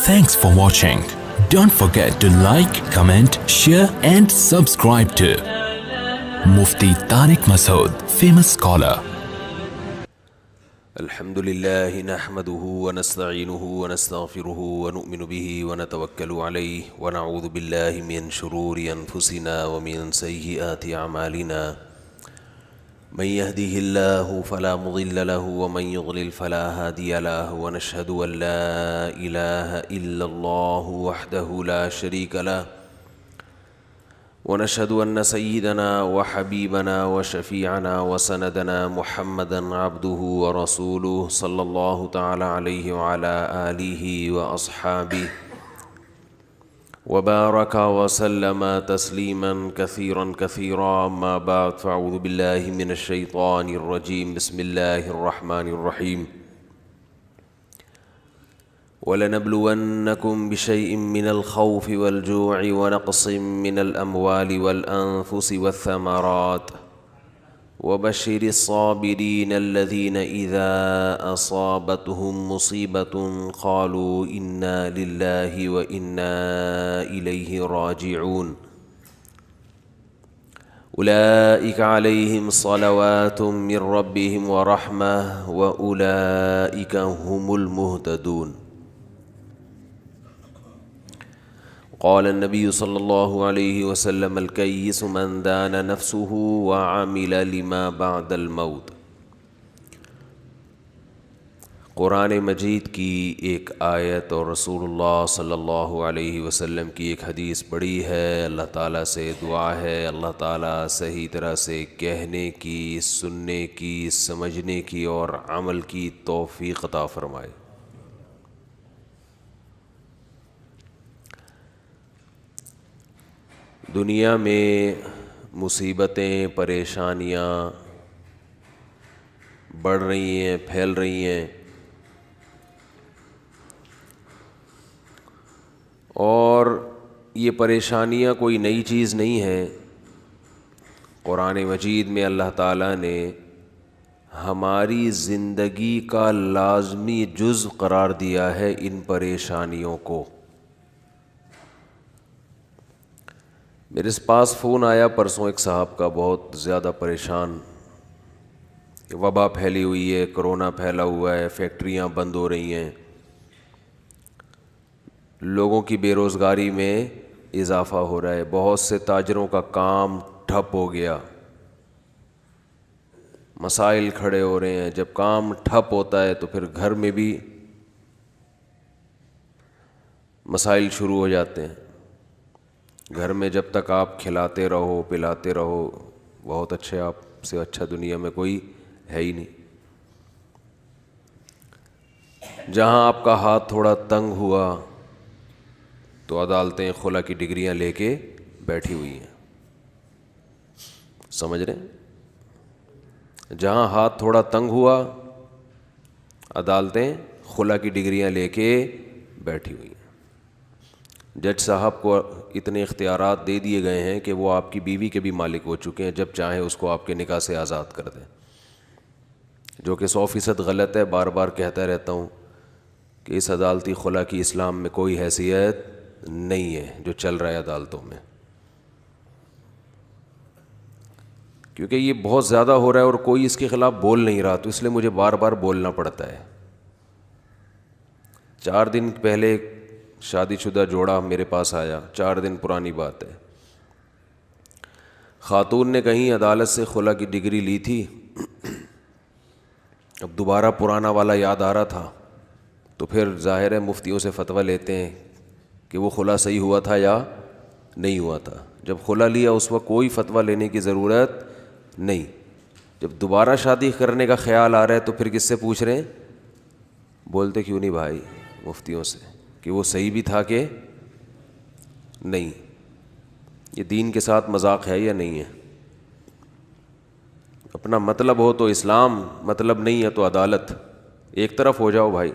Thanks for watching. Don't forget to like, comment, share and subscribe to Mufti Tariq Masood, famous scholar. الحمد لله نحمده ونستعينه ونستغفره ونؤمن به ونتوكل عليه ونعوذ بالله من شرور أنفسنا ومن سيئات أعمالنا من يهده الله فلا مضل له ومن يضلل فلا هادي له ونشهد أن لا إله إلا الله وحده لا شريك له ونشهد أن سيدنا وحبيبنا وشفيعنا وسندنا محمدا عبده ورسوله صلى الله تعالى عليه وعلى آله وأصحابه وبارك وسلم تسليما كثيرا كثيرا. أما بعد فأعوذ بالله من الشيطان الرجيم. بسم الله الرحمن الرحيم. وَلَنَبْلُوَنَّكُمْ بِشَيْءٍ مِّنَ الْخَوْفِ وَالْجُوعِ وَنَقْصٍ مِّنَ الْأَمْوَالِ وَالْأَنفُسِ وَالثَّمَرَاتِ وَبَشِّرِ الصَّابِرِينَ الَّذِينَ إِذَا أَصَابَتْهُم مُّصِيبَةٌ قَالُوا إِنَّا لِلَّهِ وَإِنَّا إِلَيْهِ راجعون. أولئك عليهم صلوات من ربهم ورحمة وأولئك هم المهتدون. قال النبي صلى الله عليه وسلم الكيس من دان نفسه وعمل لما بعد الموت. قرآن مجید کی ایک آیت اور رسول اللہ صلی اللہ علیہ وسلم کی ایک حدیث پڑھی ہے. اللہ تعالیٰ سے دعا ہے اللہ تعالیٰ صحیح طرح سے کہنے کی، سننے کی، سمجھنے کی اور عمل کی توفیق عطا فرمائے. دنیا میں مصیبتیں، پریشانیاں بڑھ رہی ہیں، پھیل رہی ہیں، اور یہ پریشانیاں کوئی نئی چیز نہیں ہے. قرآن مجید میں اللہ تعالیٰ نے ہماری زندگی کا لازمی جز قرار دیا ہے ان پریشانیوں کو. میرے پاس فون آیا پرسوں ایک صاحب کا، بہت زیادہ پریشان، وبا پھیلی ہوئی ہے، کرونا پھیلا ہوا ہے، فیکٹریاں بند ہو رہی ہیں، لوگوں کی بے روزگاری میں اضافہ ہو رہا ہے، بہت سے تاجروں کا کام ٹھپ ہو گیا، مسائل کھڑے ہو رہے ہیں. جب کام ٹھپ ہوتا ہے تو پھر گھر میں بھی مسائل شروع ہو جاتے ہیں. گھر میں جب تک آپ کھلاتے رہو، پلاتے رہو، بہت اچھے، آپ سے اچھا دنیا میں کوئی ہے ہی نہیں. جہاں آپ کا ہاتھ تھوڑا تنگ ہوا تو عدالتیں خلا کی ڈگریاں لے کے بیٹھی ہوئی ہیں. سمجھ رہے ہیں؟ جہاں ہاتھ تھوڑا تنگ ہوا عدالتیں خلا کی ڈگریاں لے کے بیٹھی ہوئی ہیں. جج صاحب کو اتنے اختیارات دے دیے گئے ہیں کہ وہ آپ کی بیوی کے بھی مالک ہو چکے ہیں، جب چاہیں اس کو آپ کے نکاح سے آزاد کر دیں، جو کہ 100% غلط ہے. بار بار کہتا رہتا ہوں کہ اس عدالتی خلا کی اسلام میں کوئی حیثیت نہیں ہے جو چل رہا ہے عدالتوں میں، کیونکہ یہ بہت زیادہ ہو رہا ہے اور کوئی اس کے خلاف بول نہیں رہا، تو اس لیے مجھے بار بار بولنا پڑتا ہے. 4 دن پہلے ایک شادی شدہ جوڑا میرے پاس آیا، 4 دن پرانی بات ہے. خاتون نے کہیں عدالت سے خلا کی ڈگری لی تھی، اب دوبارہ پرانا والا یاد آ رہا تھا، تو پھر ظاہر ہے مفتیوں سے فتویٰ لیتے ہیں کہ وہ خلا صحیح ہوا تھا یا نہیں ہوا تھا. جب خلا لیا اس وقت کوئی فتویٰ لینے کی ضرورت نہیں. جب دوبارہ شادی کرنے کا خیال آ رہا ہے تو پھر کس سے پوچھ رہے ہیں؟ بولتے کیوں نہیں بھائی مفتیوں سے کہ وہ صحیح بھی تھا کہ نہیں. یہ دین کے ساتھ مذاق ہے یا نہیں ہے؟ اپنا مطلب ہو تو اسلام، مطلب نہیں ہے تو عدالت. ایک طرف ہو جاؤ بھائی.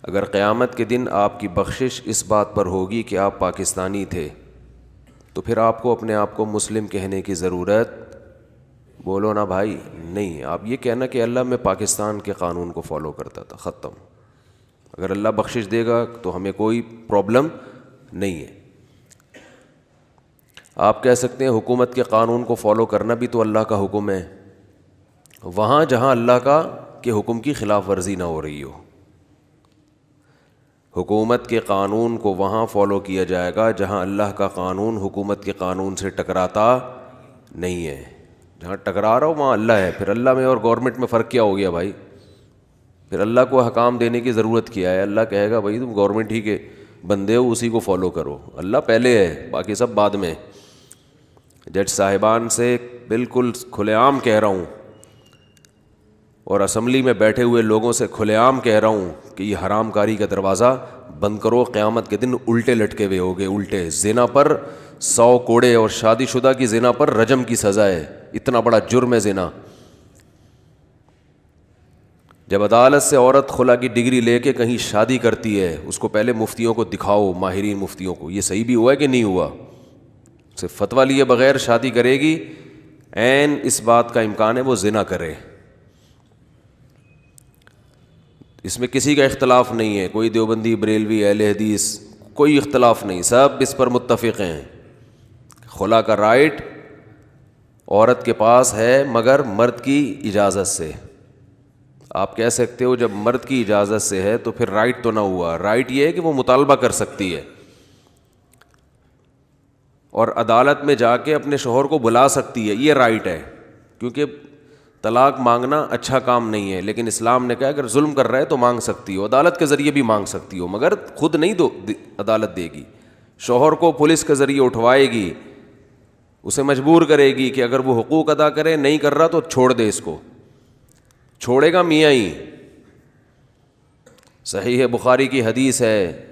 اگر قیامت کے دن آپ کی بخشش اس بات پر ہوگی کہ آپ پاکستانی تھے تو پھر آپ کو اپنے آپ کو مسلم کہنے کی ضرورت بولو نا بھائی نہیں. آپ یہ کہنا کہ اللہ میں پاکستان کے قانون کو فالو کرتا تھا، ختم. اگر اللہ بخشش دے گا تو ہمیں کوئی پرابلم نہیں ہے. آپ کہہ سکتے ہیں حکومت کے قانون کو فالو کرنا بھی تو اللہ کا حکم ہے, وہاں جہاں اللہ کا کے حکم کی خلاف ورزی نہ ہو رہی ہو. حکومت کے قانون کو وہاں فالو کیا جائے گا جہاں اللہ کا قانون حکومت کے قانون سے ٹکراتا نہیں ہے. جہاں ٹکرا رہا ہو وہاں اللہ ہے. پھر اللہ میں اور گورنمنٹ میں فرق کیا ہو گیا بھائی؟ پھر اللہ کو حکام دینے کی ضرورت کیا ہے؟ اللہ کہے گا بھائی تم گورنمنٹ ہی کے بندے ہو, اسی کو فالو کرو. اللہ پہلے ہے, باقی سب بعد میں. جج صاحبان سے بالکل کھلے عام کہہ رہا ہوں, اور اسمبلی میں بیٹھے ہوئے لوگوں سے کھلے عام کہہ رہا ہوں کہ یہ حرام کاری کا دروازہ بند کرو. قیامت کے دن الٹے لٹکے ہوئے ہوگے, الٹے. زنا پر 100 کوڑے اور شادی شدہ کی زنا پر رجم کی سزا ہے. اتنا بڑا جرم ہے زنا. جب عدالت سے عورت خلا کی ڈگری لے کے کہیں شادی کرتی ہے, اس کو پہلے مفتیوں کو دکھاؤ, ماہرین مفتیوں کو, یہ صحیح بھی ہوا ہے کہ نہیں ہوا. صرف فتویٰ لیے بغیر شادی کرے گی, عین اس بات کا امکان ہے وہ زنا کرے. اس میں کسی کا اختلاف نہیں ہے, کوئی دیوبندی, بریلوی, اہل حدیث, کوئی اختلاف نہیں, سب اس پر متفق ہیں. خلا کا رائٹ عورت کے پاس ہے مگر مرد کی اجازت سے. آپ کہہ سکتے ہو جب مرد کی اجازت سے ہے تو پھر رائٹ تو نہ ہوا. رائٹ یہ ہے کہ وہ مطالبہ کر سکتی ہے اور عدالت میں جا کے اپنے شوہر کو بلا سکتی ہے, یہ رائٹ ہے. کیونکہ طلاق مانگنا اچھا کام نہیں ہے, لیکن اسلام نے کہا اگر ظلم کر رہا ہے تو مانگ سکتی ہو, عدالت کے ذریعے بھی مانگ سکتی ہو, مگر خود نہیں عدالت دے گی. شوہر کو پولیس کے ذریعے اٹھوائے گی, اسے مجبور کرے گی کہ اگر وہ حقوق ادا کرے, نہیں کر رہا تو چھوڑ دے, اس کو چھوڑے گا میاں ہی. صحیح بخاری کی حدیث ہے,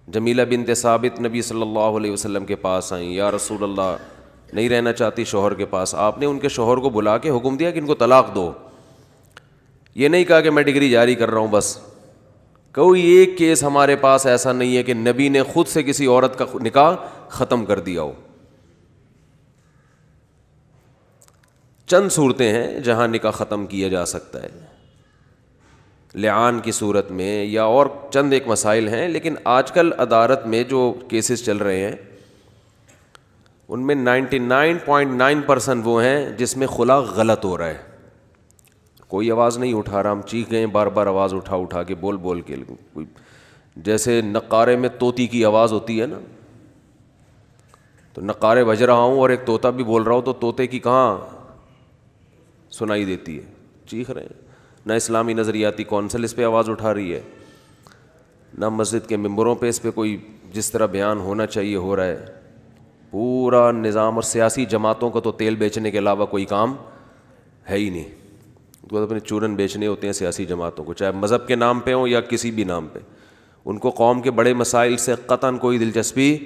جمیلہ بنت ثابت نبی صلی اللہ علیہ وسلم کے پاس آئیں, یا رسول اللہ نہیں رہنا چاہتی شوہر کے پاس. آپ نے ان کے شوہر کو بلا کے حکم دیا کہ ان کو طلاق دو. یہ نہیں کہا کہ میں ڈگری جاری کر رہا ہوں بس. کوئی ایک کیس ہمارے پاس ایسا نہیں ہے کہ نبی نے خود سے کسی عورت کا نکاح ختم کر دیا ہو. چند صورتیں ہیں جہاں نکاح ختم کیا جا سکتا ہے, لعان کی صورت میں, یا اور چند ایک مسائل ہیں. لیکن آج کل عدالت میں جو کیسز چل رہے ہیں ان میں 99.9% وہ ہیں جس میں خلا غلط ہو رہا ہے. کوئی آواز نہیں اٹھا رہا, ہم چیخ گئے بار بار آواز اٹھا کے بول کے, جیسے نقارے میں طوطی کی آواز ہوتی ہے نا, تو نقارے بج رہا ہوں اور ایک طوطا بھی بول رہا ہوں تو طوطے کی کہاں سنائی دیتی ہے, چیخ رہے ہیں. نہ اسلامی نظریاتی کونسل اس پہ آواز اٹھا رہی ہے, نہ مسجد کے ممبروں پہ اس پہ کوئی جس طرح بیان ہونا چاہیے ہو رہا ہے. پورا نظام اور سیاسی جماعتوں کو تو تیل بیچنے کے علاوہ کوئی کام ہے ہی نہیں. تو اپنے چورن بیچنے ہوتے ہیں سیاسی جماعتوں کو, چاہے مذہب کے نام پہ ہوں یا کسی بھی نام پہ. ان کو قوم کے بڑے مسائل سے قطعاً کوئی دلچسپی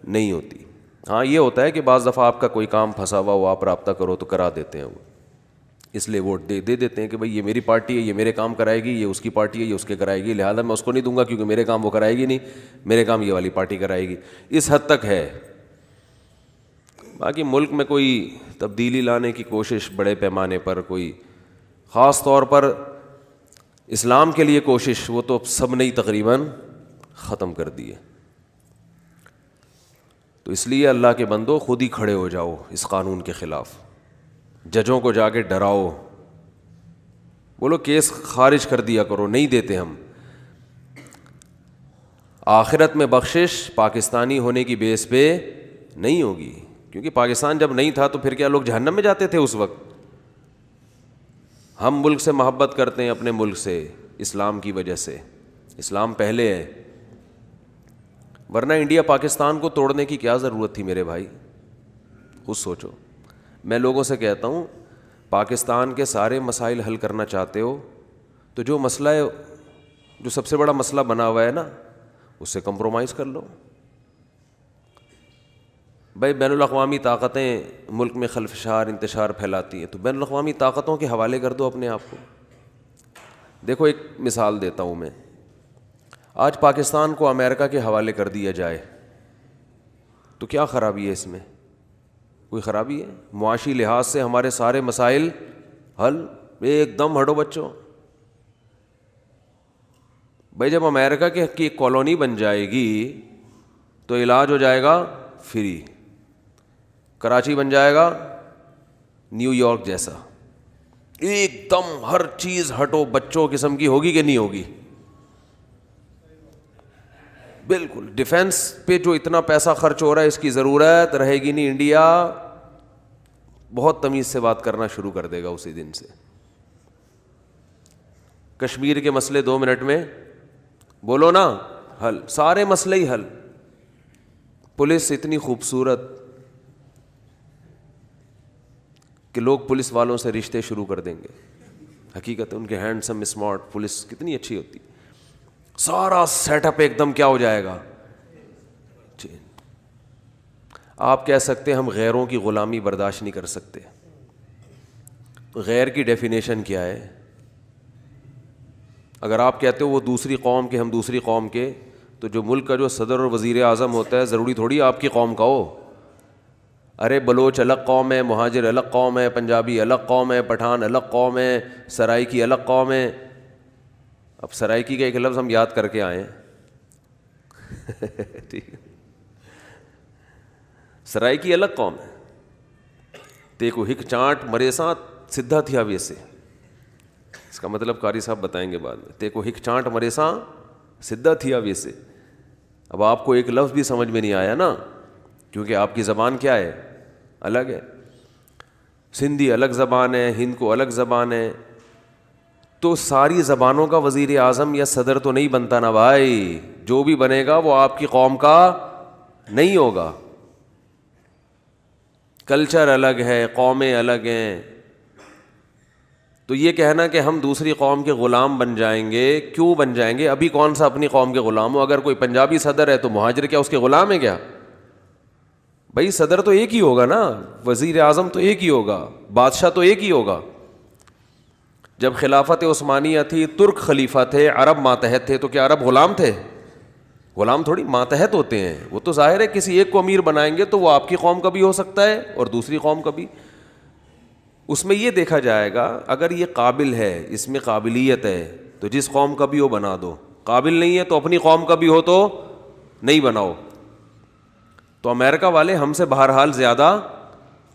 نہیں ہوتی. ہاں یہ ہوتا ہے کہ بعض دفعہ آپ کا کوئی کام پھنسا ہوا ہو, آپ رابطہ کرو تو کرا دیتے ہیں, وہ اس لیے ووٹ دے دیتے ہیں کہ بھائی یہ میری پارٹی ہے, یہ میرے کام کرائے گی, یہ اس کی پارٹی ہے, یہ اس کے کرائے گی, لہٰذا میں اس کو نہیں دوں گا کیونکہ میرے کام وہ کرائے گی نہیں, میرے کام یہ والی پارٹی کرائے گی. اس حد تک ہے. باقی ملک میں کوئی تبدیلی لانے کی کوشش بڑے پیمانے پر, کوئی خاص طور پر اسلام کے لیے کوشش, وہ تو سب نے تقریباً ختم کر دی ہے. تو اس لیے اللہ کے بندو خود ہی کھڑے ہو جاؤ اس قانون کے خلاف, ججوں کو جا کے ڈراؤ, بولو کیس خارج کر دیا کرو, نہیں دیتے ہم. آخرت میں بخشش پاکستانی ہونے کی بیس پہ نہیں ہوگی, کیونکہ پاکستان جب نہیں تھا تو پھر کیا لوگ جہنم میں جاتے تھے اس وقت؟ ہم ملک سے محبت کرتے ہیں, اپنے ملک سے, اسلام کی وجہ سے. اسلام پہلے ہے, ورنہ انڈیا پاکستان کو توڑنے کی کیا ضرورت تھی میرے بھائی؟ خود سوچو. میں لوگوں سے کہتا ہوں پاکستان کے سارے مسائل حل کرنا چاہتے ہو تو جو مسئلہ ہے, جو سب سے بڑا مسئلہ بنا ہوا ہے نا, اس سے کمپرومائز کر لو. بھائی بین الاقوامی طاقتیں ملک میں خلفشار انتشار پھیلاتی ہیں, تو بین الاقوامی طاقتوں کے حوالے کر دو اپنے آپ کو. دیکھو ایک مثال دیتا ہوں میں, آج پاکستان کو امریکہ کے حوالے کر دیا جائے تو کیا خرابی ہے اس میں؟ کوئی خرابی ہے؟ معاشی لحاظ سے ہمارے سارے مسائل حل, ایک دم ہٹو بچوں. بھائی جب امریکہ کی کالونی بن جائے گی تو علاج ہو جائے گا فری. کراچی بن جائے گا نیو یارک جیسا, ایک دم ہر چیز ہٹو بچوں قسم کی ہوگی کہ نہیں ہوگی؟ بالکل. ڈیفنس پہ جو اتنا پیسہ خرچ ہو رہا ہے اس کی ضرورت رہے گی نہیں. انڈیا بہت تمیز سے بات کرنا شروع کر دے گا اسی دن سے. کشمیر کے مسئلے 2 منٹ میں بولو نا حل, سارے مسئلے ہی حل. پولیس اتنی خوبصورت کہ لوگ پولیس والوں سے رشتے شروع کر دیں گے. حقیقت ہے ان کے ہینڈسم اسمارٹ پولیس کتنی اچھی ہوتی, سارا سیٹ اپ ایک دم کیا ہو جائے گا. آپ کہہ سکتے ہیں ہم غیروں کی غلامی برداشت نہیں کر سکتے. غیر کی ڈیفینیشن کیا ہے؟ اگر آپ کہتے ہو وہ دوسری قوم کے ہم دوسری قوم کے, تو جو ملک کا جو صدر اور وزیر اعظم ہوتا ہے ضروری تھوڑی آپ کی قوم کا ہو. ارے بلوچ الگ قوم ہے, مہاجر الگ قوم ہے, پنجابی الگ قوم ہے, پٹھان الگ قوم ہے, سرائکی الگ قوم ہے. اب سرائکی کا ایک لفظ ہم یاد کر کے آئے ہیں ٹھیک ہے, سرائکی الگ قوم ہے. تیکو ہک چانٹ مرے ساتھ سدھا تھیا ویسے, اس کا مطلب قاری صاحب بتائیں گے بعد میں. تیکو ہک چانٹ مرے سا سدھا تھیا ویسے. اب آپ کو ایک لفظ بھی سمجھ میں نہیں آیا نا, کیونکہ آپ کی زبان کیا ہے, الگ ہے. سندھی الگ زبان ہے, ہند کو الگ زبان ہے. تو ساری زبانوں کا وزیر اعظم یا صدر تو نہیں بنتا نا بھائی. جو بھی بنے گا وہ آپ کی قوم کا نہیں ہوگا. کلچر الگ ہے, قومیں الگ ہیں. تو یہ کہنا کہ ہم دوسری قوم کے غلام بن جائیں گے, کیوں بن جائیں گے؟ ابھی کون سا اپنی قوم کے غلام ہو؟ اگر کوئی پنجابی صدر ہے تو مہاجر کیا اس کے غلام ہے کیا؟ بھائی صدر تو ایک ہی ہوگا نا, وزیر اعظم تو ایک ہی ہوگا, بادشاہ تو ایک ہی ہوگا. جب خلافت عثمانیہ تھی ترک خلیفہ تھے, عرب ماتحت تھے, تو کیا عرب غلام تھے؟ غلام تھوڑی, ماتحت ہوتے ہیں. وہ تو ظاہر ہے کسی ایک کو امیر بنائیں گے تو وہ آپ کی قوم کا بھی ہو سکتا ہے اور دوسری قوم کا بھی. اس میں یہ دیکھا جائے گا اگر یہ قابل ہے, اس میں قابلیت ہے, تو جس قوم کا بھی ہو بنا دو. قابل نہیں ہے تو اپنی قوم کا بھی ہو تو نہیں بناؤ. تو امریکہ والے ہم سے بہرحال زیادہ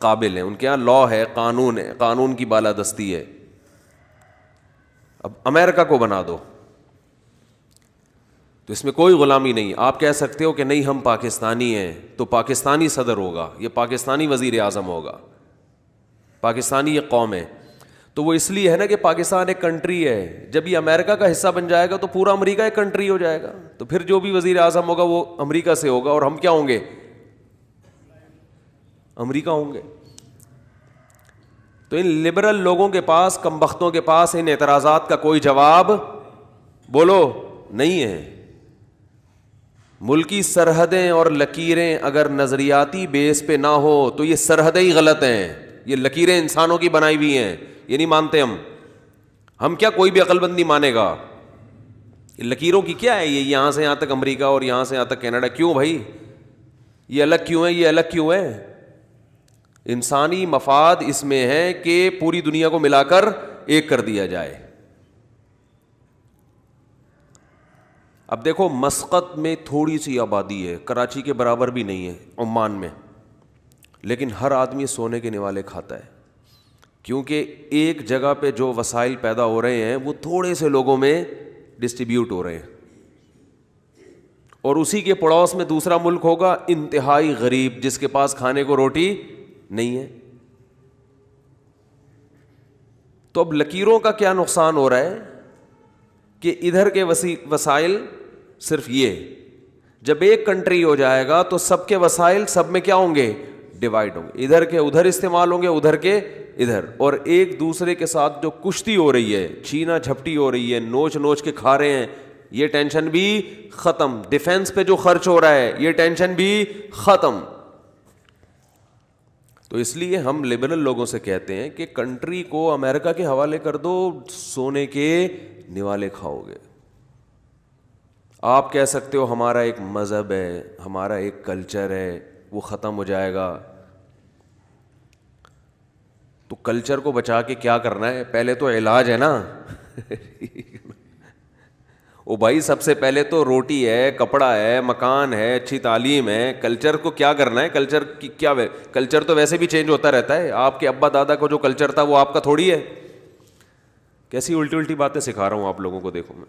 قابل ہیں. ان کے یہاں لا ہے, قانون ہے, قانون کی بالادستی ہے. اب امریکہ کو بنا دو تو اس میں کوئی غلامی نہیں. آپ کہہ سکتے ہو کہ نہیں ہم پاکستانی ہیں, تو پاکستانی صدر ہوگا, یہ پاکستانی وزیر اعظم ہوگا, پاکستانی یہ قوم ہے. تو وہ اس لیے ہے نا کہ پاکستان ایک کنٹری ہے. جب یہ امریکہ کا حصہ بن جائے گا تو پورا امریکہ ایک کنٹری ہو جائے گا. تو پھر جو بھی وزیر اعظم ہوگا وہ امریکہ سے ہوگا, اور ہم کیا ہوں گے؟ امریکہ ہوں گے. تو ان لبرل لوگوں کے پاس, کم بختوں کے پاس ان اعتراضات کا کوئی جواب بولو نہیں ہے. ملکی سرحدیں اور لکیریں اگر نظریاتی بیس پہ نہ ہو تو یہ سرحدیں ہی غلط ہیں. یہ لکیریں انسانوں کی بنائی ہوئی ہیں, یہ نہیں مانتے ہم کیا کوئی بھی عقل بند نہیں مانے گا. لکیروں کی کیا ہے, یہ یہاں سے یہاں تک امریکہ اور یہاں سے یہاں تک کینیڈا. کیوں بھائی یہ الگ کیوں ہے, یہ الگ کیوں ہے؟ انسانی مفاد اس میں ہے کہ پوری دنیا کو ملا کر ایک کر دیا جائے. اب دیکھو مسقط میں تھوڑی سی آبادی ہے, کراچی کے برابر بھی نہیں ہے عمان میں, لیکن ہر آدمی سونے کے نوالے کھاتا ہے, کیونکہ ایک جگہ پہ جو وسائل پیدا ہو رہے ہیں وہ تھوڑے سے لوگوں میں ڈسٹریبیوٹ ہو رہے ہیں. اور اسی کے پڑوس میں دوسرا ملک ہوگا انتہائی غریب, جس کے پاس کھانے کو روٹی نہیں ہے. تو اب لکیروں کا کیا نقصان ہو رہا ہے کہ ادھر کے وسائل صرف یہ, جب ایک کنٹری ہو جائے گا تو سب کے وسائل سب میں کیا ہوں گے؟ ڈیوائڈ ہوں گے. ادھر کے ادھر استعمال ہوں گے, ادھر کے ادھر, اور ایک دوسرے کے ساتھ جو کشتی ہو رہی ہے, چھینا جھپٹی ہو رہی ہے, نوچ نوچ کے کھا رہے ہیں, یہ ٹینشن بھی ختم. ڈیفنس پہ جو خرچ ہو رہا ہے یہ ٹینشن بھی ختم. تو اس لیے ہم لبرل لوگوں سے کہتے ہیں کہ کنٹری کو امریکہ کے حوالے کر دو, سونے کے نوالے کھاؤ گے. آپ کہہ سکتے ہو ہمارا ایک مذہب ہے, ہمارا ایک کلچر ہے, وہ ختم ہو جائے گا. تو کلچر کو بچا کے کیا کرنا ہے؟ پہلے تو علاج ہے نا وہ بھائی سب سے پہلے تو روٹی ہے, کپڑا ہے, مکان ہے, اچھی تعلیم ہے. کلچر کو کیا کرنا ہے؟ کلچر کی کیا کلچر تو ویسے بھی چینج ہوتا رہتا ہے. آپ کے ابا دادا کو جو کلچر تھا وہ آپ کا تھوڑی ہے. کیسی الٹی الٹی باتیں سکھا رہا ہوں آپ لوگوں کو, دیکھو میں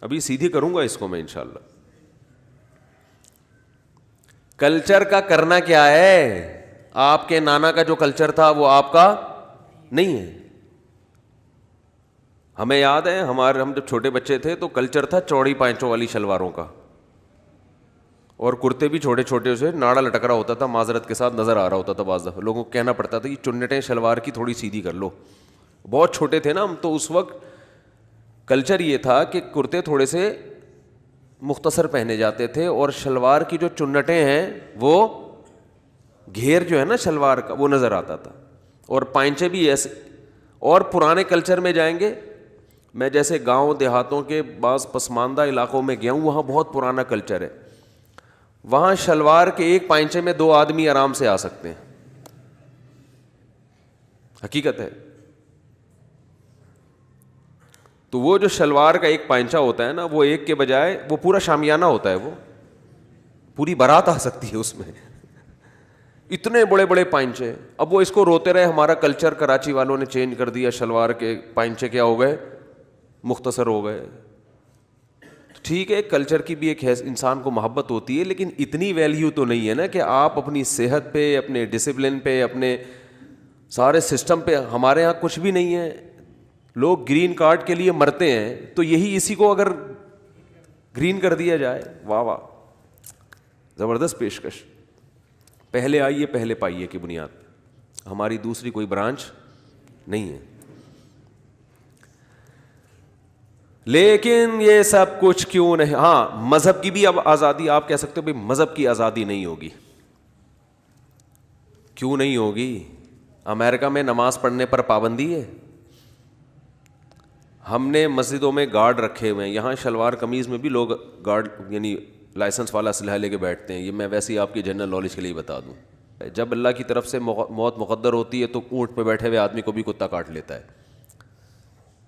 ابھی سیدھی کروں گا اس کو میں انشاءاللہ. کلچر کا کرنا کیا ہے؟ آپ کے نانا کا جو کلچر تھا وہ آپ کا نہیں ہے. ہمیں یاد ہے ہم جب چھوٹے بچے تھے تو کلچر تھا چوڑی پائنچوں والی شلواروں کا, اور کرتے بھی چھوٹے چھوٹے سے ناڑا لٹک رہا ہوتا تھا, معذرت کے ساتھ نظر آ رہا ہوتا تھا. بعض دفعہ لوگوں کو کہنا پڑتا تھا کہ چنٹیں شلوار کی تھوڑی سیدھی کر لو. بہت چھوٹے تھے نا ہم, تو اس وقت کلچر یہ تھا کہ کرتے تھوڑے سے مختصر پہنے جاتے تھے, اور شلوار کی جو چنٹیں ہیں وہ گھیر جو ہے نا شلوار کا وہ نظر آتا تھا, اور پائنچے بھی ایسے. اور پرانے کلچر میں جائیں گے, میں جیسے گاؤں دیہاتوں کے بعض پسماندہ علاقوں میں گیا ہوں, وہاں بہت پرانا کلچر ہے. وہاں شلوار کے ایک پائنچے میں 2 آدمی آرام سے آ سکتے ہیں, حقیقت ہے. تو وہ جو شلوار کا ایک پائنچا ہوتا ہے نا, وہ ایک کے بجائے وہ پورا شامیانہ ہوتا ہے, وہ پوری بارات آ سکتی ہے اس میں, اتنے بڑے بڑے پائنچے. اب وہ اس کو روتے رہے, ہمارا کلچر کراچی والوں نے چینج کر دیا, شلوار کے پائنچے کیا ہو گئے, مختصر ہو گئے. ٹھیک ہے, کلچر کی بھی ایک انسان کو محبت ہوتی ہے, لیکن اتنی ویلیو تو نہیں ہے نا کہ آپ اپنی صحت پہ, اپنے ڈسپلن پہ, اپنے سارے سسٹم پہ. ہمارے ہاں کچھ بھی نہیں ہے, لوگ گرین کارڈ کے لیے مرتے ہیں, تو یہی اسی کو اگر گرین کر دیا جائے, واہ واہ, زبردست پیشکش. پہلے آئیے پہلے پائیے کی بنیاد پہ. ہماری دوسری کوئی برانچ نہیں ہے. لیکن یہ سب کچھ کیوں نہیں؟ ہاں, مذہب کی بھی اب آزادی, آپ کہہ سکتے ہو بھائی مذہب کی آزادی نہیں ہوگی. کیوں نہیں ہوگی؟ امریکہ میں نماز پڑھنے پر پابندی ہے. ہم نے مسجدوں میں گارڈ رکھے ہوئے ہیں, یہاں شلوار قمیض میں بھی لوگ گارڈ یعنی لائسنس والا اسلحہ لے کے بیٹھتے ہیں. یہ میں ویسے ہی آپ کی جنرل نالج کے لیے بتا دوں. جب اللہ کی طرف سے موت مقدر ہوتی ہے تو اونٹ پہ بیٹھے ہوئے آدمی کو بھی کتا کاٹ لیتا ہے.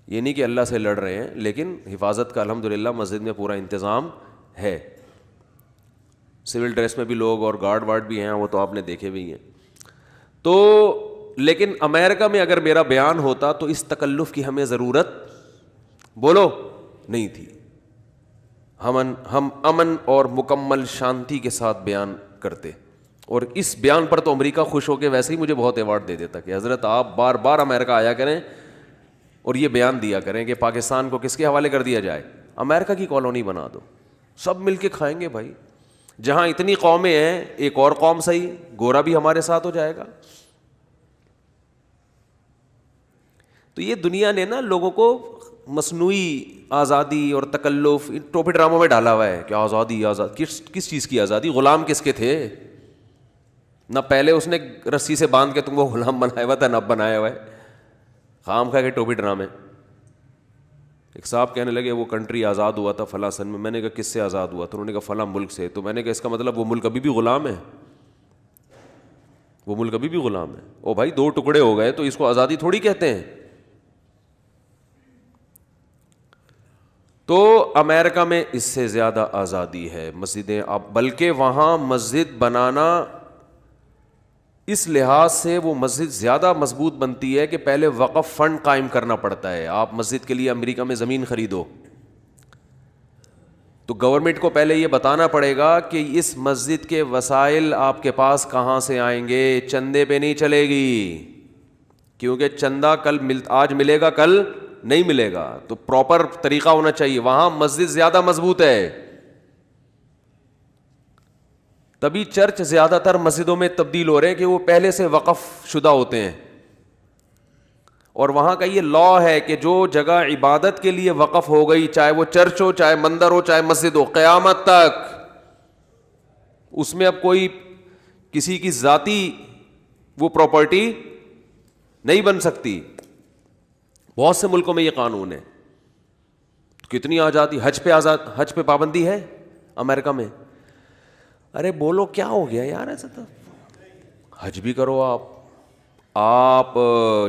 یہ نہیں کہ اللہ سے لڑ رہے ہیں, لیکن حفاظت کا الحمدللہ مسجد میں پورا انتظام ہے. سول ڈریس میں بھی لوگ, اور گارڈ وارڈ بھی ہیں, وہ تو آپ نے دیکھے بھی ہیں. تو لیکن امریکہ میں اگر میرا بیان ہوتا تو اس تکلف کی ہمیں ضرورت بولو نہیں تھی. ہم امن اور مکمل شانتی کے ساتھ بیان کرتے, اور اس بیان پر تو امریکہ خوش ہو کے ویسے ہی مجھے بہت ایوارڈ دے دیتا کہ حضرت آپ بار بار امریکہ آیا کریں اور یہ بیان دیا کریں کہ پاکستان کو کس کے حوالے کر دیا جائے, امریکہ کی کالونی بنا دو, سب مل کے کھائیں گے بھائی. جہاں اتنی قومیں ہیں, ایک اور قوم صحیح, گورا بھی ہمارے ساتھ ہو جائے گا. تو یہ دنیا نے نا لوگوں کو مصنوعی آزادی اور تکلف ٹوپی ڈراموں میں ڈالا ہوا ہے کہ آزادی کس چیز کی آزادی؟ غلام کس کے تھے؟ نہ پہلے اس نے رسی سے باندھ کے تم کو غلام بنایا ہوا تھا, نہ بنایا ہوا ہے. خام کھا کے ٹوپی ڈرامے. ایک صاحب کہنے لگے وہ کنٹری آزاد ہوا تھا فلاں سن میں. میں نے کہا کس سے آزاد ہوا؟ تو انہوں نے کہا فلاں ملک سے. تو میں نے کہا اس کا مطلب وہ ملک ابھی بھی غلام ہے, وہ ملک ابھی بھی غلام ہے. او بھائی 2 ٹکڑے ہو گئے تو اس کو آزادی تھوڑی کہتے ہیں. تو امریکہ میں اس سے زیادہ آزادی ہے مسجدیں, اب بلکہ وہاں مسجد بنانا اس لحاظ سے وہ مسجد زیادہ مضبوط بنتی ہے کہ پہلے وقف فنڈ قائم کرنا پڑتا ہے. آپ مسجد کے لیے امریکہ میں زمین خریدو تو گورنمنٹ کو پہلے یہ بتانا پڑے گا کہ اس مسجد کے وسائل آپ کے پاس کہاں سے آئیں گے. چندے پہ نہیں چلے گی, کیونکہ چندہ آج ملے گا کل نہیں ملے گا. تو پراپر طریقہ ہونا چاہیے. وہاں مسجد زیادہ مضبوط ہے, تبھی چرچ زیادہ تر مسجدوں میں تبدیل ہو رہے ہیں کہ وہ پہلے سے وقف شدہ ہوتے ہیں. اور وہاں کا یہ لا ہے کہ جو جگہ عبادت کے لیے وقف ہو گئی, چاہے وہ چرچ ہو, چاہے مندر ہو, چاہے مسجد ہو, قیامت تک اس میں اب کوئی کسی کی ذاتی وہ پراپرٹی نہیں بن سکتی. بہت سے ملکوں میں یہ قانون ہے. کتنی آزادی. حج پہ پابندی ہے امریکہ میں. ارے بولو کیا ہو گیا یار, ایسا تو حج بھی کرو آپ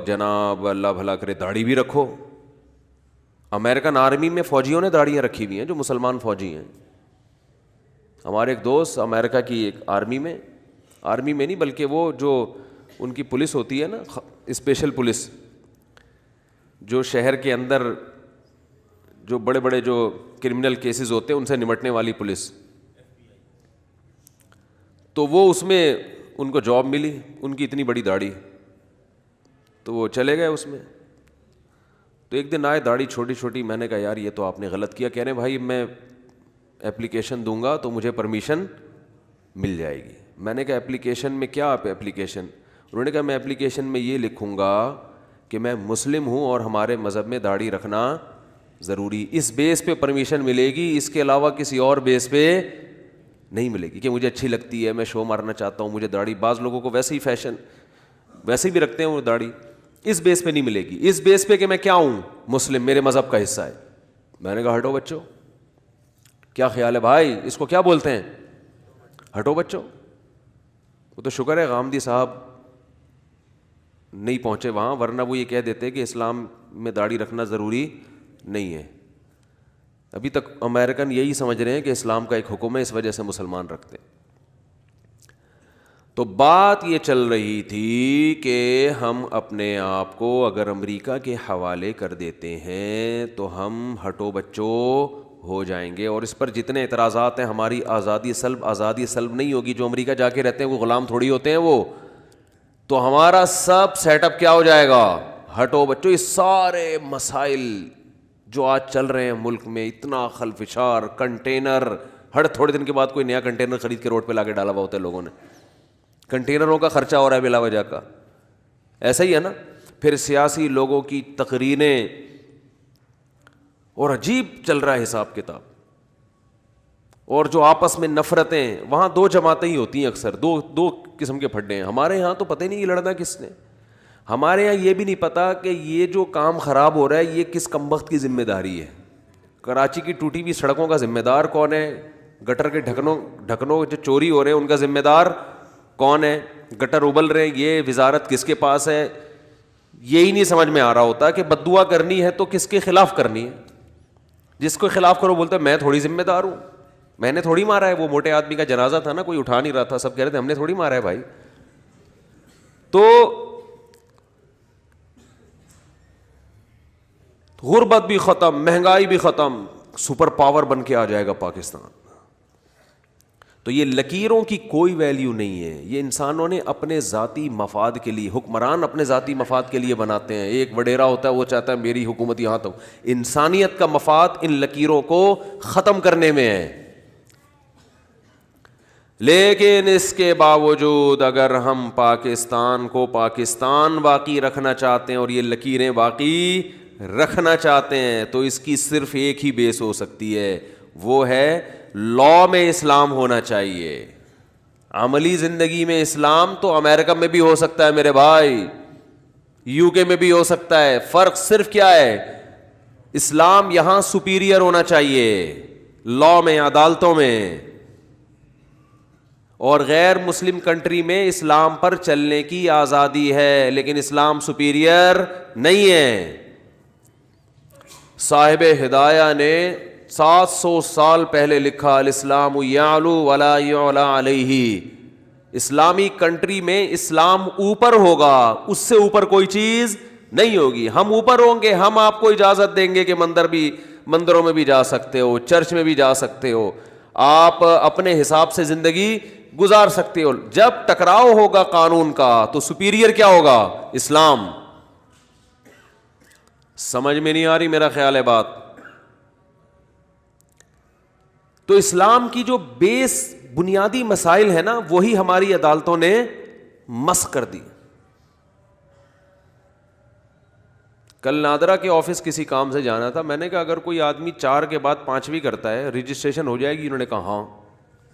جناب اللہ بھلا کرے داڑھی بھی رکھو, امریکن آرمی میں فوجیوں نے داڑھیاں رکھی ہوئی ہیں جو مسلمان فوجی ہیں. ہمارے ایک دوست امریکہ کی ایک آرمی میں نہیں بلکہ وہ جو ان کی پولیس ہوتی ہے نا, اسپیشل پولیس, جو شہر کے اندر جو بڑے بڑے جو کرمنل کیسز ہوتے ہیں ان سے نمٹنے والی پولیس, تو وہ اس میں ان کو جاب ملی, ان کی اتنی بڑی داڑھی, تو وہ چلے گئے اس میں. تو ایک دن آئے داڑھی چھوٹی چھوٹی, میں نے کہا یار یہ تو آپ نے غلط کیا. کہہ رہے بھائی میں اپلیکیشن دوں گا تو مجھے پرمیشن مل جائے گی. میں نے کہا اپلیکیشن میں کیا اپلیکیشن؟ انہوں نے کہا میں اپلیکیشن میں یہ لکھوں گا کہ میں مسلم ہوں اور ہمارے مذہب میں داڑھی رکھنا ضروری, اس بیس پہ پرمیشن ملے گی, اس کے علاوہ کسی اور بیس پہ نہیں ملے گی کہ مجھے اچھی لگتی ہے, میں شو مارنا چاہتا ہوں, مجھے داڑھی, بعض لوگوں کو ویسے ہی فیشن ویسے بھی رکھتے ہیں وہ داڑھی, اس بیس پہ نہیں ملے گی. اس بیس پہ کہ میں کیا ہوں, مسلم, میرے مذہب کا حصہ ہے. میں نے کہا ہٹو بچوں, کیا خیال ہے بھائی, اس کو کیا بولتے ہیں, ہٹو بچوں. وہ تو شکر ہے غامدی صاحب نہیں پہنچے وہاں, ورنہ وہ یہ کہہ دیتے کہ اسلام میں داڑھی رکھنا ضروری نہیں ہے. ابھی تک امریکن یہی سمجھ رہے ہیں کہ اسلام کا ایک حکم ہے, اس وجہ سے مسلمان رکھتے ہیں. تو بات یہ چل رہی تھی کہ ہم اپنے آپ کو اگر امریکہ کے حوالے کر دیتے ہیں تو ہم ہٹو بچوں ہو جائیں گے. اور اس پر جتنے اعتراضات ہیں, ہماری آزادی سلب نہیں ہوگی. جو امریکہ جا کے رہتے ہیں وہ غلام تھوڑی ہوتے ہیں وہ, تو ہمارا سب سیٹ اپ کیا ہو جائے گا, ہٹو بچوں. اس سارے مسائل جو آج چل رہے ہیں ملک میں, اتنا خلفشار, کنٹینر, ہر تھوڑے دن کے بعد کوئی نیا کنٹینر خرید کے روڈ پہ لا کے ڈالا ہوا ہوتا ہے لوگوں نے, کنٹینروں کا خرچہ ہو رہا ہے بلا وجہ کا, ایسا ہی ہے نا. پھر سیاسی لوگوں کی تقریریں, اور عجیب چل رہا ہے حساب کتاب. اور جو آپس میں نفرتیں, وہاں دو جماعتیں ہی ہوتی ہیں اکثر, دو قسم کے پھڈے ہیں. ہمارے یہاں تو پتہ ہی نہیں یہ لڑنا کس نے, ہمارے یہاں یہ بھی نہیں پتا کہ یہ جو کام خراب ہو رہا ہے یہ کس کمبخت کی ذمہ داری ہے. کراچی کی ٹوٹی ہوئی سڑکوں کا ذمہ دار کون ہے, گٹر کے ڈھکنوں جو چوری ہو رہے ہیں ان کا ذمہ دار کون ہے, گٹر ابل رہے ہیں یہ وزارت کس کے پاس ہے. یہی نہیں سمجھ میں آ رہا ہوتا کہ بددعا کرنی ہے تو کس کے خلاف کرنی ہے. جس کو خلاف کرو بولتا ہے میں تھوڑی ذمہ دار ہوں, میں نے تھوڑی مارا ہے. وہ موٹے آدمی کا جنازہ تھا نا, کوئی اٹھا نہیں رہا تھا, سب کہہ رہے تھے ہم نے تھوڑی مارا ہے بھائی. تو غربت بھی ختم, مہنگائی بھی ختم, سپر پاور بن کے آ جائے گا پاکستان. تو یہ لکیروں کی کوئی ویلیو نہیں ہے. یہ انسانوں نے اپنے ذاتی مفاد کے لیے, حکمران اپنے ذاتی مفاد کے لیے بناتے ہیں. ایک وڈیرا ہوتا ہے وہ چاہتا ہے میری حکومت یہاں تک. انسانیت کا مفاد ان لکیروں کو ختم کرنے میں ہے. لیکن اس کے باوجود اگر ہم پاکستان کو پاکستان باقی رکھنا چاہتے ہیں اور یہ لکیریں باقی رکھنا چاہتے ہیں تو اس کی صرف ایک ہی بیس ہو سکتی ہے, وہ ہے لا میں اسلام ہونا چاہیے. عملی زندگی میں اسلام تو امریکہ میں بھی ہو سکتا ہے میرے بھائی, یو کے میں بھی ہو سکتا ہے. فرق صرف کیا ہے, اسلام یہاں سپیریئر ہونا چاہیے لا میں, عدالتوں میں, اور غیر مسلم کنٹری میں اسلام پر چلنے کی آزادی ہے لیکن اسلام سپیریئر نہیں ہے. صاحب ہدایہ نے 700 سال پہلے لکھا, الاسلام یعلو ولا یعلی علیہ. اسلامی کنٹری میں اسلام اوپر ہوگا, اس سے اوپر کوئی چیز نہیں ہوگی. ہم اوپر ہوں گے, ہم آپ کو اجازت دیں گے کہ مندروں میں بھی جا سکتے ہو, چرچ میں بھی جا سکتے ہو, آپ اپنے حساب سے زندگی گزار سکتے ہو. جب ٹکراؤ ہوگا قانون کا تو سپیریئر کیا ہوگا, اسلام. سمجھ میں نہیں آ رہی میرا خیال ہے بات. تو اسلام کی جو بیس بنیادی مسائل ہے نا وہی ہماری عدالتوں نے مسخ کر دی. کل نادرا کے آفس کسی کام سے جانا تھا, میں نے کہا اگر کوئی آدمی 4 کے بعد 5ویں کرتا ہے رجسٹریشن ہو جائے گی؟ انہوں نے کہا ہاں.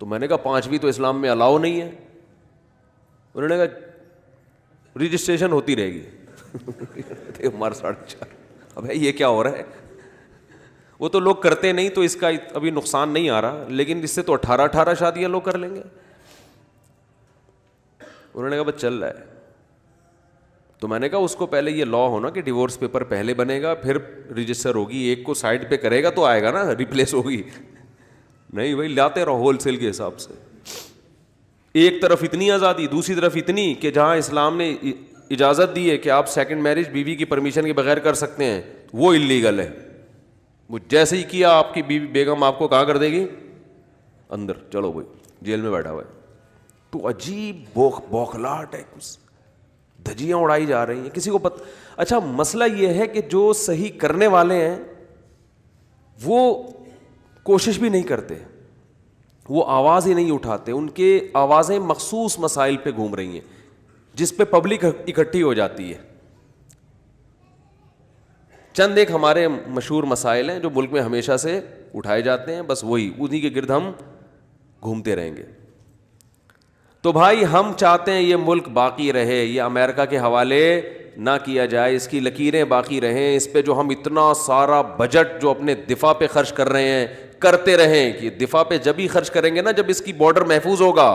تو میں نے کہا 5ویں تو اسلام میں الاؤ نہیں ہے. انہوں نے کہا رجسٹریشن ہوتی رہے گی. ہمارا 4.5. اب یہ کیا ہو رہا ہے؟ وہ تو لوگ کرتے نہیں تو اس کا ابھی نقصان نہیں آ رہا, لیکن اس سے تو 18 شادیاں لوگ کر لیں گے. انہوں نے کہا بس چل رہا ہے. تو میں نے کہا اس کو پہلے یہ لا ہونا کہ ڈیورس پیپر پہلے بنے گا پھر رجسٹر ہوگی, ایک کو سائڈ پہ کرے گا تو آئے گا نا, ریپلیس ہوگی. نہیں بھائی, لاتے رہو ہول سیل کے حساب سے. ایک طرف اتنی آزادی, دوسری طرف اتنی کہ جہاں اسلام نے اجازت دی ہے کہ آپ سیکنڈ میرج بیوی کی پرمیشن کے بغیر کر سکتے ہیں, وہ اللیگل ہے. وہ جیسے ہی کیا آپ کی بیوی بیگم آپ کو کہاں کر دے گی, اندر, چلو بھائی جیل میں بیٹھا ہوا ہے. تو عجیب بوکھلاہٹ ہے, کچھ دھجیاں اڑائی جا رہی ہیں, کسی کو اچھا مسئلہ یہ ہے کہ جو صحیح کرنے والے ہیں وہ کوشش بھی نہیں کرتے, وہ آواز ہی نہیں اٹھاتے. ان کے آوازیں مخصوص مسائل پہ گھوم رہی ہیں جس پہ پبلک اکٹھی ہو جاتی ہے. چند ایک ہمارے مشہور مسائل ہیں جو ملک میں ہمیشہ سے اٹھائے جاتے ہیں, بس وہی انہی کے گرد ہم گھومتے رہیں گے. تو بھائی ہم چاہتے ہیں یہ ملک باقی رہے, یہ امریکہ کے حوالے نہ کیا جائے, اس کی لکیریں باقی رہیں, اس پہ جو ہم اتنا سارا بجٹ جو اپنے دفاع پہ خرچ کر رہے ہیں کرتے رہیں. کہ دفاع پہ جب ہی خرچ کریں گے نا جب اس کی بارڈر محفوظ ہوگا,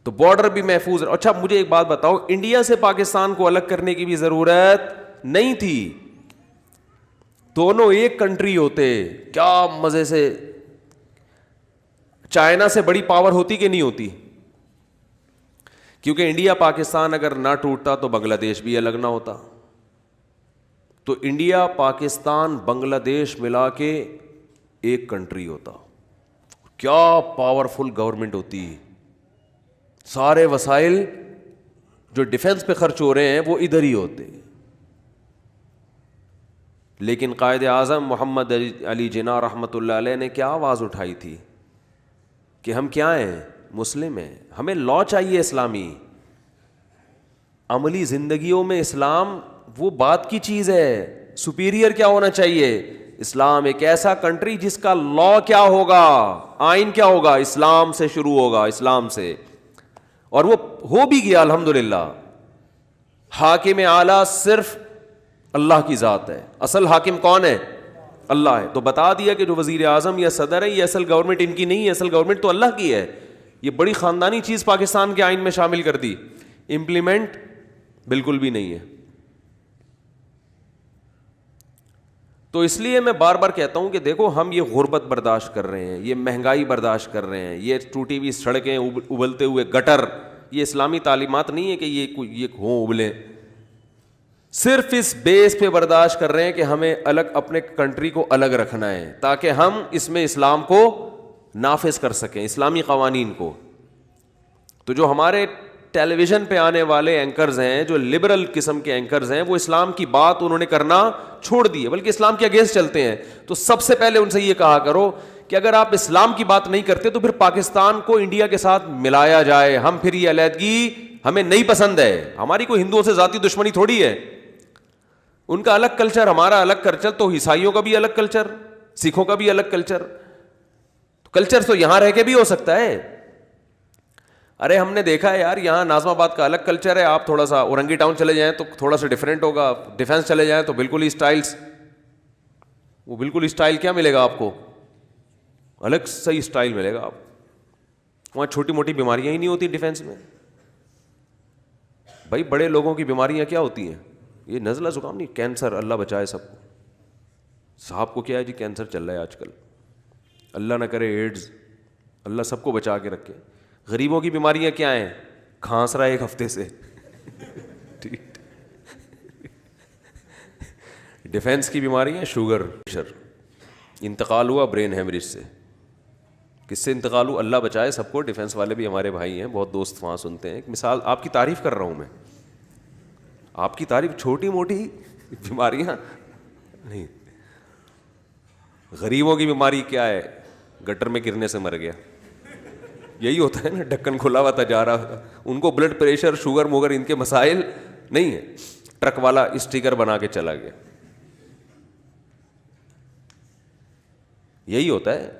تو بارڈر بھی محفوظ. اچھا مجھے ایک بات بتاؤ, انڈیا سے پاکستان کو الگ کرنے کی بھی ضرورت نہیں تھی, دونوں ایک کنٹری ہوتے, کیا مزے سے. چائنا سے بڑی پاور ہوتی کہ نہیں ہوتی, کیونکہ انڈیا پاکستان اگر نہ ٹوٹتا تو بنگلہ دیش بھی الگ نہ ہوتا. تو انڈیا پاکستان بنگلہ دیش ملا کے ایک کنٹری ہوتا. کیا پاورفل گورنمنٹ ہوتی, سارے وسائل جو ڈیفنس پہ خرچ ہو رہے ہیں وہ ادھر ہی ہوتے. لیکن قائد اعظم محمد علی جناح رحمۃ اللہ علیہ نے کیا آواز اٹھائی تھی کہ ہم کیا ہیں, مسلم ہیں, ہمیں لا چاہیے اسلامی. عملی زندگیوں میں اسلام وہ بات کی چیز ہے, سپیریئر کیا ہونا چاہیے. اسلام ایک ایسا کنٹری جس کا لا کیا ہوگا, آئین کیا ہوگا, اسلام سے شروع ہوگا, اسلام سے. اور وہ ہو بھی گیا الحمدللہ. حاکم اعلیٰ صرف اللہ کی ذات ہے, اصل حاکم کون ہے, اللہ ہے. تو بتا دیا کہ جو وزیر اعظم یا صدر ہے یہ اصل گورنمنٹ ان کی نہیں ہے, اصل گورنمنٹ تو اللہ کی ہے. یہ بڑی خاندانی چیز پاکستان کے آئین میں شامل کر دی, امپلیمنٹ بالکل بھی نہیں ہے. تو اس لیے میں بار بار کہتا ہوں کہ دیکھو ہم یہ غربت برداشت کر رہے ہیں, یہ مہنگائی برداشت کر رہے ہیں, یہ ٹوٹی ہوئی سڑکیں, ابلتے ہوئے گٹر, یہ اسلامی تعلیمات نہیں ہے کہ یہ ہوں ابلیں. صرف اس بیس پہ برداشت کر رہے ہیں کہ ہمیں الگ اپنے کنٹری کو الگ رکھنا ہے تاکہ ہم اس میں اسلام کو نافذ کر سکیں, اسلامی قوانین کو. تو جو ہمارے ٹیلی ویژن پہ آنے والے اینکرز ہیں, جو لبرل قسم کے اینکرز ہیں, وہ اسلام کی بات انہوں نے کرنا چھوڑ دی ہے, بلکہ اسلام کے اگینسٹ چلتے ہیں. تو سب سے پہلے ان سے یہ کہا کرو کہ اگر آپ اسلام کی بات نہیں کرتے تو پھر پاکستان کو انڈیا کے ساتھ ملایا جائے. ہم پھر یہ علیحدگی ہمیں نہیں پسند ہے. ہماری کوئی ہندوؤں سے ذاتی دشمنی تھوڑی ہے, ان کا الگ کلچر, ہمارا الگ کلچر. تو عیسائیوں کا بھی الگ کلچر, سکھوں کا بھی الگ کلچر. کلچر تو یہاں رہ کے بھی ہو سکتا ہے. ارے ہم نے دیکھا ہے یار, یہاں ناظم آباد کا الگ کلچر ہے, آپ تھوڑا سا اورنگی ٹاؤن چلے جائیں تو تھوڑا سا ڈفرینٹ ہوگا, ڈیفینس چلے جائیں تو بالکل ہی اسٹائلس, وہ بالکل اسٹائل کیا ملے گا آپ کو, الگ صحیح اسٹائل ملے گا آپ. وہاں چھوٹی موٹی بیماریاں ہی نہیں ہوتی ڈیفینس میں. بھائی بڑے لوگوں کی بیماریاں کیا ہوتی ہیں, یہ نزلہ زکام نہیں, کینسر, اللہ بچائے سب کو. صاحب کو کیا ہے جی, کینسر چل رہا ہے آج کل, اللہ نہ کرے ایڈز, اللہ سب کو بچا کے رکھے. غریبوں کی بیماریاں کیا ہیں, کھانس رہا ہے ایک ہفتے سے. ڈیفینس کی بیماریاں شوگر, پریشر, انتقال ہوا برین ہیمریج سے. کس سے انتقال ہوا, اللہ بچائے سب کو. ڈیفینس والے بھی ہمارے بھائی ہیں, بہت دوست وہاں سنتے ہیں. ایک مثال, آپ کی تعریف کر رہا ہوں میں, آپ کی تعریف, چھوٹی موٹی بیماریاں نہیں. غریبوں کی بیماری کیا ہے, گٹر میں گرنے سے مر گیا, یہی ہوتا ہے نا, ڈھکن کھلا ہوا تھا جا رہا. ان کو بلڈ پریشر, شوگر موگر ان کے مسائل نہیں ہے, ٹرک والا اسٹیکر بنا کے چلا گیا. یہی ہوتا ہے.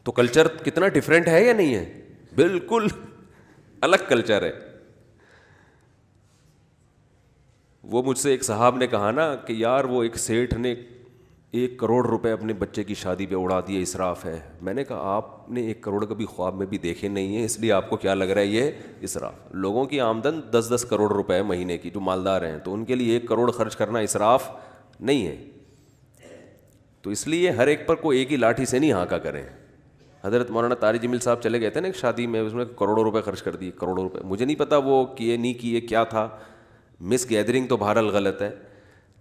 تو کلچر کتنا ڈفرینٹ ہے یا نہیں ہے, بالکل الگ کلچر ہے. وہ مجھ سے ایک صاحب نے کہا نا کہ یار وہ ایک سیٹھ نے 1 کروڑ روپے اپنے بچے کی شادی پہ اڑا دیے، اسراف ہے. میں نے کہا آپ نے 1 کروڑ کبھی خواب میں بھی دیکھے نہیں ہیں، اس لیے آپ کو کیا لگ رہا ہے یہ اسراف. لوگوں کی آمدن 10-10 کروڑ روپے ہے مہینے کی جو مالدار ہیں، تو ان کے لیے 1 کروڑ خرچ کرنا اسراف نہیں ہے. تو اس لیے ہر ایک پر کوئی ایک ہی لاٹھی سے نہیں ہانکا کریں. حضرت مولانا طارق جمیل صاحب چلے گئے تھے نا ایک شادی میں، اس میں کروڑوں روپے خرچ کر دیے، کروڑوں روپے. مجھے نہیں پتا وہ کیے نہیں کیے کیا تھا، مس گیدرنگ تو بہرحال غلط ہے،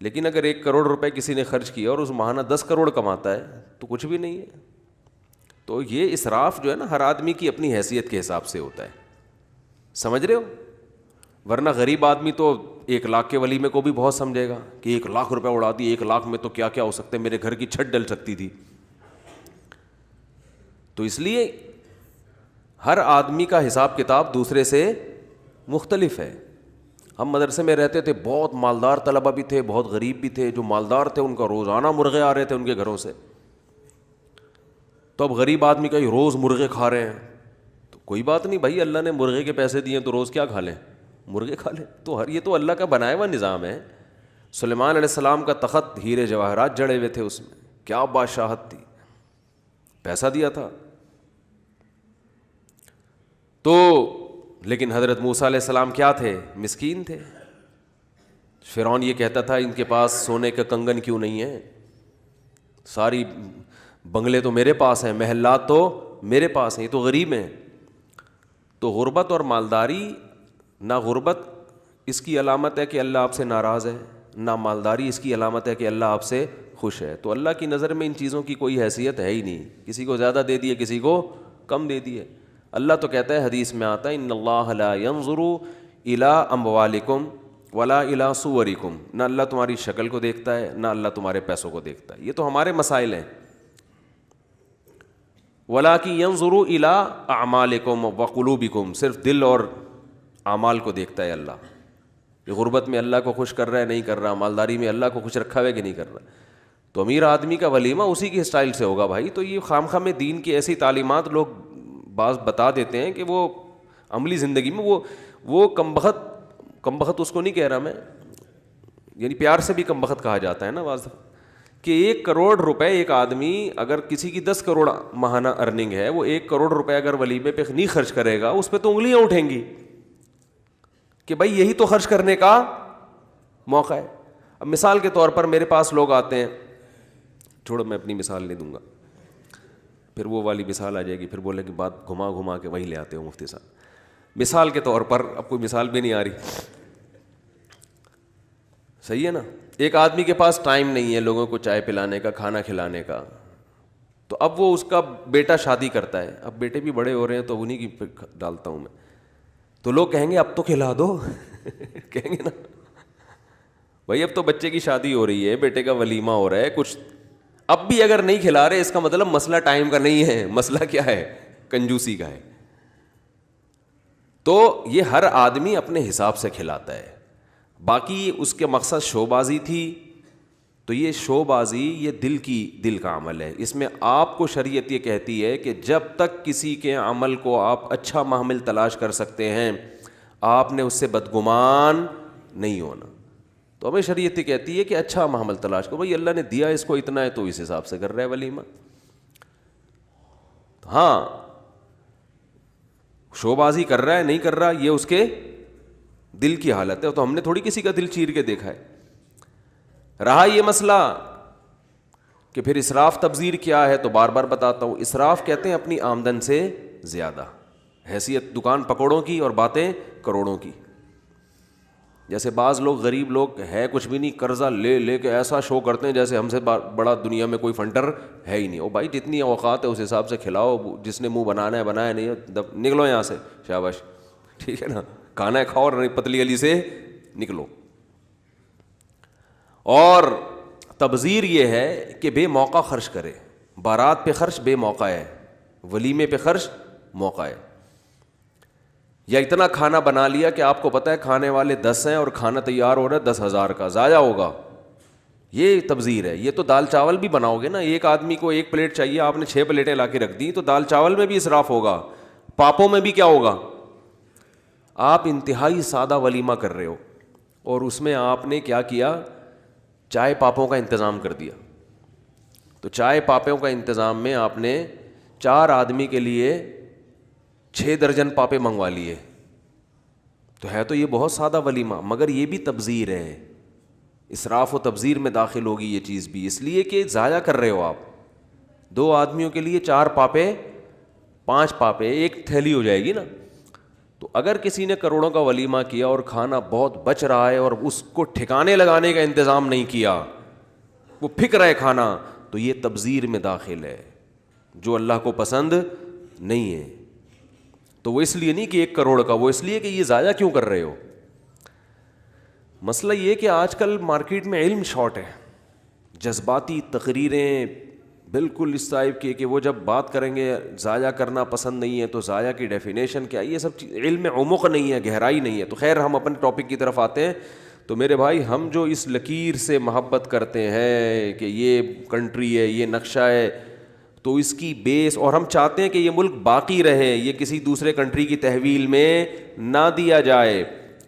لیکن اگر 1 کروڑ روپے کسی نے خرچ کیا اور اس ماہانہ 10 کروڑ کماتا ہے تو کچھ بھی نہیں ہے. تو یہ اسراف جو ہے نا ہر آدمی کی اپنی حیثیت کے حساب سے ہوتا ہے، سمجھ رہے ہو؟ ورنہ غریب آدمی تو 1 لاکھ کے ولیمے کو بھی بہت سمجھے گا کہ 1 لاکھ روپے اڑا دی، 1 لاکھ میں تو کیا کیا ہو سکتا ہے، میرے گھر کی چھت ڈل سکتی تھی. تو اس لیے ہر آدمی کا حساب کتاب دوسرے سے مختلف ہے. ہم مدرسے میں رہتے تھے، بہت مالدار طلبہ بھی تھے، بہت غریب بھی تھے. جو مالدار تھے ان کا روزانہ مرغے آ رہے تھے ان کے گھروں سے، تو اب غریب آدمی کا یہ روز مرغے کھا رہے ہیں. تو کوئی بات نہیں بھائی، اللہ نے مرغے کے پیسے دیے تو روز کیا کھا لیں، مرغے کھا لیں. تو یہ تو اللہ کا بنایا ہوا نظام ہے. سلیمان علیہ السلام کا تخت ہیرے جواہرات جڑے ہوئے تھے، اس میں کیا بادشاہت تھی، پیسہ دیا تھا. تو لیکن حضرت موسیٰ علیہ السلام کیا تھے، مسکین تھے. فرعون یہ کہتا تھا ان کے پاس سونے کا کنگن کیوں نہیں ہے، ساری بنگلے تو میرے پاس ہیں، محلات تو میرے پاس ہیں، یہ تو غریب ہیں. تو غربت اور مالداری، نہ غربت اس کی علامت ہے کہ اللہ آپ سے ناراض ہے، نہ مالداری اس کی علامت ہے کہ اللہ آپ سے خوش ہے. تو اللہ کی نظر میں ان چیزوں کی کوئی حیثیت ہے ہی نہیں، کسی کو زیادہ دے دیے کسی کو کم دے دیے. اللہ تو کہتا ہے، حدیث میں آتا ہے، ان اللہ لا ينظر الی اموالکم ولا الی صورکم. نہ اللہ تمہاری شکل کو دیکھتا ہے، نہ اللہ تمہارے پیسوں کو دیکھتا ہے. یہ تو ہمارے مسائل ہیں. ولکن ينظر الی اعمالکم وقلوبکم، صرف دل اور اعمال کو دیکھتا ہے اللہ. یہ غربت میں اللہ کو خوش کر رہا ہے نہیں کر رہا، مالداری میں اللہ کو خوش رکھا ہوا ہے کہ نہیں کر رہا. تو امیر آدمی کا ولیمہ اسی کی اسٹائل سے ہوگا بھائی. تو یہ خام خواہ میں دین کی ایسی تعلیمات لوگ بعض بتا دیتے ہیں کہ وہ عملی زندگی میں وہ کم بخت اس کو نہیں کہہ رہا میں، یعنی پیار سے بھی کم بخت کہا جاتا ہے نا بعض، کہ 1 کروڑ روپے ایک آدمی، اگر کسی کی 10 کروڑ ماہانہ ارننگ ہے، وہ 1 کروڑ روپے اگر ولیمے پہ نہیں خرچ کرے گا، اس پہ تو انگلیاں اٹھیں گی کہ بھائی یہی تو خرچ کرنے کا موقع ہے. اب مثال کے طور پر میرے پاس لوگ آتے ہیں، چھوڑو میں اپنی مثال نہیں دوں گا، پھر وہ والی مثال آ جائے گی، پھر بولے کہ بات گھما کے وہیں لے آتے ہو مفتی صاحب. مثال کے طور پر، اب کوئی مثال بھی نہیں آ رہی، صحیح ہے نا. ایک آدمی کے پاس ٹائم نہیں ہے لوگوں کو چائے پلانے کا، کھانا کھلانے کا. تو اب وہ اس کا بیٹا شادی کرتا ہے، اب بیٹے بھی بڑے ہو رہے ہیں تو انہیں کی ڈالتا ہوں میں. تو لوگ کہیں گے اب تو کھلا دو کہیں گے نا بھائی اب تو بچے کی شادی ہو رہی ہے، بیٹے کا ولیمہ ہو رہا ہے، کچھ اب بھی اگر نہیں کھلا رہے اس کا مطلب مسئلہ ٹائم کا نہیں ہے، مسئلہ کیا ہے، کنجوسی کا ہے. تو یہ ہر آدمی اپنے حساب سے کھلاتا ہے. باقی اس کے مقصد شو بازی تھی، تو یہ شو بازی یہ دل کا عمل ہے. اس میں آپ کو شریعت یہ کہتی ہے کہ جب تک کسی کے عمل کو آپ اچھا محمل تلاش کر سکتے ہیں، آپ نے اس سے بدگمان نہیں ہونا. تو ہمیں شریعت یہ کہتی ہے کہ اچھا محمل تلاش کرو، بھائی اللہ نے دیا اس کو اتنا ہے تو اس حساب سے کر رہا ہے ولیمہ. ہاں شو بازی کر رہا ہے نہیں کر رہا یہ اس کے دل کی حالت ہے، تو ہم نے تھوڑی کسی کا دل چیر کے دیکھا ہے. رہا یہ مسئلہ کہ پھر اسراف تبذیر کیا ہے، تو بار بار بتاتا ہوں. اسراف کہتے ہیں اپنی آمدن سے زیادہ، حیثیت دکان پکوڑوں کی اور باتیں کروڑوں کی. جیسے بعض لوگ غریب لوگ ہے کچھ بھی نہیں، قرضہ لے کے ایسا شو کرتے ہیں جیسے ہم سے بڑا دنیا میں کوئی فنڈر ہے ہی نہیں. او بھائی جتنی اوقات ہے اس حساب سے کھلاؤ، جس نے منہ بنانا ہے بنایا، نہیں نکلو یہاں سے، شاباش، ٹھیک ہے نا، کھانا ہے کھاؤ اور پتلی گلی سے نکلو. اور تبذیر یہ ہے کہ بے موقع خرچ کرے. بارات پہ خرچ بے موقع ہے، ولیمے پہ خرچ موقع ہے. یا اتنا کھانا بنا لیا کہ آپ کو پتہ ہے کھانے والے 10 ہیں اور کھانا تیار ہو رہا ہے 10,000 کا، ضائع ہوگا. یہ تبذیر ہے. یہ تو دال چاول بھی بناؤ گے نا، ایک آدمی کو 1 پلیٹ چاہیے، آپ نے 6 پلیٹیں لا کے رکھ دی، تو دال چاول میں بھی اسراف ہوگا، پاپوں میں بھی کیا ہوگا. آپ انتہائی سادہ ولیمہ کر رہے ہو اور اس میں آپ نے کیا کیا، چائے پاپوں کا انتظام کر دیا. تو چائے پاپوں کا انتظام میں آپ نے 4 آدمی کے لیے 6 درجن پاپے منگوا لیے. تو ہے تو یہ بہت سادہ ولیمہ, مگر یہ بھی تبذیر ہے, اسراف و تبذیر میں داخل ہوگی یہ چیز بھی, اس لیے کہ ضائع کر رہے ہو آپ. 2 آدمیوں کے لیے 4 پاپے 5 پاپے, ایک تھیلی ہو جائے گی نا. تو اگر کسی نے کروڑوں کا ولیمہ کیا اور کھانا بہت بچ رہا ہے اور اس کو ٹھکانے لگانے کا انتظام نہیں کیا, وہ پھک رہا ہے کھانا, تو یہ تبذیر میں داخل ہے جو اللہ کو پسند نہیں ہے. تو وہ اس لیے نہیں کہ 1 کروڑ کا, وہ اس لیے کہ یہ ضائع کیوں کر رہے ہو. مسئلہ یہ کہ آج کل مارکیٹ میں علم شارٹ ہے, جذباتی تقریریں بالکل اس ٹائپ کی کہ وہ جب بات کریں گے ضائع کرنا پسند نہیں ہے تو ضائع کی ڈیفینیشن کیا, یہ سب علم میں عمق نہیں ہے, گہرائی نہیں ہے. تو خیر ہم اپنے ٹاپک کی طرف آتے ہیں. تو میرے بھائی, ہم جو اس لکیر سے محبت کرتے ہیں کہ یہ کنٹری ہے, یہ نقشہ ہے, تو اس کی بیس, اور ہم چاہتے ہیں کہ یہ ملک باقی رہے, یہ کسی دوسرے کنٹری کی تحویل میں نہ دیا جائے,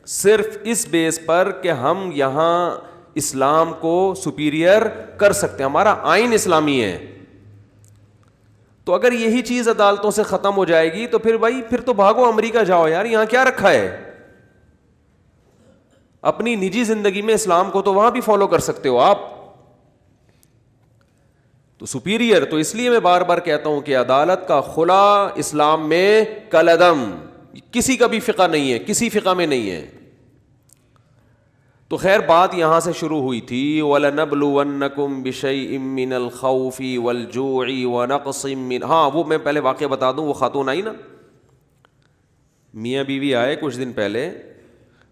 صرف اس بیس پر کہ ہم یہاں اسلام کو سپیریئر کر سکتے ہیں, ہمارا آئین اسلامی ہے. تو اگر یہی چیز عدالتوں سے ختم ہو جائے گی تو پھر بھائی پھر تو بھاگو امریکہ جاؤ یار, یہاں کیا رکھا ہے. اپنی نجی زندگی میں اسلام کو تو وہاں بھی فالو کر سکتے ہو آپ. تو سپیریئر, تو اس لیے میں بار بار کہتا ہوں کہ عدالت کا خلا اسلام میں کالعدم, کسی کا بھی فقہ نہیں ہے, کسی فقہ میں نہیں ہے. تو خیر بات یہاں سے شروع ہوئی تھی, وَلَنَبْلُوَنَّكُمْ بِشَيْءٍ مِّنَ الْخَوْفِ وَالْجُوعِ وَنَقْصٍ مِّنْ, ہاں وہ میں پہلے واقعہ بتا دوں. وہ خاتون آئی نا, میاں بیوی آئے کچھ دن پہلے,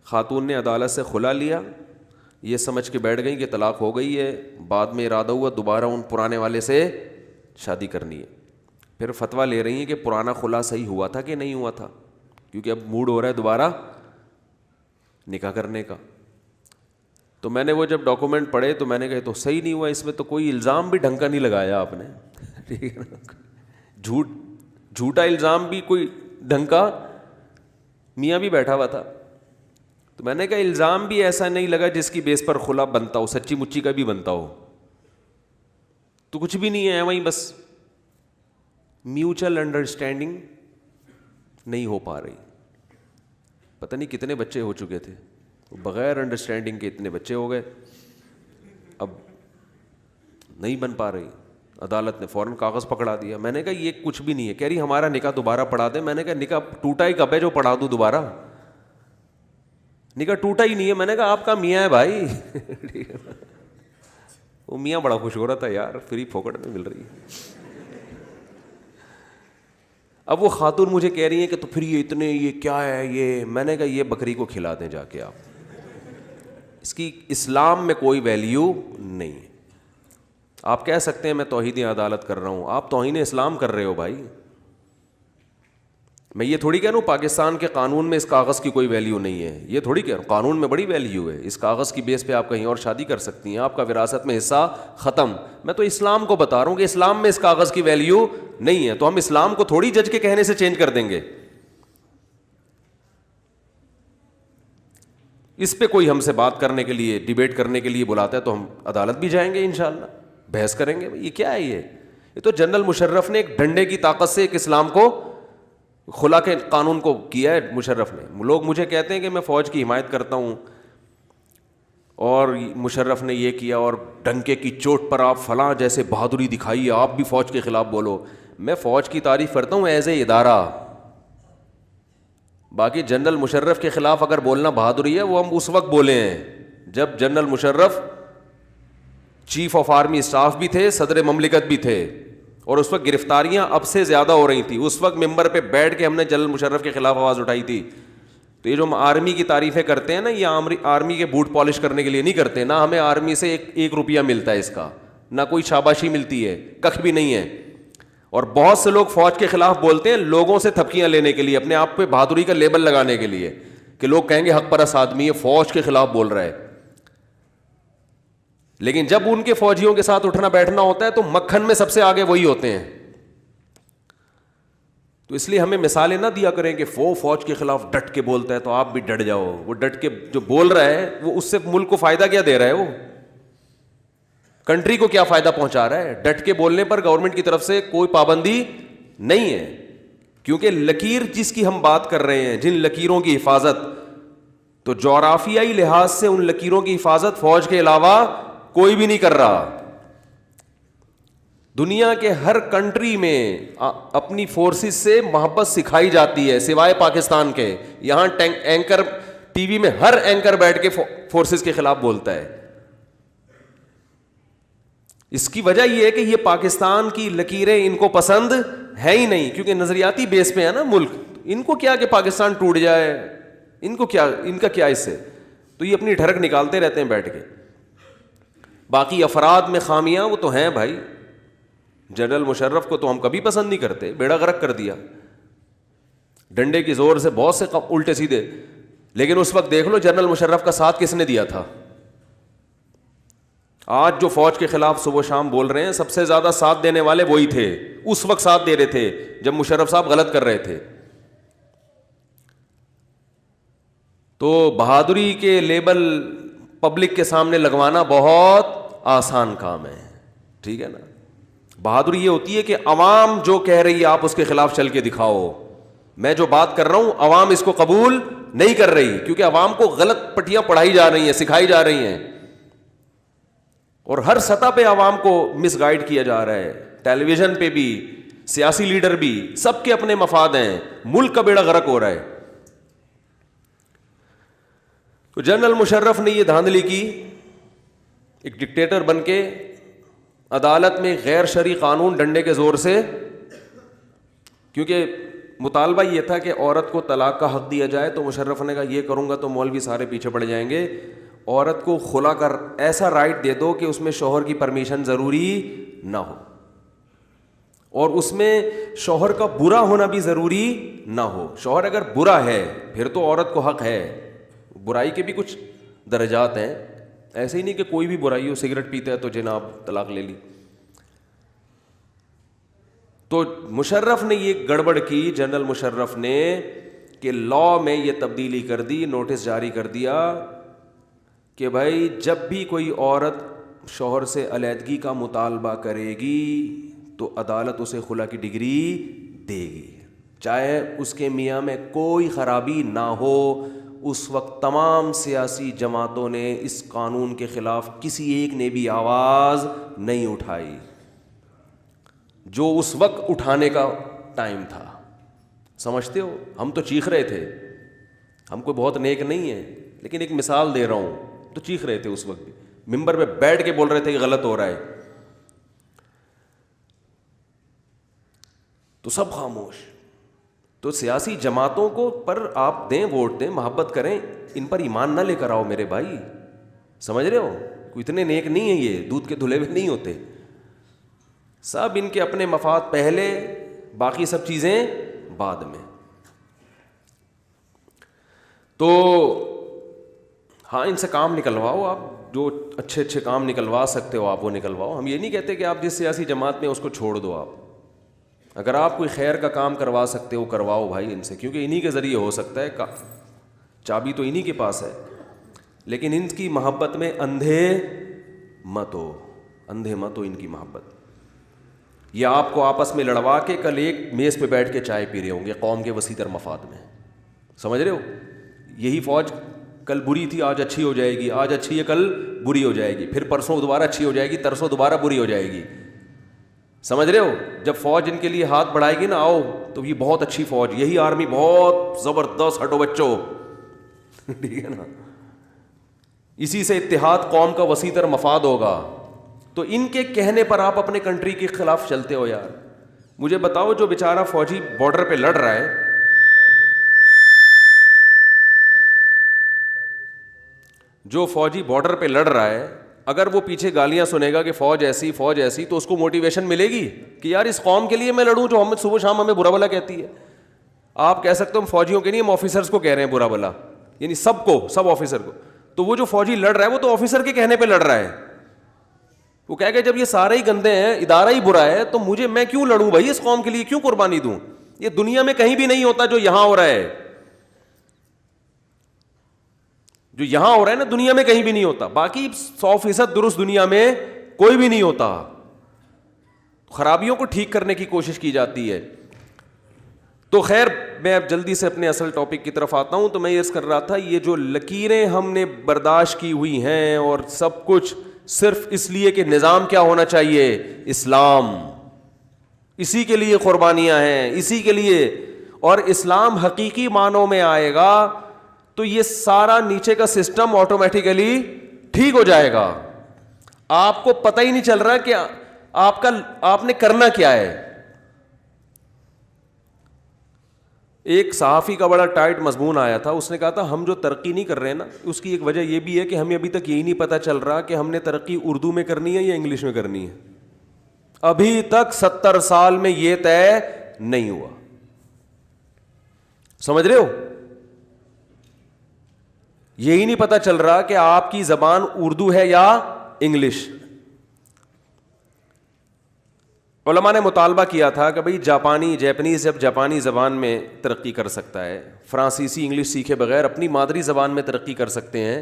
خاتون نے عدالت سے خلا لیا, یہ سمجھ کے بیٹھ گئی کہ طلاق ہو گئی ہے. بعد میں ارادہ ہوا دوبارہ ان پرانے والے سے شادی کرنی ہے. پھر فتویٰ لے رہی ہیں کہ پرانا خلا صحیح ہوا تھا کہ نہیں ہوا تھا, کیونکہ اب موڈ ہو رہا ہے دوبارہ نکاح کرنے کا. تو میں نے وہ جب ڈاکومنٹ پڑھے تو میں نے کہا تو صحیح نہیں ہوا, اس میں تو کوئی الزام بھی ڈھنگ کا نہیں لگایا آپ نے, ٹھیک ہے نا, جھوٹا الزام بھی کوئی ڈھنگ کا, میاں بھی بیٹھا ہوا تھا. تو میں نے کہا الزام بھی ایسا نہیں لگا جس کی بیس پر خلا بنتا ہو, سچی مچی کا بھی بنتا ہو. تو کچھ بھی نہیں ہے وہیں, بس میوچل انڈرسٹینڈنگ نہیں ہو پا رہی. پتہ نہیں کتنے بچے ہو چکے تھے, بغیر انڈرسٹینڈنگ کے اتنے بچے ہو گئے, اب نہیں بن پا رہی. عدالت نے فوراً کاغذ پکڑا دیا. میں نے کہا یہ کچھ بھی نہیں ہے. کہہ رہی ہمارا نکاح دوبارہ پڑھا دیں. میں نے کہا نکاح ٹوٹا ہی کب ہے جو پڑھا دوں دوبارہ, نکاح ٹوٹا ہی نہیں ہے. میں نے کہا آپ کا میاں ہے بھائی. وہ میاں بڑا خوش ہو رہا تھا یار, فری پھوکٹ میں مل رہی ہے. اب وہ خاتون مجھے کہہ رہی ہیں کہ تو پھر یہ اتنے یہ کیا ہے یہ. میں نے کہا یہ بکری کو کھلا دیں جا کے آپ, اس کی اسلام میں کوئی ویلیو نہیں ہے. آپ کہہ سکتے ہیں میں توحید عدالت کر رہا ہوں, آپ توہین اسلام کر رہے ہو بھائی. میں یہ تھوڑی کہہ رہا ہوں پاکستان کے قانون میں اس کاغذ کی کوئی ویلیو نہیں ہے, یہ تھوڑی کہہ رہا ہوں, قانون میں بڑی ویلیو ہے. اس کاغذ کی بیس پہ آپ کہیں اور شادی کر سکتی ہیں, آپ کا وراثت میں حصہ ختم. میں تو اسلام کو بتا رہا ہوں کہ اسلام میں اس کاغذ کی ویلیو نہیں ہے. تو ہم اسلام کو تھوڑی جج کے کہنے سے چینج کر دیں گے. اس پہ کوئی ہم سے بات کرنے کے لیے, ڈیبیٹ کرنے کے لیے بلاتا ہے تو ہم عدالت بھی جائیں گے انشاءاللہ, بحث کریں گے. یہ کیا ہے, یہ تو جنرل مشرف نے ایک ڈنڈے کی طاقت سے ایک اسلام کو, خلا کے قانون کو کیا ہے مشرف نے. لوگ مجھے کہتے ہیں کہ میں فوج کی حمایت کرتا ہوں اور مشرف نے یہ کیا اور ڈنکے کی چوٹ پر آپ فلاں جیسے بہادری دکھائی, آپ بھی فوج کے خلاف بولو. میں فوج کی تعریف کرتا ہوں ایز اے ادارہ. باقی جنرل مشرف کے خلاف اگر بولنا بہادری ہے وہ ہم اس وقت بولے ہیں جب general Musharraf chief of army staff بھی تھے, صدر مملکت بھی تھے, اور اس وقت گرفتاریاں اب سے زیادہ ہو رہی تھیں. اس وقت ممبر پہ بیٹھ کے ہم نے جنرل مشرف کے خلاف آواز اٹھائی تھی. تو یہ جو ہم آرمی کی تعریفیں کرتے ہیں نا, یہ آرمی کے بوٹ پالش کرنے کے لیے نہیں کرتے, نہ ہمیں آرمی سے ایک روپیہ ملتا ہے اس کا, نہ کوئی شاباشی ملتی ہے, کخ بھی نہیں ہے. اور بہت سے لوگ فوج کے خلاف بولتے ہیں لوگوں سے تھپکیاں لینے کے لیے, اپنے آپ پہ بہادری کا لیبل لگانے کے لیے کہ لوگ کہیں گے حق پرست آدمی ہے, فوج کے خلاف بول رہا ہے. لیکن جب ان کے فوجیوں کے ساتھ اٹھنا بیٹھنا ہوتا ہے تو مکھن میں سب سے آگے وہی ہوتے ہیں. تو اس لیے ہمیں مثالیں نہ دیا کریں کہ فوج کے خلاف ڈٹ کے بولتا ہے تو آپ بھی ڈٹ جاؤ. وہ ڈٹ کے جو بول رہا ہے وہ اس سے ملک کو فائدہ کیا دے رہا ہے, وہ کنٹری کو کیا فائدہ پہنچا رہا ہے. ڈٹ کے بولنے پر گورنمنٹ کی طرف سے کوئی پابندی نہیں ہے, کیونکہ لکیر جس کی ہم بات کر رہے ہیں, جن لکیروں کی حفاظت, تو جغرافیائی لحاظ سے ان لکیروں کی حفاظت فوج کے علاوہ کوئی بھی نہیں کر رہا. دنیا کے ہر کنٹری میں اپنی فورسز سے محبت سکھائی جاتی ہے سوائے پاکستان کے. یہاں اینکر ٹی وی میں ہر اینکر بیٹھ کے فورسز کے خلاف بولتا ہے. اس کی وجہ یہ ہے کہ یہ پاکستان کی لکیریں ان کو پسند ہے ہی نہیں, کیونکہ نظریاتی بیس پہ ہے نا ملک. ان کو کیا کہ پاکستان ٹوٹ جائے, ان کو کیا, ان کا کیا اس سے, تو یہ اپنی ڈھرک نکالتے رہتے ہیں بیٹھ کے. باقی افراد میں خامیاں وہ تو ہیں بھائی. جنرل مشرف کو تو ہم کبھی پسند نہیں کرتے, بیڑا غرق کر دیا ڈنڈے کی زور سے, بہت سے الٹے سیدھے. لیکن اس وقت دیکھ لو جنرل مشرف کا ساتھ کس نے دیا تھا. آج جو فوج کے خلاف صبح شام بول رہے ہیں, سب سے زیادہ ساتھ دینے والے وہی تھے, اس وقت ساتھ دے رہے تھے جب مشرف صاحب غلط کر رہے تھے. تو بہادری کے لیبل پبلک کے سامنے لگوانا بہت آسان کام ہے, ٹھیک ہے نا. بہادری یہ ہوتی ہے کہ عوام جو کہہ رہی ہے آپ اس کے خلاف چل کے دکھاؤ. میں جو بات کر رہا ہوں عوام اس کو قبول نہیں کر رہی, کیونکہ عوام کو غلط پٹیاں پڑھائی جا رہی ہیں, سکھائی جا رہی ہیں, اور ہر سطح پہ عوام کو مس گائیڈ کیا جا رہا ہے. ٹیلی ویژن پہ بھی, سیاسی لیڈر بھی, سب کے اپنے مفاد ہیں, ملک کا بیڑا غرق ہو رہا ہے. تو جنرل مشرف نے یہ دھاندلی کی, ایک ڈکٹیٹر بن کے عدالت میں غیر شرعی قانون ڈنڈے کے زور سے, کیونکہ مطالبہ یہ تھا کہ عورت کو طلاق کا حق دیا جائے, تو مشرف نے کہا یہ کروں گا تو مولوی سارے پیچھے پڑ جائیں گے. عورت کو خلا کر ایسا رائٹ دے دو کہ اس میں شوہر کی پرمیشن ضروری نہ ہو, اور اس میں شوہر کا برا ہونا بھی ضروری نہ ہو. شوہر اگر برا ہے پھر تو عورت کو حق ہے. برائی کے بھی کچھ درجات ہیں, ایسے ہی نہیں کہ کوئی بھی برائی ہو, سگریٹ پیتا ہے تو جناب طلاق لے لی. تو مشرف نے یہ گڑبڑ کی, جنرل مشرف نے, کہ لا میں یہ تبدیلی کر دی, نوٹس جاری کر دیا کہ بھائی جب بھی کوئی عورت شوہر سے علیحدگی کا مطالبہ کرے گی تو عدالت اسے خلا کی ڈگری دے گی, چاہے اس کے میاں میں کوئی خرابی نہ ہو. اس وقت تمام سیاسی جماعتوں نے اس قانون کے خلاف کسی ایک نے بھی آواز نہیں اٹھائی, جو اس وقت اٹھانے کا ٹائم تھا. سمجھتے ہو, ہم تو چیخ رہے تھے, ہم کوئی بہت نیک نہیں ہیں, لیکن ایک مثال دے رہا ہوں, تو چیخ رہے تھے اس وقت بھی, ممبر پہ بیٹھ کے بول رہے تھے کہ غلط ہو رہا ہے, تو سب خاموش. تو سیاسی جماعتوں کو پر آپ دیں, ووٹ دیں, محبت کریں, ان پر ایمان نہ لے کر آؤ میرے بھائی. سمجھ رہے ہو, کوئی اتنے نیک نہیں ہیں, یہ دودھ کے دھلے ہوئے نہیں ہوتے. سب ان کے اپنے مفاد پہلے, باقی سب چیزیں بعد میں. تو ہاں ان سے کام نکلواؤ, آپ جو اچھے اچھے کام نکلوا سکتے ہو آپ وہ نکلواؤ. ہم یہ نہیں کہتے کہ آپ جس سیاسی جماعت میں اس کو چھوڑ دو. آپ اگر آپ کوئی خیر کا کام کروا سکتے ہو کرواؤ بھائی ان سے, کیونکہ انہی کے ذریعے ہو سکتا ہے, چابی تو انہی کے پاس ہے. لیکن ان کی محبت میں اندھے مت ہو, اندھے مت ہو ان کی محبت. یہ آپ کو آپس میں لڑوا کے کل ایک میز پہ بیٹھ کے چائے پی رہے ہوں گے قوم کے وسیع تر مفاد میں. سمجھ رہے ہو, یہی فوج کل بری تھی آج اچھی ہو جائے گی, آج اچھی ہے کل بری ہو جائے گی, پھر پرسوں دوبارہ اچھی ہو جائے گی, ترسوں دوبارہ بری ہو جائے گی. سمجھ رہے ہو, جب فوج ان کے لیے ہاتھ بڑھائے گی نا, آؤ تو یہ بہت اچھی فوج, یہی آرمی بہت زبردست, ہٹو بچوں, ٹھیک ہے نا. اسی سے اتحاد قوم کا وسیع تر مفاد ہوگا. تو ان کے کہنے پر آپ اپنے کنٹری کے خلاف چلتے ہو یار. مجھے بتاؤ جو بیچارہ فوجی بارڈر پہ لڑ رہا ہے, جو فوجی بارڈر پہ لڑ رہا ہے, اگر وہ پیچھے گالیاں سنے گا کہ فوج ایسی فوج ایسی, تو اس کو موٹیویشن ملے گی کہ یار اس قوم کے لیے میں لڑوں جو ہم صبح شام ہمیں برا بلا کہتی ہے. آپ کہہ سکتے ہو ہم فوجیوں کے نہیں, ہم آفیسرز کو کہہ رہے ہیں برا بلا, یعنی سب کو, سب آفیسر کو. تو وہ جو فوجی لڑ رہا ہے وہ تو آفیسر کے کہنے پہ لڑ رہا ہے. وہ کہہ کہ جب یہ سارے ہی گندے ہیں, ادارہ ہی برا ہے, تو میں کیوں لڑوں بھائی اس قوم کے لیے, کیوں قربانی دوں. یہ دنیا میں کہیں بھی نہیں ہوتا جو یہاں ہو رہا ہے, جو یہاں ہو رہا ہے نا دنیا میں کہیں بھی نہیں ہوتا. باقی 100% درست دنیا میں کوئی بھی نہیں ہوتا. خرابیوں کو ٹھیک کرنے کی کوشش کی جاتی ہے. تو خیر میں اب جلدی سے اپنے اصل ٹاپک کی طرف آتا ہوں. تو میں یہ عرض کر رہا تھا یہ جو لکیریں ہم نے برداشت کی ہوئی ہیں اور سب کچھ صرف اس لیے کہ نظام کیا ہونا چاہیے, اسلام, اسی کے لیے قربانیاں ہیں, اسی کے لیے, اور اسلام حقیقی معنوں میں آئے گا تو یہ سارا نیچے کا سسٹم آٹومیٹیکلی ٹھیک ہو جائے گا. آپ کو پتہ ہی نہیں چل رہا کہ آپ نے کرنا کیا ہے. ایک صحافی کا بڑا ٹائٹ مضمون آیا تھا, اس نے کہا تھا ہم جو ترقی نہیں کر رہے ہیں نا, اس کی ایک وجہ یہ بھی ہے کہ ہمیں ابھی تک یہی نہیں پتہ چل رہا کہ ہم نے ترقی اردو میں کرنی ہے یا انگلش میں کرنی ہے. ابھی تک 70 سال میں یہ طے نہیں ہوا. سمجھ رہے ہو, یہی نہیں پتہ چل رہا کہ آپ کی زبان اردو ہے یا انگلش. علماء نے مطالبہ کیا تھا کہ بھئی جیپنیز جب جاپانی زبان میں ترقی کر سکتا ہے, فرانسیسی انگلش سیکھے بغیر اپنی مادری زبان میں ترقی کر سکتے ہیں,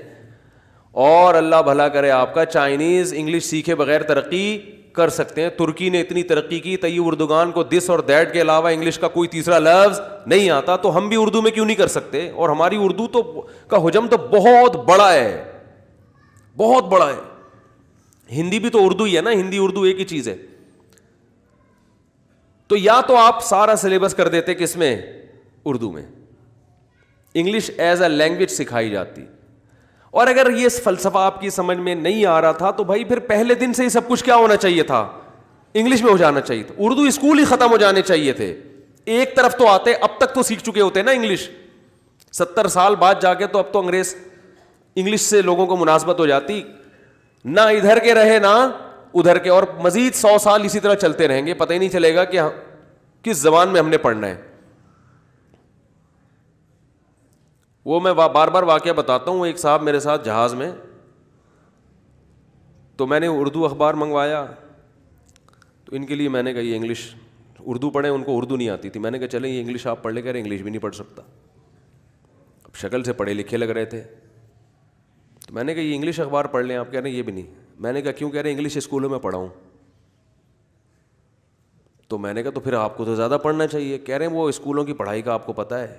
اور اللہ بھلا کرے آپ کا چائنیز انگلش سیکھے بغیر ترقی کر سکتے ہیں. ترکی نے اتنی ترقی کی, طیب اردگان کو دس اور دیٹ کے علاوہ انگلش کا کوئی تیسرا لفظ نہیں آتا, تو ہم بھی اردو میں کیوں نہیں کر سکتے؟ اور ہماری اردو تو کا حجم تو بہت بڑا ہے, بہت بڑا ہے. ہندی بھی تو اردو ہی ہے نا, ہندی اردو ایک ہی چیز ہے. تو یا تو آپ سارا سلیبس کر دیتے کس میں, اردو میں, انگلش ایز اے لینگویج سکھائی جاتی. اور اگر یہ فلسفہ آپ کی سمجھ میں نہیں آ رہا تھا تو بھائی پھر پہلے دن سے ہی سب کچھ کیا ہونا چاہیے تھا, انگلش میں ہو جانا چاہیے تھا. اردو اسکول ہی ختم ہو جانے چاہیے تھے. ایک طرف تو آتے, اب تک تو سیکھ چکے ہوتے نا انگلش, 70 سال بعد جا کے تو اب تو انگلش سے لوگوں کو مناسبت ہو جاتی. نہ ادھر کے رہے نہ ادھر کے, اور مزید 100 سال اسی طرح چلتے رہیں گے, پتہ ہی نہیں چلے گا کہ کس زبان میں ہم نے پڑھنا ہے. وہ میں بار بار واقعہ بتاتا ہوں. ایک صاحب میرے ساتھ جہاز میں, تو میں نے اردو اخبار منگوایا, تو ان کے لیے میں نے کہا یہ انگلش اردو پڑھیں, ان کو اردو نہیں آتی تھی. میں نے کہا چلیں یہ انگلش آپ پڑھ لے, کہہ رہے انگلش بھی نہیں پڑھ سکتا. اب شکل سے پڑھے لکھے لگ رہے تھے, تو میں نے کہا یہ انگلش اخبار پڑھ لیں آپ, کہہ رہے ہیں یہ بھی نہیں. میں نے کہا کیوں؟ کہہ رہے ہیں انگلش اسکولوں میں پڑھا ہوں. تو میں نے کہا تو پھر آپ کو تو زیادہ پڑھنا چاہیے. کہہ رہے ہیں وہ اسکولوں کی پڑھائی کا آپ کو پتہ ہے,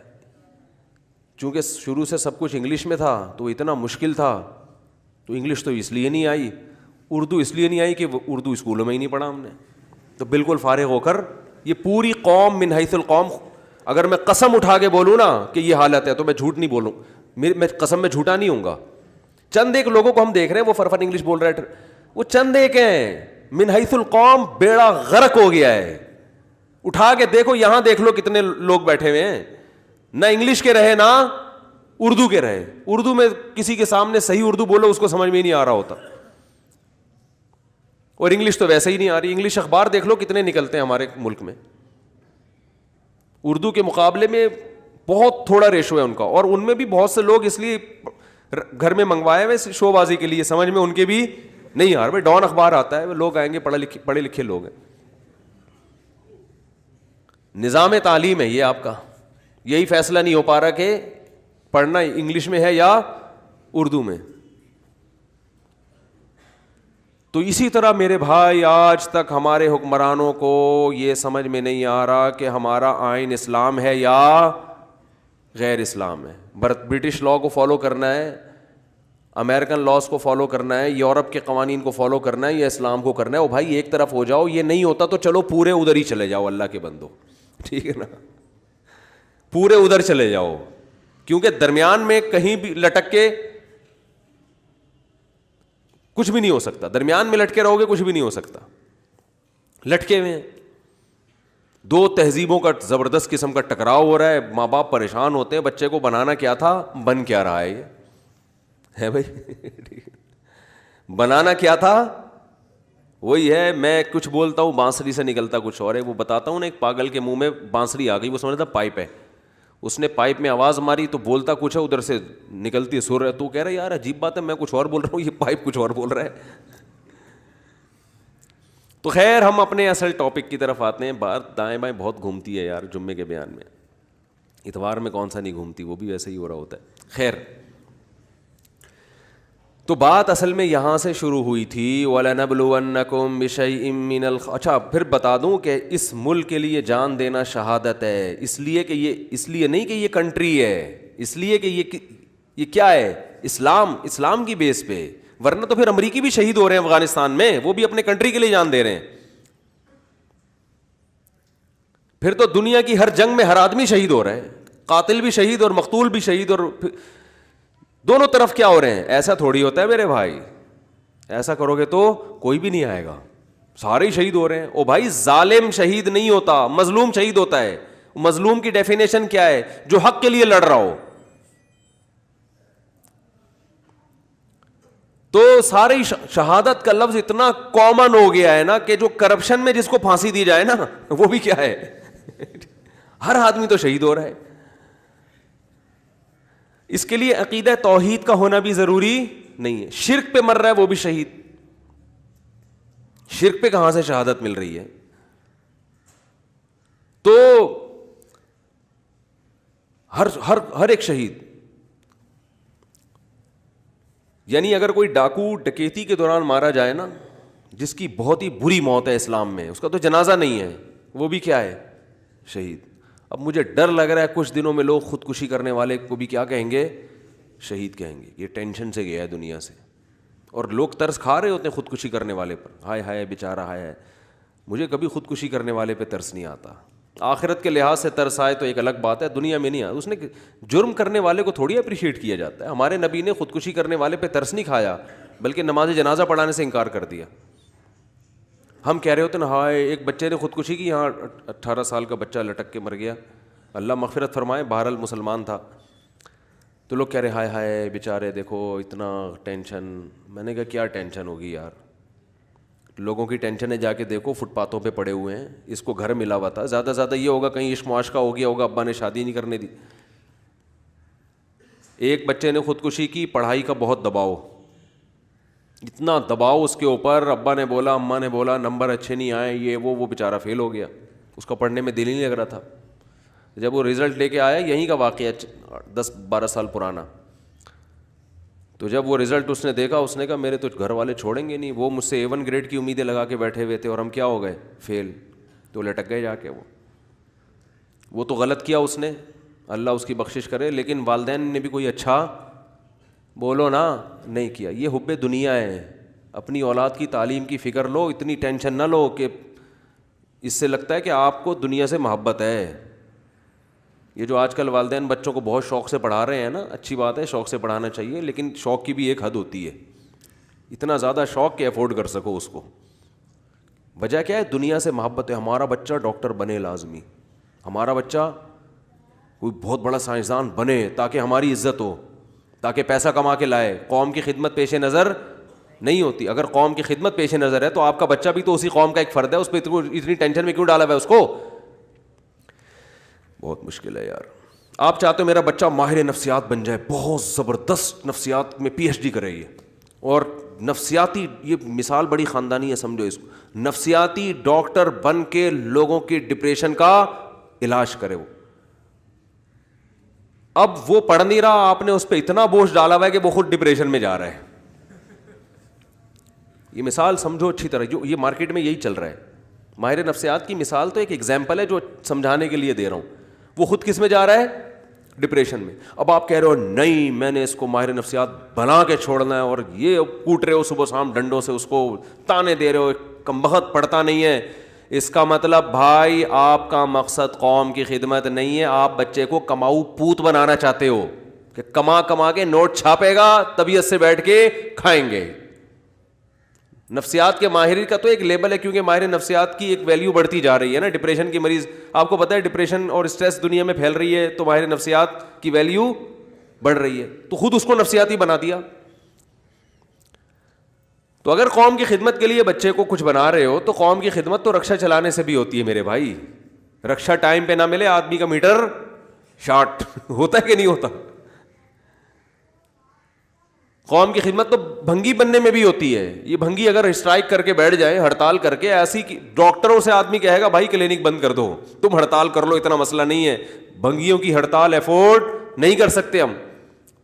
چونکہ شروع سے سب کچھ انگلش میں تھا تو اتنا مشکل تھا, تو انگلش تو اس لیے نہیں آئی, اردو اس لیے نہیں آئی کہ وہ اردو اسکولوں میں ہی نہیں پڑھا ہم نے. تو بالکل فارغ ہو کر یہ پوری قوم من حیث القوم, اگر میں قسم اٹھا کے بولوں نا کہ یہ حالت ہے تو میں جھوٹ نہیں بولوں, میں قسم میں جھوٹا نہیں ہوں گا. چند ایک لوگوں کو ہم دیکھ رہے ہیں وہ فرفر انگلش بول رہے ہیں, وہ چند ایک ہیں. من حیث القوم بیڑا غرق ہو گیا ہے. اٹھا کے دیکھو, یہاں دیکھ لو کتنے لوگ بیٹھے ہوئے ہیں, نہ انگلش کے رہے نہ اردو کے رہے. اردو میں کسی کے سامنے صحیح اردو بولو اس کو سمجھ میں ہی نہیں آ رہا ہوتا, اور انگلش تو ویسے ہی نہیں آ رہی. انگلش اخبار دیکھ لو کتنے نکلتے ہیں ہمارے ملک میں, اردو کے مقابلے میں بہت تھوڑا ریشو ہے ان کا. اور ان میں بھی بہت سے لوگ اس لیے گھر میں منگوائے ہوئے شو بازی کے لیے, سمجھ میں ان کے بھی نہیں آ رہا. بھائی ڈان اخبار آتا ہے, لوگ آئیں گے پڑھے لکھے لوگ ہیں. نظام تعلیم ہے یہ آپ کا, یہی فیصلہ نہیں ہو پا رہا کہ پڑھنا انگلش میں ہے یا اردو میں. تو اسی طرح میرے بھائی آج تک ہمارے حکمرانوں کو یہ سمجھ میں نہیں آ رہا کہ ہمارا آئین اسلام ہے یا غیر اسلام ہے. برٹش لا کو فالو کرنا ہے, امریکن لاس کو فالو کرنا ہے, یورپ کے قوانین کو فالو کرنا ہے, یا اسلام کو کرنا ہے. او بھائی ایک طرف ہو جاؤ. یہ نہیں ہوتا تو چلو پورے ادھر ہی چلے جاؤ اللہ کے بندو, ٹھیک ہے نا, پورے ادھر چلے جاؤ, کیونکہ درمیان میں کہیں بھی لٹک کے کچھ بھی نہیں ہو سکتا. درمیان میں لٹکے رہو گے کچھ بھی نہیں ہو سکتا. لٹکے ہوئے دو تہذیبوں کا زبردست قسم کا ٹکراؤ ہو رہا ہے. ماں باپ پریشان ہوتے ہیں, بچے کو بنانا کیا تھا بن کیا رہا ہے. یہ ہے بھائی, بنانا کیا تھا وہی ہے. میں کچھ بولتا ہوں بانسری سے نکلتا کچھ اور ہے. وہ بتاتا ہوں نا, ایک پاگل کے منہ میں بانسری آ گئی, وہ سمجھتا پائپ ہے. اس نے پائپ میں آواز ماری تو بولتا کچھ ہے, ادھر سے نکلتی سر ہے. تو کہہ رہا ہے یار عجیب بات ہے, میں کچھ اور بول رہا ہوں, یہ پائپ کچھ اور بول رہا ہے. تو خیر ہم اپنے اصل ٹاپک کی طرف آتے ہیں. بات دائیں بائیں بہت گھومتی ہے یار جمعے کے بیان میں, اتوار میں کون سا نہیں گھومتی, وہ بھی ویسے ہی ہو رہا ہوتا ہے. خیر تو بات اصل میں یہاں سے شروع ہوئی تھی وَلَنَبْلُوَنَّكُمْ بِشَيْءٍ مِّنَ اچھا پھر بتا دوں کہ اس ملک کے لیے جان دینا شہادت ہے، اس لیے نہیں کہ یہ کنٹری ہے، اس لیے کہ یہ کیا ہے، اسلام کی بیس پہ، ورنہ تو پھر امریکی بھی شہید ہو رہے ہیں افغانستان میں، وہ بھی اپنے کنٹری کے لیے جان دے رہے ہیں. پھر تو دنیا کی ہر جنگ میں ہر آدمی شہید ہو رہا ہے، قاتل بھی شہید اور مقتول بھی شہید، اور دونوں طرف کیا ہو رہے ہیں. ایسا تھوڑی ہوتا ہے میرے بھائی، ایسا کرو گے تو کوئی بھی نہیں آئے گا، سارے ہی شہید ہو رہے ہیں. او بھائی ظالم شہید نہیں ہوتا، مظلوم شہید ہوتا ہے. مظلوم کی ڈیفینیشن کیا ہے؟ جو حق کے لیے لڑ رہا ہو. تو ساری شہادت کا لفظ اتنا کامن ہو گیا ہے نا کہ جو کرپشن میں جس کو پھانسی دی جائے نا وہ بھی کیا ہے ہر آدمی تو شہید ہو رہا ہے. اس کے لیے عقیدہ توحید کا ہونا بھی ضروری نہیں ہے. شرک پہ مر رہا ہے وہ بھی شہید. شرک پہ کہاں سے شہادت مل رہی ہے؟ تو ہر ایک شہید، یعنی اگر کوئی ڈاکو ڈکیتی کے دوران مارا جائے نا، جس کی بہت ہی بری موت ہے اسلام میں، اس کا تو جنازہ نہیں ہے، وہ بھی کیا ہے؟ شہید. اب مجھے ڈر لگ رہا ہے کچھ دنوں میں لوگ خودکشی کرنے والے کو بھی کیا کہیں گے؟ شہید کہیں گے. یہ ٹینشن سے گیا ہے دنیا سے، اور لوگ ترس کھا رہے ہوتے ہیں خودکشی کرنے والے پر. ہائے ہائے بیچارہ ہائے ہائے. مجھے کبھی خودکشی کرنے والے پہ ترس نہیں آتا. آخرت کے لحاظ سے ترس آئے تو ایک الگ بات ہے، دنیا میں نہیں آتا. اس نے جرم کرنے والے کو تھوڑی اپریشیٹ کیا جاتا ہے. ہمارے نبی نے خودکشی کرنے والے پہ ترس نہیں کھایا، بلکہ نماز جنازہ پڑھانے سے انکار کر دیا. ہم کہہ رہے ہوتے نا ہائے ایک بچے نے خودکشی کی، یہاں 18 سال کا بچہ لٹک کے مر گیا، اللہ مغفرت فرمائے، بہرحال مسلمان تھا. تو لوگ کہہ رہے ہائے ہائے بیچارے دیکھو اتنا ٹینشن. میں نے کہا کیا ٹینشن ہوگی یار، لوگوں کی ٹینشن ہے. جا کے دیکھو فٹ پاتھوں پہ پڑے ہوئے ہیں، اس کو گھر ملا ہوا تھا. زیادہ زیادہ یہ ہوگا کہیں عشق معاشقہ ہو گیا ہوگا، ابا نے شادی نہیں کرنے دی. ایک بچے نے خودکشی کی، پڑھائی کا بہت دباؤ، اتنا دباؤ اس کے اوپر، ابا نے بولا اماں نے بولا نمبر اچھے نہیں آئے، یہ وہ بیچارہ فیل ہو گیا. اس کا پڑھنے میں دل ہی نہیں لگ رہا تھا. جب وہ رزلٹ لے کے آیا، یہیں کا واقعہ 10-12 سال پرانا، تو جب وہ رزلٹ اس نے دیکھا، اس نے کہا میرے تو گھر والے چھوڑیں گے نہیں، وہ مجھ سے A1 گریڈ کی امیدیں لگا کے بیٹھے ہوئے تھے اور ہم کیا ہو گئے؟ فیل. تو لٹک گئے جا کے. وہ تو غلط کیا اس نے، اللہ اس کی بخشش کرے، لیکن والدین نے بھی کوئی اچھا بولو نا نہیں کیا. یہ حب دنیا ہے. اپنی اولاد کی تعلیم کی فکر لو، اتنی ٹینشن نہ لو کہ اس سے لگتا ہے کہ آپ کو دنیا سے محبت ہے. یہ جو آج کل والدین بچوں کو بہت شوق سے پڑھا رہے ہیں نا، اچھی بات ہے، شوق سے پڑھانا چاہیے، لیکن شوق کی بھی ایک حد ہوتی ہے. اتنا زیادہ شوق کہ افورڈ کر سکو اس کو. وجہ کیا ہے؟ دنیا سے محبت ہے. ہمارا بچہ ڈاکٹر بنے لازمی، ہمارا بچہ کوئی بہت بڑا سائنسدان بنے تاکہ ہماری عزت ہو، تاکہ پیسہ کما کے لائے. قوم کی خدمت پیش نظر نہیں ہوتی. اگر قوم کی خدمت پیش نظر ہے تو آپ کا بچہ بھی تو اسی قوم کا ایک فرد ہے، اس پہ اتنی ٹینشن میں کیوں ڈالا ہوا ہے اس کو؟ بہت مشکل ہے یار. آپ چاہتے ہو میرا بچہ ماہر نفسیات بن جائے، بہت زبردست نفسیات میں PhD کرے یہ، اور نفسیاتی، یہ مثال بڑی خاندانی ہے سمجھو اس کو، نفسیاتی ڈاکٹر بن کے لوگوں کی ڈپریشن کا علاج کرے. وہ اب وہ پڑھ نہیں رہا، آپ نے اس پہ اتنا بوجھ ڈالا ہوا ہے کہ وہ خود ڈپریشن میں جا رہا ہے. یہ مثال سمجھو اچھی طرح، جو یہ مارکیٹ میں یہی چل رہا ہے. ماہر نفسیات کی مثال تو ایک ایگزامپل ہے جو سمجھانے کے لیے دے رہا ہوں. وہ خود کس میں جا رہا ہے؟ ڈپریشن میں. اب آپ کہہ رہے ہو نہیں میں نے اس کو ماہر نفسیات بنا کے چھوڑنا ہے، اور یہ کوٹ رہے ہو صبح شام ڈنڈوں سے، اس کو تانے دے رہے ہو، کم بخت پڑھتا نہیں ہے. اس کا مطلب بھائی آپ کا مقصد قوم کی خدمت نہیں ہے، آپ بچے کو کماؤ پوت بنانا چاہتے ہو کہ کما کما کے نوٹ چھاپے گا، طبیعت سے بیٹھ کے کھائیں گے. نفسیات کے ماہر کا تو ایک لیبل ہے، کیونکہ ماہر نفسیات کی ایک ویلیو بڑھتی جا رہی ہے نا. ڈپریشن کی مریض آپ کو پتہ ہے ڈپریشن اور اسٹریس دنیا میں پھیل رہی ہے، تو ماہر نفسیات کی ویلیو بڑھ رہی ہے، تو خود اس کو نفسیاتی بنا دیا. تو اگر قوم کی خدمت کے لیے بچے کو کچھ بنا رہے ہو تو قوم کی خدمت تو رکشا چلانے سے بھی ہوتی ہے میرے بھائی. رکشا ٹائم پہ نہ ملے آدمی کا میٹر شارٹ ہوتا ہے کہ نہیں ہوتا. قوم کی خدمت تو بھنگی بننے میں بھی ہوتی ہے. یہ بھنگی اگر اسٹرائک کر کے بیٹھ جائے، ہڑتال کر کے، ایسی ڈاکٹروں سے آدمی کہے گا بھائی کلینک بند کر دو، تم ہڑتال کر لو، اتنا مسئلہ نہیں ہے. بھنگیوں کی ہڑتال افورڈ نہیں کر سکتے ہم.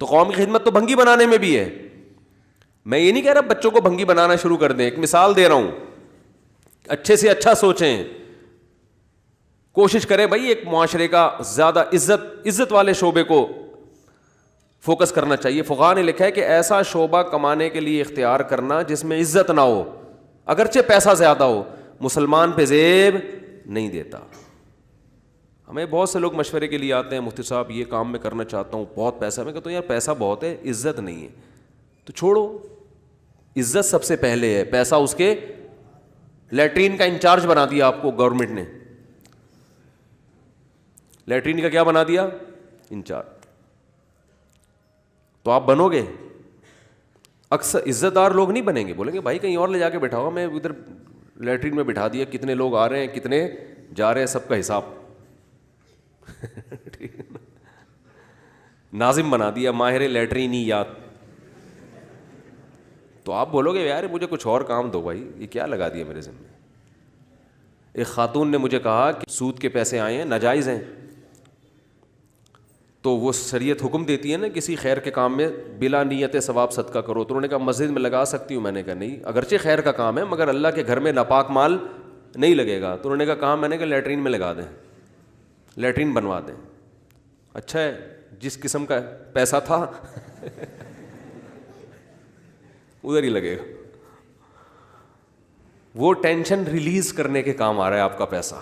تو قوم کی خدمت تو بھنگی بنانے میں بھی ہے. میں یہ نہیں کہہ رہا بچوں کو بھنگی بنانا شروع کر دیں, ایک مثال دے رہا ہوں, اچھے سے اچھا سوچیں, کوشش کریں بھائی ایک معاشرے کا زیادہ عزت والے شعبے کو فوکس کرنا چاہیے. فقہاء نے لکھا ہے کہ ایسا شعبہ کمانے کے لیے اختیار کرنا جس میں عزت نہ ہو, اگرچہ پیسہ زیادہ ہو, مسلمان پہ زیب نہیں دیتا. ہمیں بہت سے لوگ مشورے کے لیے آتے ہیں, مفتی صاحب یہ کام میں کرنا چاہتا ہوں, بہت پیسہ. میں کہتا ہوں یار پیسہ بہت ہے, عزت نہیں ہے, تو چھوڑو. عزت سب سے پہلے ہے, پیسہ اس کے. لیٹرین کا انچارج بنا دیا آپ کو گورنمنٹ نے, لیٹرین کا کیا بنا دیا, انچارج, تو آپ بنو گے؟ اکثر عزت دار لوگ نہیں بنیں گے, بولیں گے بھائی کہیں اور لے جا کے بٹھاؤ, میں ادھر لیٹرین میں بٹھا دیا, کتنے لوگ آ رہے ہیں کتنے جا رہے ہیں, سب کا حساب. ناظم بنا دیا, ماہر لیٹرینیات. تو آپ بولو گے یار مجھے کچھ اور کام دو بھائی, یہ کیا لگا دیا میرے ذمہ. ایک خاتون نے مجھے کہا کہ سود کے پیسے آئے ہیں, ناجائز ہیں, تو وہ شریعت حکم دیتی ہے نا کسی خیر کے کام میں بلا نیت ثواب صدقہ کرو. تو انہوں نے کہا مسجد میں لگا سکتی ہوں. میں نے کہا نہیں, اگرچہ خیر کا کام ہے مگر اللہ کے گھر میں ناپاک مال نہیں لگے گا. تو انہوں نے کہا کہاں؟ میں نے کہا لیٹرین میں لگا دیں, لیٹرین بنوا دیں. اچھا ہے, جس قسم کا پیسہ تھا ادھر ہی لگے گا. وہ ٹینشن ریلیز کرنے کے کام آ رہا ہے آپ کا پیسہ,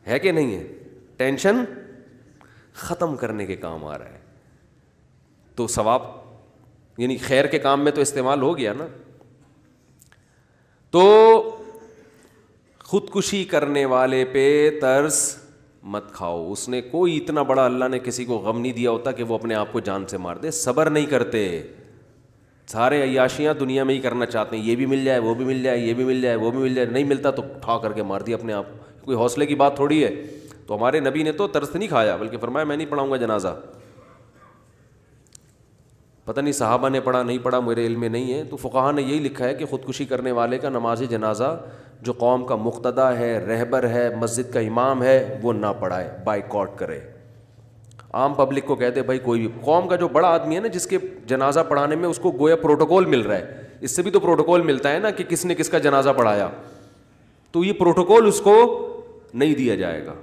ہے کہ نہیں ہے؟ ٹینشن ختم کرنے کے کام آ رہا ہے. تو ثواب یعنی خیر کے کام میں تو استعمال ہو گیا نا. تو خودکشی کرنے والے پہ ترس مت کھاؤ. اس نے کوئی اتنا بڑا, اللہ نے کسی کو غم نہیں دیا ہوتا کہ وہ اپنے آپ کو جان سے مار دے. صبر نہیں کرتے, سارے عیاشیاں دنیا میں ہی کرنا چاہتے ہیں, یہ بھی مل جائے وہ بھی مل جائے, یہ بھی مل جائے وہ بھی مل جائے, نہیں ملتا تو ٹھا کر کے مار دیا اپنے آپ. کوئی حوصلے کی بات تھوڑی ہے. تو ہمارے نبی نے تو ترس نہیں کھایا, بلکہ فرمایا میں نہیں پڑھاؤں گا جنازہ. پتہ نہیں صحابہ نے پڑھا نہیں پڑھا, میرے علم میں نہیں ہے. تو فقہاء نے یہی لکھا ہے کہ خودکشی کرنے والے کا نماز جنازہ جو قوم کا مقتدیٰ ہے, رہبر ہے, مسجد کا امام ہے, وہ نہ پڑھائے, بائیکاٹ کرے. عام پبلک کو کہتے بھائی کوئی بھی قوم کا جو بڑا آدمی ہے نا, جس کے جنازہ پڑھانے میں اس کو گویا پروٹوکول مل رہا ہے. اس سے بھی تو پروٹوکول ملتا ہے نا کہ کس نے کس کا جنازہ پڑھایا, تو یہ پروٹوکول اس کو نہیں دیا جائے گا.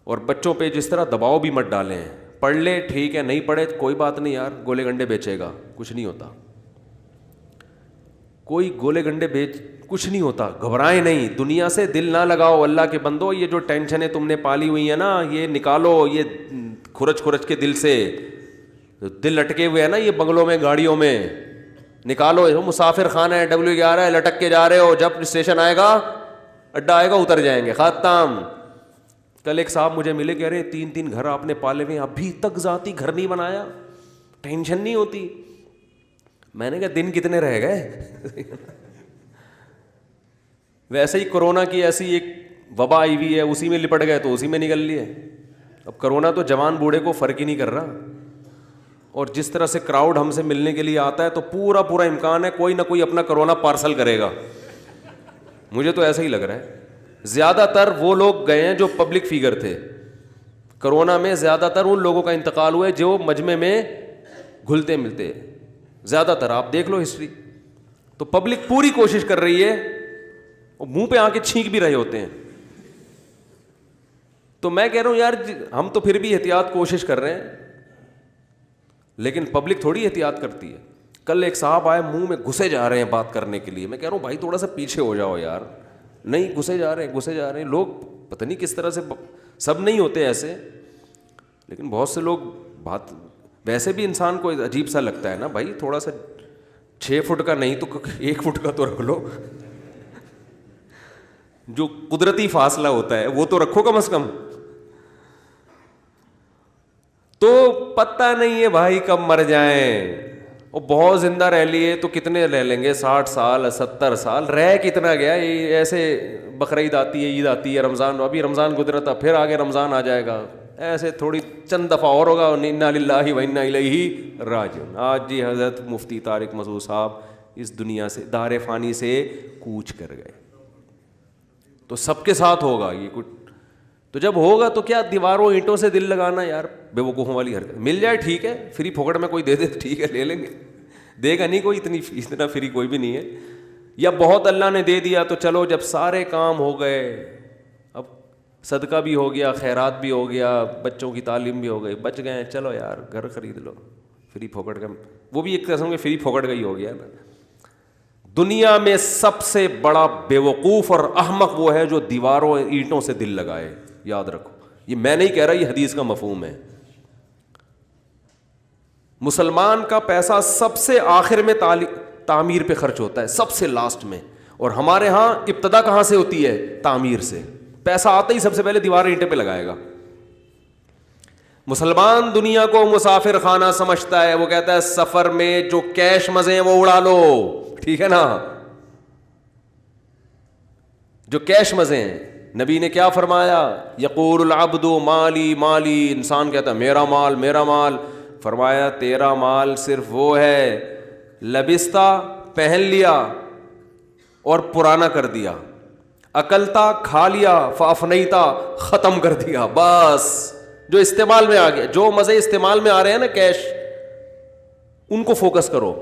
اور بچوں پہ جس طرح دباؤ بھی مت ڈالیں, پڑھ لے ٹھیک ہے, نہیں پڑھے کوئی بات نہیں یار, گولے گنڈے بیچے گا, کچھ نہیں ہوتا. کوئی گولے گنڈے بیچ کچھ نہیں ہوتا, گھبرائیں نہیں. دنیا سے دل نہ لگاؤ اللہ کے بندو. یہ جو ٹینشنیں تم نے پالی ہوئی ہیں نا, یہ نکالو, یہ کھرچ کے دل سے. دل لٹکے ہوئے ہیں نا یہ بنگلوں میں گاڑیوں میں, نکالو. مسافر خانہ ہے, W11 ہے, لٹک کے جا رہے ہو, جب اسٹیشن آئے گا, اڈا آئے گا, اتر جائیں گے, ختم. کل ایک صاحب مجھے ملے, کہہ رہے 3 گھر آپ نے پالے ہوئے, ابھی تک ذاتی گھر نہیں بنایا, ٹینشن نہیں ہوتی. میں نے کہا دن کتنے رہ گئے. ویسے ہی کرونا کی ایسی ایک وبا آئی ہوئی ہے, اسی میں لپٹ گئے تو اسی میں نکل لیے. اب کرونا تو جوان بوڑھے کو فرق ہی نہیں کر رہا. اور جس طرح سے کراؤڈ ہم سے ملنے کے لیے آتا ہے تو پورا امکان ہے کوئی نہ کوئی اپنا کرونا پارسل کرے گا. مجھے تو ایسا ہی لگ رہا ہے. زیادہ تر وہ لوگ گئے ہیں جو پبلک فگر تھے. کرونا میں زیادہ تر ان لوگوں کا انتقال ہوا ہے جو مجمع میں گھلتے ملتے, زیادہ تر آپ دیکھ لو ہسٹری. تو پبلک پوری کوشش کر رہی ہے, اور منہ پہ آ کے چھینک بھی رہے ہوتے ہیں. تو میں کہہ رہا ہوں یار ہم تو پھر بھی احتیاط کوشش کر رہے ہیں, لیکن پبلک تھوڑی احتیاط کرتی ہے. کل ایک صاحب آئے, منہ میں گھسے جا رہے ہیں بات کرنے کے لیے. میں کہہ رہا ہوں بھائی تھوڑا سا پیچھے ہو جاؤ یار. نہیں, گھسے جا رہے ہیں لوگ, پتہ نہیں کس طرح سے. سب نہیں ہوتے ایسے, لیکن بہت سے لوگ بات. ویسے بھی انسان کو عجیب سا لگتا ہے نا بھائی, تھوڑا سا 6 فٹ کا نہیں تو 1 فٹ کا تو رکھ لو. جو قدرتی فاصلہ ہوتا ہے وہ تو رکھو کم از کم. تو پتہ نہیں ہے بھائی کب مر جائیں. اور بہت زندہ رہ لیے تو کتنے رہ لیں گے, 60 سال 70 سال, رہ کتنا گیا. یہ ایسے بقرعید آتی ہے, عید آتی ہے, رمضان, ابھی رمضان گزرا تھا, پھر آگے رمضان آ جائے گا, ایسے تھوڑی چند دفعہ اور ہوگا. انا للہ و انا الیہ راجعون. آج جی حضرت مفتی طارق مسعود صاحب اس دنیا سے, دار فانی سے کوچ کر گئے. تو سب کے ساتھ ہوگا یہ کچھ. تو جب ہوگا تو کیا دیواروں اینٹوں سے دل لگانا یار, بے وقوفوں والی حرکت. مل جائے ٹھیک ہے, فری پھوکٹ میں کوئی دے دے ٹھیک ہے, لے لیں گے, دے گا نہیں کوئی, اتنا فری کوئی بھی نہیں ہے. یا بہت اللہ نے دے دیا تو چلو جب سارے کام ہو گئے, اب صدقہ بھی ہو گیا, خیرات بھی ہو گیا, بچوں کی تعلیم بھی ہو گئی, بچ گئے, چلو یار گھر خرید لو, فری پھوکٹ کا, وہ بھی ایک قسم کے فری پھوکٹ کا ہی ہو گیا نا. دنیا میں سب سے بڑا بے وقوف اور احمق وہ ہے جو دیواروں اینٹوں سے دل لگائے. یاد رکھو, یہ میں نہیں کہہ رہا, یہ حدیث کا مفہوم ہے. مسلمان کا پیسہ سب سے آخر میں تعمیر پہ خرچ ہوتا ہے, سب سے لاسٹ میں. اور ہمارے ہاں ابتدا کہاں سے ہوتی ہے؟ تعمیر سے. پیسہ آتا ہی سب سے پہلے دیوار اینٹیں پہ لگائے گا. مسلمان دنیا کو مسافر خانہ سمجھتا ہے, وہ کہتا ہے سفر میں جو کیش مزے ہیں وہ اڑا لو, ٹھیک ہے نا, جو کیش مزے ہیں. نبی نے کیا فرمایا؟ یقول العبد مالی مالی, انسان کہتا ہے میرا مال میرا مال. فرمایا تیرا مال صرف وہ ہے لبستہ, پہن لیا اور پرانا کر دیا, اکلتا کھا لیا, فافنیتا ختم کر دیا, بس. جو استعمال میں آ گیا, جو مزے استعمال میں آ رہے ہیں نا کیش, ان کو فوکس کرو.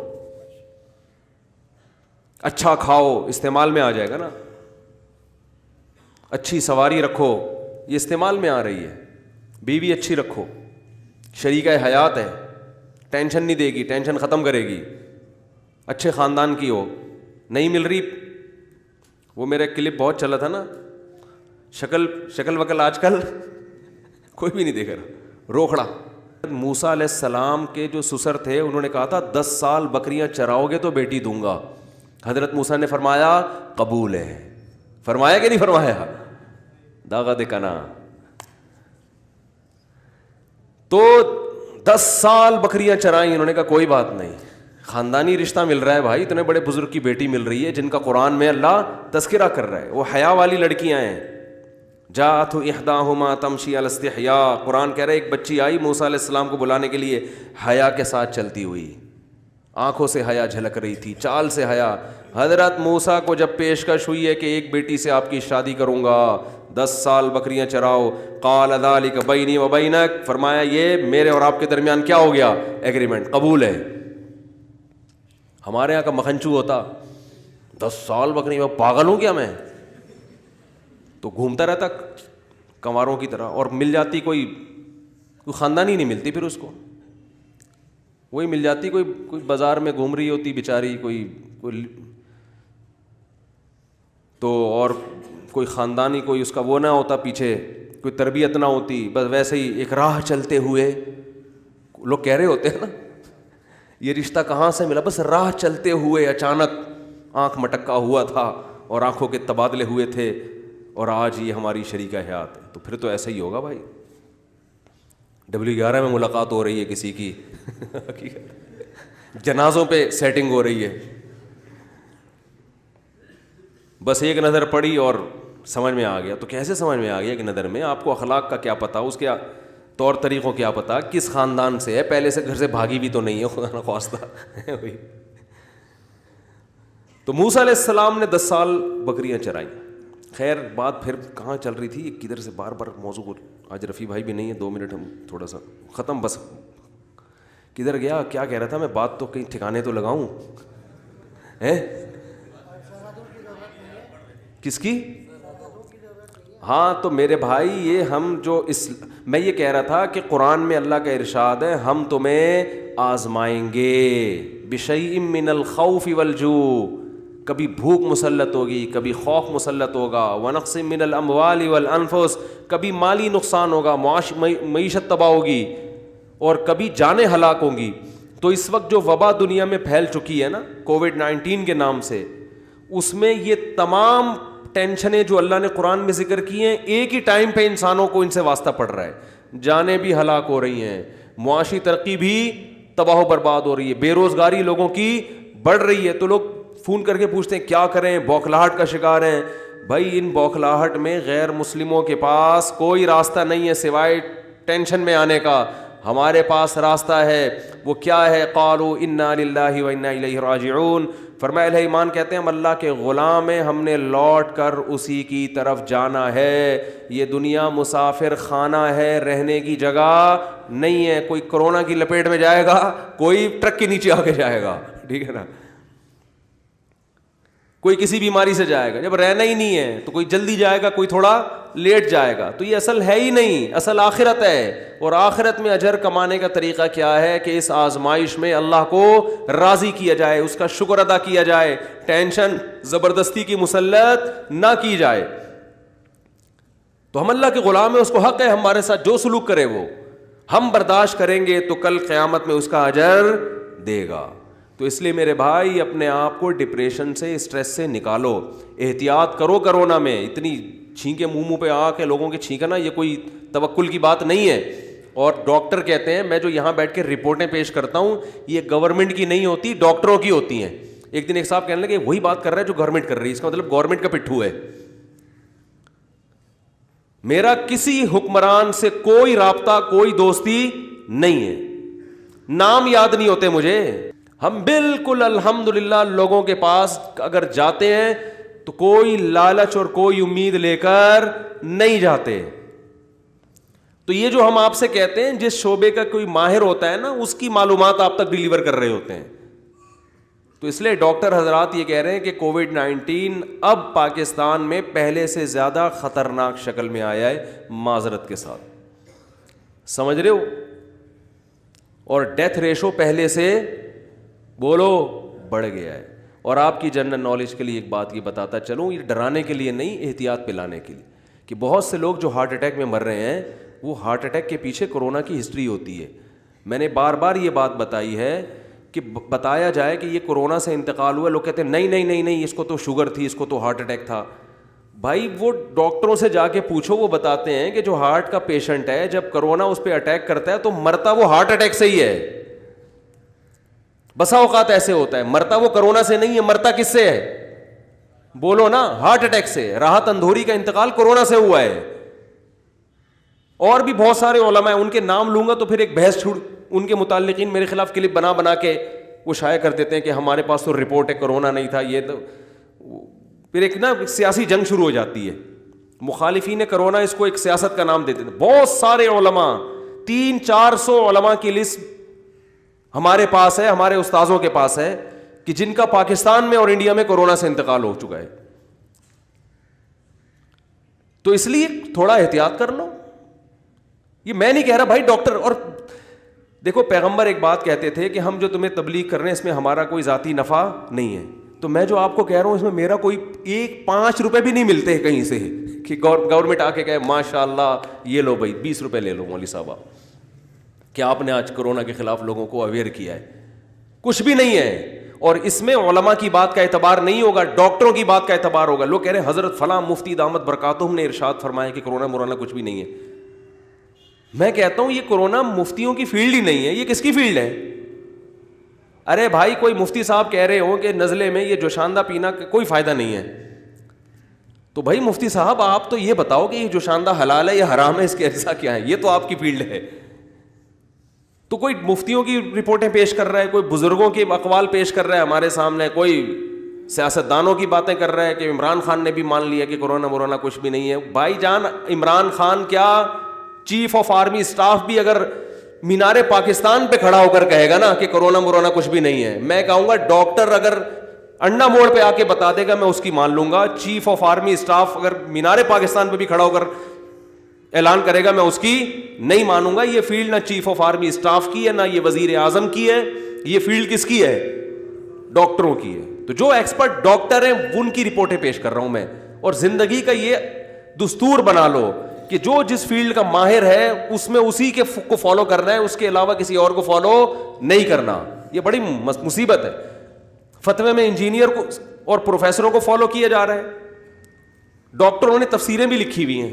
اچھا کھاؤ, استعمال میں آ جائے گا نا. اچھی سواری رکھو, یہ استعمال میں آ رہی ہے. بیوی اچھی رکھو, شریکہ حیات ہے, ٹینشن نہیں دے گی, ٹینشن ختم کرے گی. اچھے خاندان کی ہو, نہیں مل رہی. وہ میرا کلپ بہت چلا تھا نا, شکل وکل آج کل کوئی بھی نہیں دیکھ رہا, روکھڑا. موسیٰ علیہ السلام کے جو سسر تھے انہوں نے کہا تھا 10 سال بکریاں چراؤ گے تو بیٹی دوں گا. حضرت موسیٰ نے فرمایا قبول ہے. فرمایا کہ نہیں فرمایا؟ داغا دکنا. تو 10 سال بکریاں چرائیں, انہوں نے کہا کوئی بات نہیں, خاندانی رشتہ مل رہا ہے بھائی, اتنے بڑے بزرگ کی بیٹی مل رہی ہے جن کا قرآن میں اللہ تذکرہ کر رہا ہے. وہ حیا والی لڑکیاں ہیں. جاءت احداہما تمشی علی استحیاء, قرآن کہہ رہا ہے ایک بچی آئی موسیٰ علیہ السلام کو بلانے کے لیے, حیا کے ساتھ چلتی ہوئی, آنکھوں سے حیا جھلک رہی تھی, چال سے حیا. حضرت موسیٰ کو جب پیشکش ہوئی ہے کہ ایک بیٹی سے آپ کی شادی کروں گا, 10 سال بکریاں چراؤ, قال ذلک بینی و بینک, فرمایا یہ میرے اور آپ کے درمیان کیا ہو گیا؟ ایگریمنٹ, قبول ہے. ہمارے یہاں کا مکھنچو ہوتا 10 سال بکری, میں پاگل ہوں کیا میں, تو گھومتا رہتا کنواروں کی طرح, اور مل جاتی کوئی خاندانی نہیں ملتی پھر اس کو, وہی مل جاتی کوئی بازار میں گھوم رہی ہوتی بیچاری, کوئی تو, اور کوئی خاندانی کوئی اس کا وہ نہ ہوتا پیچھے, کوئی تربیت نہ ہوتی, بس ویسے ہی ایک راہ چلتے ہوئے لوگ کہہ رہے ہوتے ہیں نا یہ رشتہ کہاں سے ملا, بس راہ چلتے ہوئے اچانک آنکھ مٹکا ہوا تھا اور آنکھوں کے تبادلے ہوئے تھے, اور آج یہ ہماری شریکہ حیات ہے. تو پھر تو ایسا ہی ہوگا بھائی. W11 میں ملاقات ہو رہی ہے کسی کی, جنازوں پہ سیٹنگ ہو رہی ہے, بس ایک نظر پڑی اور سمجھ میں آ گیا. تو کیسے سمجھ میں آ گیا کہ نظر میں؟ آپ کو اخلاق کا کیا پتہ, اس کے طور طریقوں کیا پتہ, کس خاندان سے ہے, پہلے سے گھر سے بھاگی بھی تو نہیں ہے خدا نخواستہ. تو موسیٰ علیہ السلام نے 10 سال بکریاں چرائیں. خیر بات پھر کہاں چل رہی تھی, کدھر سے بار بار موضوع کو, آج رفیع بھائی بھی نہیں ہے, 2 منٹ ہم تھوڑا سا ختم, بس کدھر گیا, کیا کہہ رہا تھا میں, بات تو کہیں ٹھکانے تو لگاؤں ہیں, کس کی؟ ہاں تو میرے بھائی یہ ہم جو میں یہ کہہ رہا تھا کہ قرآن میں اللہ کا ارشاد ہے ہم تمہیں آزمائیں گے بشیء من الخوف والجوع, کبھی بھوک مسلط ہوگی, کبھی خوف مسلط ہوگا, ونقص من الاموال والانفس, کبھی مالی نقصان ہوگا, معیشت تباہ ہوگی, اور کبھی جانیں ہلاک ہوں گی. تو اس وقت جو وبا دنیا میں پھیل چکی ہے نا کووڈ-19 کے نام سے, اس میں یہ تمام ٹینشنیں جو اللہ نے قرآن میں ذکر کی ہیں ایک ہی ٹائم پہ انسانوں کو ان سے واسطہ پڑ رہا ہے. جانیں بھی ہلاک ہو رہی ہیں, معاشی ترقی بھی تباہ و برباد ہو رہی ہے, بے روزگاری لوگوں کی بڑھ رہی ہے. تو لوگ فون کر کے پوچھتے ہیں کیا کریں, بوکھلاہٹ کا شکار ہیں. بھائی ان بوکھلاہٹ میں غیر مسلموں کے پاس کوئی راستہ نہیں ہے سوائے ٹینشن میں آنے کا. ہمارے پاس راستہ ہے. وہ کیا ہے؟ قالوا انا للہ و انا الیہ راجعون. فرمایا اہل ایمان کہتے ہیں ہم اللہ کے غلام ہیں, ہم نے لوٹ کر اسی کی طرف جانا ہے. یہ دنیا مسافر خانہ ہے, رہنے کی جگہ نہیں ہے. کوئی کورونا کی لپیٹ میں جائے گا, کوئی ٹرک کے نیچے آ کے جائے گا, ٹھیک ہے نا, کوئی کسی بیماری سے جائے گا. جب رہنا ہی نہیں ہے تو کوئی جلدی جائے گا, کوئی تھوڑا لیٹ جائے گا. تو یہ اصل ہے ہی نہیں, اصل آخرت ہے. اور آخرت میں اجر کمانے کا طریقہ کیا ہے کہ اس آزمائش میں اللہ کو راضی کیا جائے, اس کا شکر ادا کیا جائے, ٹینشن زبردستی کی مسلط نہ کی جائے. تو ہم اللہ کے غلام ہیں, اس کو حق ہے ہمارے ساتھ جو سلوک کرے وہ ہم برداشت کریں گے تو کل قیامت میں اس کا اجر دے گا. تو اس لیے میرے بھائی اپنے آپ کو ڈپریشن سے, اسٹریس سے نکالو, احتیاط کرو. کرونا میں اتنی چھینکیں منہ پہ آ کے لوگوں کے چھینکنا یہ کوئی توکل کی بات نہیں ہے. اور ڈاکٹر کہتے ہیں, میں جو یہاں بیٹھ کے رپورٹیں پیش کرتا ہوں یہ گورنمنٹ کی نہیں ہوتی, ڈاکٹروں کی ہوتی ہیں. ایک دن ایک صاحب کہنے لگے وہی بات کر رہا ہے جو گورنمنٹ کر رہی ہے, اس کا مطلب گورنمنٹ کا پٹھو ہے. میرا کسی حکمران سے کوئی رابطہ, کوئی دوستی نہیں ہے, نام یاد نہیں ہوتے مجھے. ہم بالکل الحمدللہ لوگوں کے پاس اگر جاتے ہیں تو کوئی لالچ اور کوئی امید لے کر نہیں جاتے. تو یہ جو ہم آپ سے کہتے ہیں جس شعبے کا کوئی ماہر ہوتا ہے نا, اس کی معلومات آپ تک ڈیلیور کر رہے ہوتے ہیں. تو اس لیے ڈاکٹر حضرات یہ کہہ رہے ہیں کہ کووڈ-19 اب پاکستان میں پہلے سے زیادہ خطرناک شکل میں آیا ہے, معذرت کے ساتھ, سمجھ رہے ہو, اور ڈیتھ ریشو پہلے سے بولو بڑھ گیا ہے. اور آپ کی جنرل نالج کے لیے ایک بات یہ بتاتا چلوں, یہ ڈرانے کے لیے نہیں, احتیاط پلانے کے لیے, کہ بہت سے لوگ جو ہارٹ اٹیک میں مر رہے ہیں وہ ہارٹ اٹیک کے پیچھے کورونا کی ہسٹری ہوتی ہے. میں نے بار بار یہ بات بتائی ہے کہ بتایا جائے کہ یہ کورونا سے انتقال ہوا, لوگ کہتے ہیں نہیں نہیں نہیں نہیں, اس کو تو شوگر تھی, اس کو تو ہارٹ اٹیک تھا. بھائی وہ ڈاکٹروں سے جا کے پوچھو, وہ بتاتے ہیں کہ جو ہارٹ کا پیشنٹ ہے جب کورونا اس پہ اٹیک کرتا ہے تو مرتا وہ ہارٹ اٹیک سے ہی ہے. بسا اوقات ایسے ہوتا ہے, مرتا وہ کورونا سے نہیں ہے, مرتا کس سے ہے بولو نا, ہارٹ اٹیک سے. راحت اندھوری کا انتقال کورونا سے ہوا ہے. اور بھی بہت سارے علماء ہیں, ان کے نام لوں گا تو پھر ایک بحث چھوڑ, ان کے متعلقین میرے خلاف کلپ بنا بنا کے وہ شائع کر دیتے ہیں کہ ہمارے پاس تو رپورٹ ہے کورونا نہیں تھا. یہ تو پھر ایک نا سیاسی جنگ شروع ہو جاتی ہے. مخالفین کرونا اس کو ایک سیاست کا نام دیتے ہیں. بہت سارے علماء, 300-400 علماء کی لسٹ ہمارے پاس ہے, ہمارے استاذوں کے پاس ہے, کہ جن کا پاکستان میں اور انڈیا میں کورونا سے انتقال ہو چکا ہے. تو اس لیے تھوڑا احتیاط کر لو. یہ میں نہیں کہہ رہا بھائی ڈاکٹر, اور دیکھو پیغمبر ایک بات کہتے تھے کہ ہم جو تمہیں تبلیغ کر رہے ہیں اس میں ہمارا کوئی ذاتی نفع نہیں ہے. تو میں جو آپ کو کہہ رہا ہوں اس میں میرا کوئی 5 روپے بھی نہیں ملتے کہیں سے کہ گورنمنٹ آ کے کہے ماشاء اللہ یہ لو بھائی 20 روپے لے لو مولوی صاحب کہ آپ نے آج کورونا کے خلاف لوگوں کو اویئر کیا ہے. کچھ بھی نہیں ہے. اور اس میں علماء کی بات کا اعتبار نہیں ہوگا, ڈاکٹروں کی بات کا اعتبار ہوگا. لوگ کہہ رہے ہیں حضرت فلاں مفتی دامت برکاتہم نے ارشاد فرمایا کہ کورونا مورونا کچھ بھی نہیں ہے. میں کہتا ہوں یہ کورونا مفتیوں کی فیلڈ ہی نہیں ہے, یہ کس کی فیلڈ ہے؟ ارے بھائی کوئی مفتی صاحب کہہ رہے ہوں کہ نزلے میں یہ جوشاندہ پینا کوئی فائدہ نہیں ہے, تو بھائی مفتی صاحب آپ تو یہ بتاؤ کہ یہ جوشاندہ حلال ہے یا حرام ہے, اس کے اجزاء کیا ہے, یہ تو آپ کی فیلڈ ہے. تو کوئی مفتیوں کی رپورٹیں پیش کر رہا ہے, کوئی بزرگوں کے اقوال پیش کر رہا ہے ہمارے سامنے, کوئی سیاستدانوں کی باتیں کر رہا ہے کہ عمران خان نے بھی مان لیا کہ کورونا مورونا کچھ بھی نہیں ہے. بھائی جان عمران خان کیا چیف آف آرمی اسٹاف بھی اگر مینار پاکستان پہ کھڑا ہو کر کہے گا نا کہ کورونا مورونا کچھ بھی نہیں ہے, میں کہوں گا ڈاکٹر اگر انڈا موڑ پہ آ کے بتا دے گا میں اس کی مان لوں گا. چیف آف آرمی اسٹاف اگر مینار پاکستان پہ بھی کھڑا ہو کر اعلان کرے گا میں اس کی نہیں مانوں گا. یہ فیلڈ نہ چیف آف آرمی اسٹاف کی ہے, نہ یہ وزیر اعظم کی ہے, یہ فیلڈ کس کی ہے؟ ڈاکٹروں کی ہے. تو جو ایکسپرٹ ڈاکٹر ہیں ان کی رپورٹیں پیش کر رہا ہوں میں. اور زندگی کا یہ دستور بنا لو کہ جو جس فیلڈ کا ماہر ہے اس میں اسی کے کو فالو کرنا ہے, اس کے علاوہ کسی اور کو فالو نہیں کرنا. یہ بڑی مصیبت ہے. فتوے میں انجینئر کو اور پروفیسروں کو فالو کیا جا رہا ہے. ڈاکٹروں نے تفسیریں بھی لکھی ہوئی ہیں.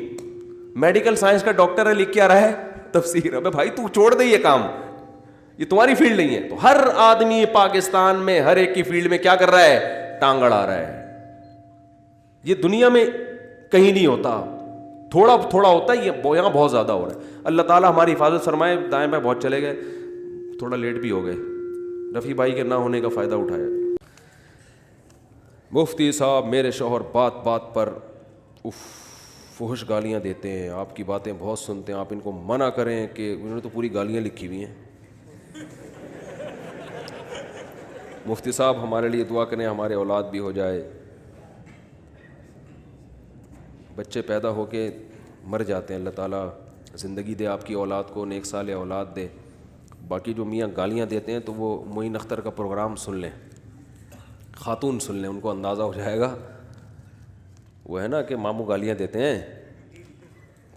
میڈیکل سائنس کا ڈاکٹر ہے, لکھ کے آ رہا ہے تفسیر. ابے بھائی تو چھوڑ دے یہ کام, یہ تمہاری فیلڈ نہیں ہے. تو ہر آدمی پاکستان میں ہر ایک کی فیلڈ میں کیا کر رہا ہے؟ ٹانگ اڑا رہا ہے. یہ دنیا میں کہیں نہیں ہوتا. تھوڑا تھوڑا ہوتا ہے، یہ یہاں بہت زیادہ ہو رہا ہے. اللہ تعالیٰ ہماری حفاظت فرمائے. دائیں بائیں بہت چلے گئے, تھوڑا لیٹ بھی ہو گئے, رفیع بھائی کے نہ ہونے کا فائدہ اٹھایا. مفتی صاحب میرے شوہر بات بات پر فحش گالیاں دیتے ہیں, آپ کی باتیں بہت سنتے ہیں, آپ ان کو منع کریں. کہ انہوں نے تو پوری گالیاں لکھی ہوئی ہیں. مفتی صاحب ہمارے لیے دعا کریں, ہمارے اولاد بھی ہو جائے. بچے پیدا ہو کے مر جاتے ہیں, اللہ تعالیٰ زندگی دے آپ کی اولاد کو, نیک صالح اولاد دے. باقی جو میاں گالیاں دیتے ہیں تو وہ معین اختر کا پروگرام سن لیں, خاتون سن لیں, ان کو اندازہ ہو جائے گا. وہ ہے نا کہ ماموں گالیاں دیتے ہیں,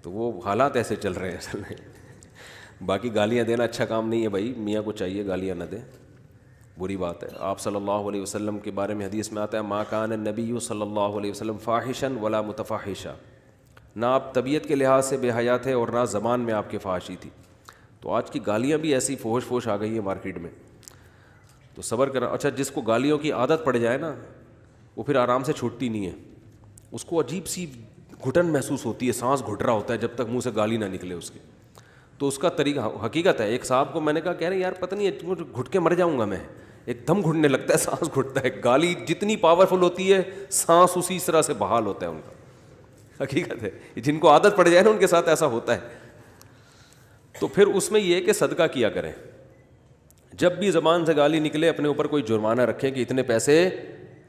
تو وہ حالات ایسے چل رہے ہیں اصل میں. باقی گالیاں دینا اچھا کام نہیں ہے بھائی, میاں کو چاہیے گالیاں نہ دیں, بری بات ہے. آپ صلی اللہ علیہ وسلم کے بارے میں حدیث میں آتا ہے, ما کان النبی صلی اللہ علیہ وسلم فاحشا ولا متفاحشا, نہ آپ طبیعت کے لحاظ سے بے حیا تھے اور نہ زبان میں آپ کے فحاشی تھی. تو آج کی گالیاں بھی ایسی فوش آ گئی ہیں مارکیٹ میں, تو صبر کرنا. اچھا, جس کو گالیوں کی عادت پڑ جائے نا, وہ پھر آرام سے چھوٹتی نہیں ہے. اس کو عجیب سی گھٹن محسوس ہوتی ہے, سانس گھٹ رہا ہوتا ہے جب تک منہ سے گالی نہ نکلے اس کی. تو اس کا طریقہ حقیقت ہے. ایک صاحب کو میں نے کہا, کہہ رہے یار پتہ نہیں گھٹ کے مر جاؤں گا میں, ایک دم گھٹنے لگتا ہے, سانس گھٹتا ہے. گالی جتنی پاورفل ہوتی ہے سانس اسی طرح سے بحال ہوتا ہے ان کا. حقیقت ہے, جن کو عادت پڑ جائے نا ان کے ساتھ ایسا ہوتا ہے. تو پھر اس میں یہ کہ صدقہ کیا کریں. جب بھی زبان سے گالی نکلے اپنے اوپر کوئی جرمانہ رکھیں کہ اتنے پیسے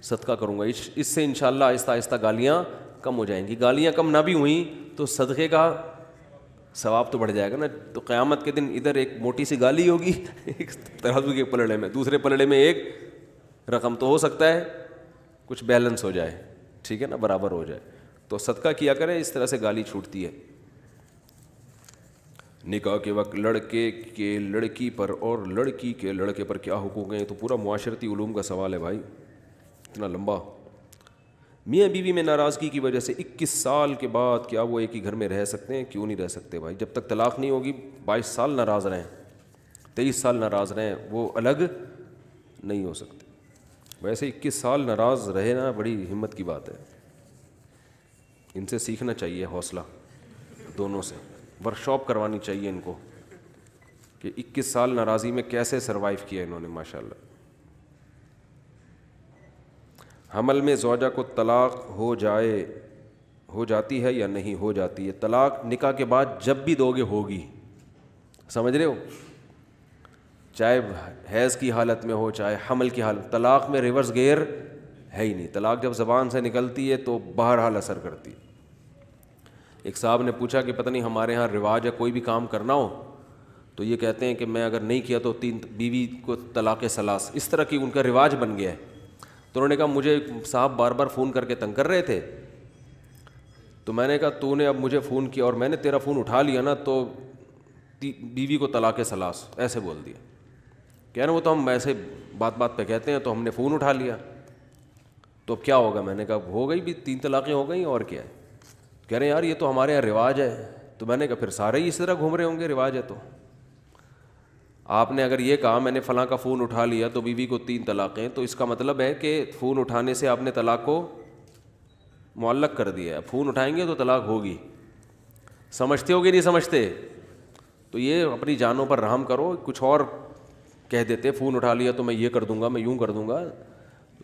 صدقہ کروں گا. اس سے انشاءاللہ آہستہ آہستہ گالیاں کم ہو جائیں گی. گالیاں کم نہ بھی ہوئیں تو صدقے کا ثواب تو بڑھ جائے گا نا. تو قیامت کے دن ادھر ایک موٹی سی گالی ہوگی ایک ترازو کے پلڑے میں, دوسرے پلڑے میں ایک رقم, تو ہو سکتا ہے کچھ بیلنس ہو جائے, ٹھیک ہے نا, برابر ہو جائے. تو صدقہ کیا کریں, اس طرح سے گالی چھوٹتی ہے. نکاح کے وقت لڑکے کے لڑکی پر اور لڑکی کے لڑکے پر کیا حقوق ہیں؟ تو پورا معاشرتی علوم کا سوال ہے بھائی, اتنا لمبا. میاں بیوی میں ناراضگی کی وجہ سے 21 سال کے بعد کیا وہ ایک ہی گھر میں رہ سکتے ہیں؟ کیوں نہیں رہ سکتے بھائی؟ جب تک طلاق نہیں ہوگی 22 سال ناراض رہیں, 23 سال ناراض رہیں, وہ الگ نہیں ہو سکتے. ویسے 21 سال ناراض رہنا بڑی ہمت کی بات ہے. ان سے سیکھنا چاہیے حوصلہ, دونوں سے ورکشاپ کروانی چاہیے ان کو کہ 21 سال ناراضی میں کیسے سروائیو کیا انہوں نے, ماشاءاللہ. حمل میں زوجہ کو طلاق ہو جاتی ہے یا نہیں ہو جاتی ہے؟ طلاق نکاح کے بعد جب بھی دو گے ہوگی, سمجھ رہے ہو, چاہے حیض کی حالت میں ہو چاہے حمل کی حالت. طلاق میں ریورس گیئر ہے ہی نہیں. طلاق جب زبان سے نکلتی ہے تو بہرحال اثر کرتی ہے. ایک صاحب نے پوچھا کہ پتہ نہیں ہمارے ہاں رواج ہے کوئی بھی کام کرنا ہو تو یہ کہتے ہیں کہ میں اگر نہیں کیا تو 3 بیوی کو طلاق ثلاث, اس طرح کی ان کا رواج بن گیا ہے. تو انہوں نے کہا مجھے صاحب بار بار فون کر کے تنگ کر رہے تھے, تو میں نے کہا تو نے اب مجھے فون کیا اور میں نے تیرا فون اٹھا لیا نا تو بیوی کو طلاق ثلاث ایسے بول دیا. کہہ رہے وہ تو ہم ایسے بات بات پہ کہتے ہیں, تو ہم نے فون اٹھا لیا تو اب کیا ہوگا؟ میں نے کہا ہو گئی بھی 3 طلاقیں ہو گئیں اور کیا ہے. کہہ رہے ہیں یار یہ تو ہمارے یہاں رواج ہے. تو میں نے کہا پھر سارے ہی اس طرح گھوم رہے ہوں گے, رواج ہے تو. آپ نے اگر یہ کہا میں نے فلاں کا فون اٹھا لیا تو بیوی کو 3 طلاقیں, تو اس کا مطلب ہے کہ فون اٹھانے سے آپ نے طلاق کو معلق کر دیا ہے. فون اٹھائیں گے تو طلاق ہوگی. سمجھتے ہو گے نہیں سمجھتے؟ تو یہ اپنی جانوں پر رحم کرو. کچھ اور کہہ دیتے, فون اٹھا لیا تو میں یہ کر دوں گا, میں یوں کر دوں گا.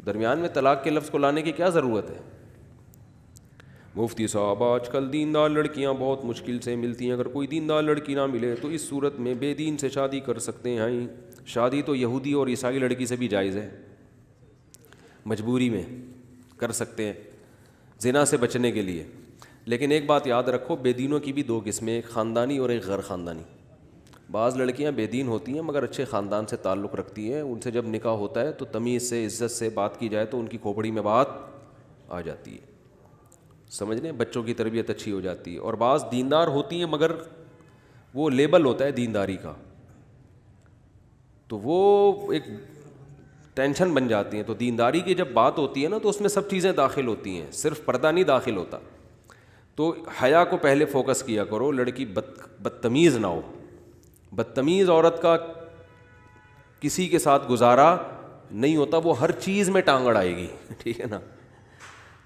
درمیان میں طلاق کے لفظ کو لانے کی کیا ضرورت ہے؟ مفتی صاحب آج کل دیندار لڑکیاں بہت مشکل سے ملتی ہیں, اگر کوئی دیندار لڑکی نہ ملے تو اس صورت میں بے دین سے شادی کر سکتے ہیں؟ شادی تو یہودی اور عیسائی لڑکی سے بھی جائز ہے, مجبوری میں کر سکتے ہیں زنا سے بچنے کے لیے. لیکن ایک بات یاد رکھو, بے دینوں کی بھی 2 قسمیں, ایک خاندانی اور ایک غیر خاندانی. بعض لڑکیاں بے دین ہوتی ہیں مگر اچھے خاندان سے تعلق رکھتی ہیں, ان سے جب نکاح ہوتا ہے تو تمیز سے عزت سے بات کی جائے تو ان کی کھوپڑی میں بات آ جاتی ہے, سمجھ لیں, بچوں کی تربیت اچھی ہو جاتی ہے. اور بعض دیندار ہوتی ہیں مگر وہ لیبل ہوتا ہے دینداری کا, تو وہ ایک ٹینشن بن جاتی ہیں. تو دینداری کی جب بات ہوتی ہے نا تو اس میں سب چیزیں داخل ہوتی ہیں, صرف پردہ نہیں داخل ہوتا. تو حیا کو پہلے فوکس کیا کرو, لڑکی بدتمیز نہ ہو. بدتمیز عورت کا کسی کے ساتھ گزارا نہیں ہوتا, وہ ہر چیز میں ٹانگ اڑائے گی, ٹھیک ہے نا.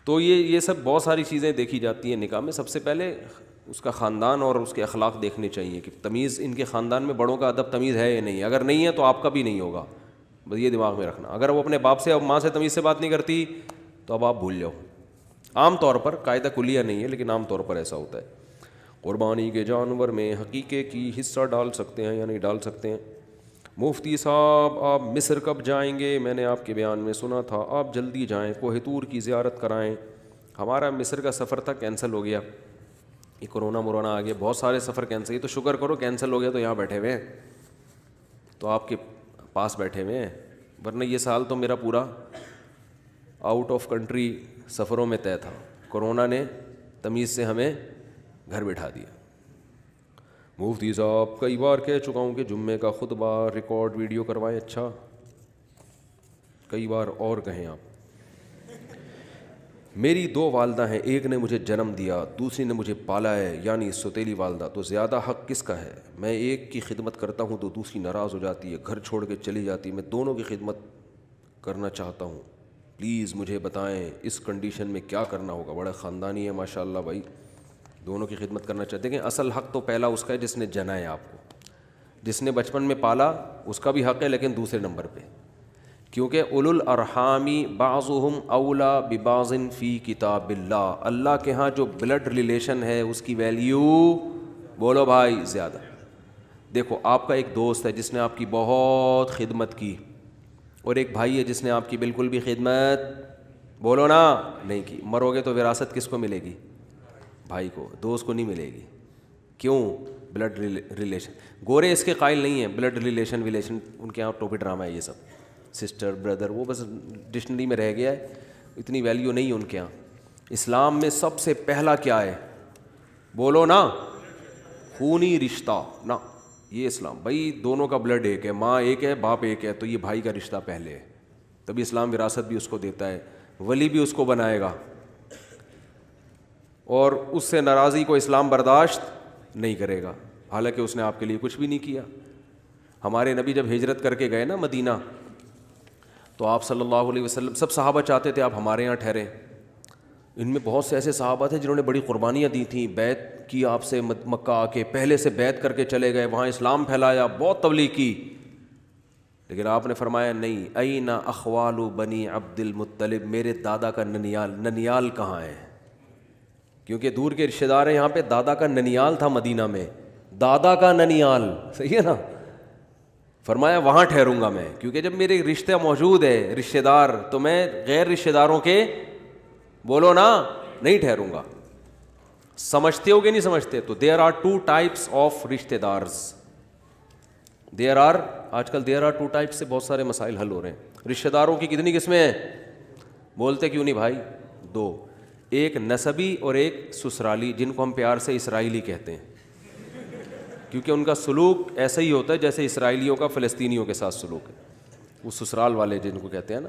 تو یہ سب بہت ساری چیزیں دیکھی جاتی ہیں نکاح میں. سب سے پہلے اس کا خاندان اور اس کے اخلاق دیکھنے چاہیے کہ تمیز ان کے خاندان میں بڑوں کا ادب تمیز ہے یا نہیں. اگر نہیں ہے تو آپ کا بھی نہیں ہوگا, بس یہ دماغ میں رکھنا. اگر وہ اپنے باپ سے اور ماں سے تمیز سے بات نہیں کرتی تو اب آپ بھول جاؤ. عام طور پر, قاعدہ کلیہ نہیں ہے لیکن عام طور پر ایسا ہوتا ہے. قربانی کے جانور میں حقیقے کی حصہ ڈال سکتے ہیں یا نہیں ڈال سکتے ہیں. مفتی صاحب آپ مصر کب جائیں گے؟ میں نے آپ کے بیان میں سنا تھا آپ جلدی جائیں, کوہ طور کی زیارت کرائیں. ہمارا مصر کا سفر تھا, کینسل ہو گیا. یہ کرونا آ گیا, بہت سارے سفر کینسل. یہ تو شکر کرو کینسل ہو گیا تو یہاں بیٹھے ہوئے ہیں, تو آپ کے پاس بیٹھے ہوئے ہیں. ورنہ یہ سال تو میرا پورا آؤٹ آف کنٹری سفروں میں طے تھا. کرونا نے تمیز سے ہمیں گھر بٹھا دیا. مفتی صاحب کئی بار کہہ چکا ہوں کہ جمعے کا خطبہ ریکارڈ ویڈیو کروائیں. اچھا, کئی بار اور کہیں آپ. میری 2 والدہ ہیں, ایک نے مجھے جنم دیا, دوسری نے مجھے پالا ہے, یعنی سوتیلی والدہ. تو زیادہ حق کس کا ہے؟ میں ایک کی خدمت کرتا ہوں تو دوسری ناراض ہو جاتی ہے, گھر چھوڑ کے چلی جاتی ہے. میں دونوں کی خدمت کرنا چاہتا ہوں, پلیز مجھے بتائیں اس کنڈیشن میں کیا کرنا ہوگا. بڑا خاندانی ہے ماشاء اللہ بھائی, دونوں کی خدمت کرنا چاہتے ہیں. اصل حق تو پہلا اس کا ہے جس نے جنا ہے آپ کو, جس نے بچپن میں پالا, اس کا بھی حق ہے, لیکن دوسرے نمبر پہ, کیونکہ اولو الارحامی بعضهم اولا ببعض فی کتاب اللہ. اللہ کے ہاں جو بلڈ ریلیشن ہے اس کی ویلیو, بولو بھائی, زیادہ. دیکھو آپ کا ایک دوست ہے جس نے آپ کی بہت خدمت کی, اور ایک بھائی ہے جس نے آپ کی بالکل بھی خدمت, بولو نا, نہیں کی. مرو گے تو وراثت کس کو ملے گی؟ بھائی کو, دوست کو نہیں ملے گی. کیوں؟ Blood relation. گورے اس کے قائل نہیں ہیں, بلڈ ریلیشن ان کے یہاں ٹوپی ڈرامہ ہے یہ سب, سسٹر بردر, وہ بس ڈکشنری میں رہ گیا ہے, اتنی ویلیو نہیں ہے ان کے یہاں. اسلام میں سب سے پہلا کیا ہے؟ بولو نا, خونی رشتہ نا. یہ اسلام بھائی, دونوں کا بلڈ ایک ہے, ماں ایک ہے, باپ ایک ہے, تو یہ بھائی کا رشتہ پہلے ہے. تبھی اسلام وراثت بھی اس کو دیتا ہے, ولی بھی اس کو بنائے گا, اور اس سے ناراضی کو اسلام برداشت نہیں کرے گا, حالانکہ اس نے آپ کے لیے کچھ بھی نہیں کیا. ہمارے نبی جب ہجرت کر کے گئے نا مدینہ, تو آپ صلی اللہ علیہ وسلم, سب صحابہ چاہتے تھے آپ ہمارے یہاں ٹھہریں. ان میں بہت سے ایسے صحابہ تھے جنہوں نے بڑی قربانیاں دی تھیں, بیعت کی آپ سے مکہ آ کے, پہلے سے بیعت کر کے چلے گئے, وہاں اسلام پھیلایا, بہت تبلیغ کی. لیکن آپ نے فرمایا نہیں, این اخوال بنی عبد المطلب, میرے دادا کا ننیال کہاں ہے؟ کیونکہ دور کے رشتہ دار ہیں یہاں پہ. دادا کا ننیال تھا مدینہ میں, دادا کا ننیال, صحیح ہے نا. فرمایا وہاں ٹھہروں گا میں, کیونکہ جب میرے رشتہ موجود ہے رشتہ دار, تو میں غیر رشتہ داروں کے, بولو نا, نہیں ٹھہروں گا. سمجھتے ہو کہ نہیں سمجھتے؟ تو دیر آر 2 types آف رشتہ دارز. آج کل دیر آر 2 types سے بہت سارے مسائل حل ہو رہے ہیں. رشتہ داروں کی کتنی قسمیں ہیں؟ بولتے کیوں نہیں بھائی؟ 2, ایک نسبی اور ایک سسرالی, جن کو ہم پیار سے اسرائیلی کہتے ہیں, کیونکہ ان کا سلوک ایسا ہی ہوتا ہے جیسے اسرائیلیوں کا فلسطینیوں کے ساتھ سلوک ہے. وہ سسرال والے جن کو کہتے ہیں نا.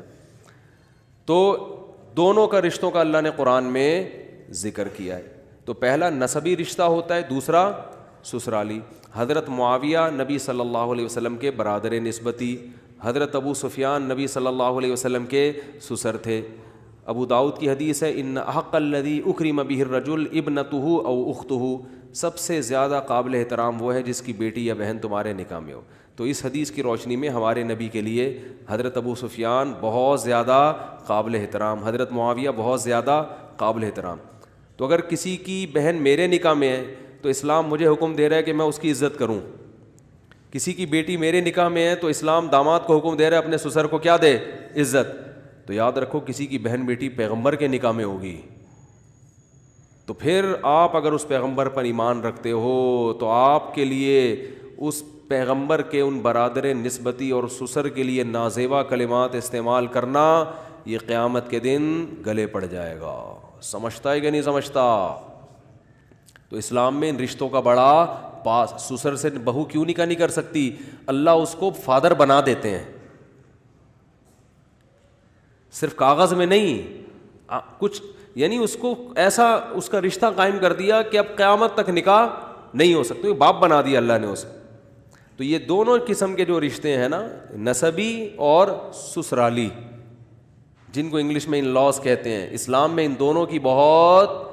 تو دونوں کا رشتوں کا اللہ نے قرآن میں ذکر کیا ہے. تو پہلا نسبی رشتہ ہوتا ہے, دوسرا سسرالی. حضرت معاویہ نبی صلی اللہ علیہ وسلم کے برادر نسبتی, حضرت ابو سفیان نبی صلی اللہ علیہ وسلم کے سسر تھے. ابو داؤد کی حدیث ہے, ان احق الذی اکرم بہ الرجل ابنتہ او اختہ, سب سے زیادہ قابل احترام وہ ہے جس کی بیٹی یا بہن تمہارے نکاح میں ہو. تو اس حدیث کی روشنی میں ہمارے نبی کے لیے حضرت ابو سفیان بہت زیادہ قابل احترام, حضرت معاویہ بہت زیادہ قابل احترام. تو اگر کسی کی بہن میرے نکاح میں ہے تو اسلام مجھے حکم دے رہا ہے کہ میں اس کی عزت کروں. کسی کی بیٹی میرے نکاح میں ہے تو اسلام داماد کو حکم دے رہا ہے اپنے سسر کو کیا دے؟ عزت. تو یاد رکھو, کسی کی بہن بیٹی پیغمبر کے نکاح میں ہوگی تو پھر آپ اگر اس پیغمبر پر ایمان رکھتے ہو تو آپ کے لیے اس پیغمبر کے ان برادر نسبتی اور سسر کے لیے نازیبا کلمات استعمال کرنا یہ قیامت کے دن گلے پڑ جائے گا. سمجھتا ہے کہ نہیں سمجھتا؟ تو اسلام میں ان رشتوں کا بڑا پاس. سسر سے بہو کیوں نکاح نہیں کر سکتی؟ اللہ اس کو فادر بنا دیتے ہیں, صرف کاغذ میں نہیں, کچھ یعنی اس کو ایسا اس کا رشتہ قائم کر دیا کہ اب قیامت تک نکاح نہیں ہو سکتا, باپ بنا دیا اللہ نے اسے. تو یہ دونوں قسم کے جو رشتے ہیں نا, نسبی اور سسرالی, جن کو انگلش میں ان لاز کہتے ہیں. اسلام میں ان دونوں کی بہت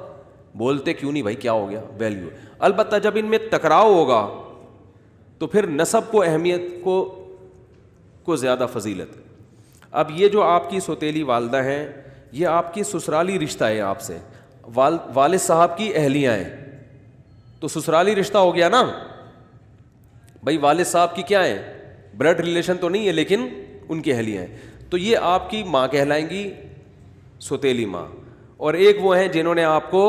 بولتے کیوں نہیں بھائی, کیا ہو گیا, ویلیو. البتہ جب ان میں ٹکراؤ ہوگا تو پھر نسب کو اہمیت کو زیادہ فضیلت. اب یہ جو آپ کی سوتیلی والدہ ہیں, یہ آپ کی سسرالی رشتہ ہے آپ سے. والد صاحب کی اہلیاں ہیں تو سسرالی رشتہ ہو گیا نا بھائی. والد صاحب کی کیا ہیں, بلڈ ریلیشن تو نہیں ہے لیکن ان کی اہلیاں ہیں, تو یہ آپ کی ماں کہلائیں گی, سوتیلی ماں. اور ایک وہ ہیں جنہوں نے آپ کو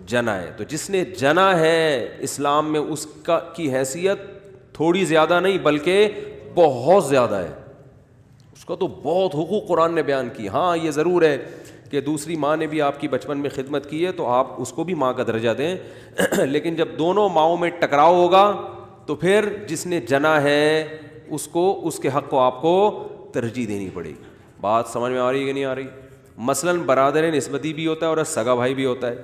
جنا ہے. تو جس نے جنا ہے اسلام میں اس کی حیثیت تھوڑی زیادہ نہیں بلکہ بہت زیادہ ہے. اس کا تو بہت حقوق قرآن نے بیان کی. ہاں یہ ضرور ہے کہ دوسری ماں نے بھی آپ کی بچپن میں خدمت کی ہے تو آپ اس کو بھی ماں کا درجہ دیں, لیکن جب دونوں ماؤں میں ٹکراؤ ہوگا تو پھر جس نے جنا ہے اس کو, اس کے حق کو آپ کو ترجیح دینی پڑے گی. بات سمجھ میں آ رہی ہے کہ نہیں آ رہی؟ مثلاً برادر نسبتی بھی ہوتا ہے اور سگا بھائی بھی ہوتا ہے.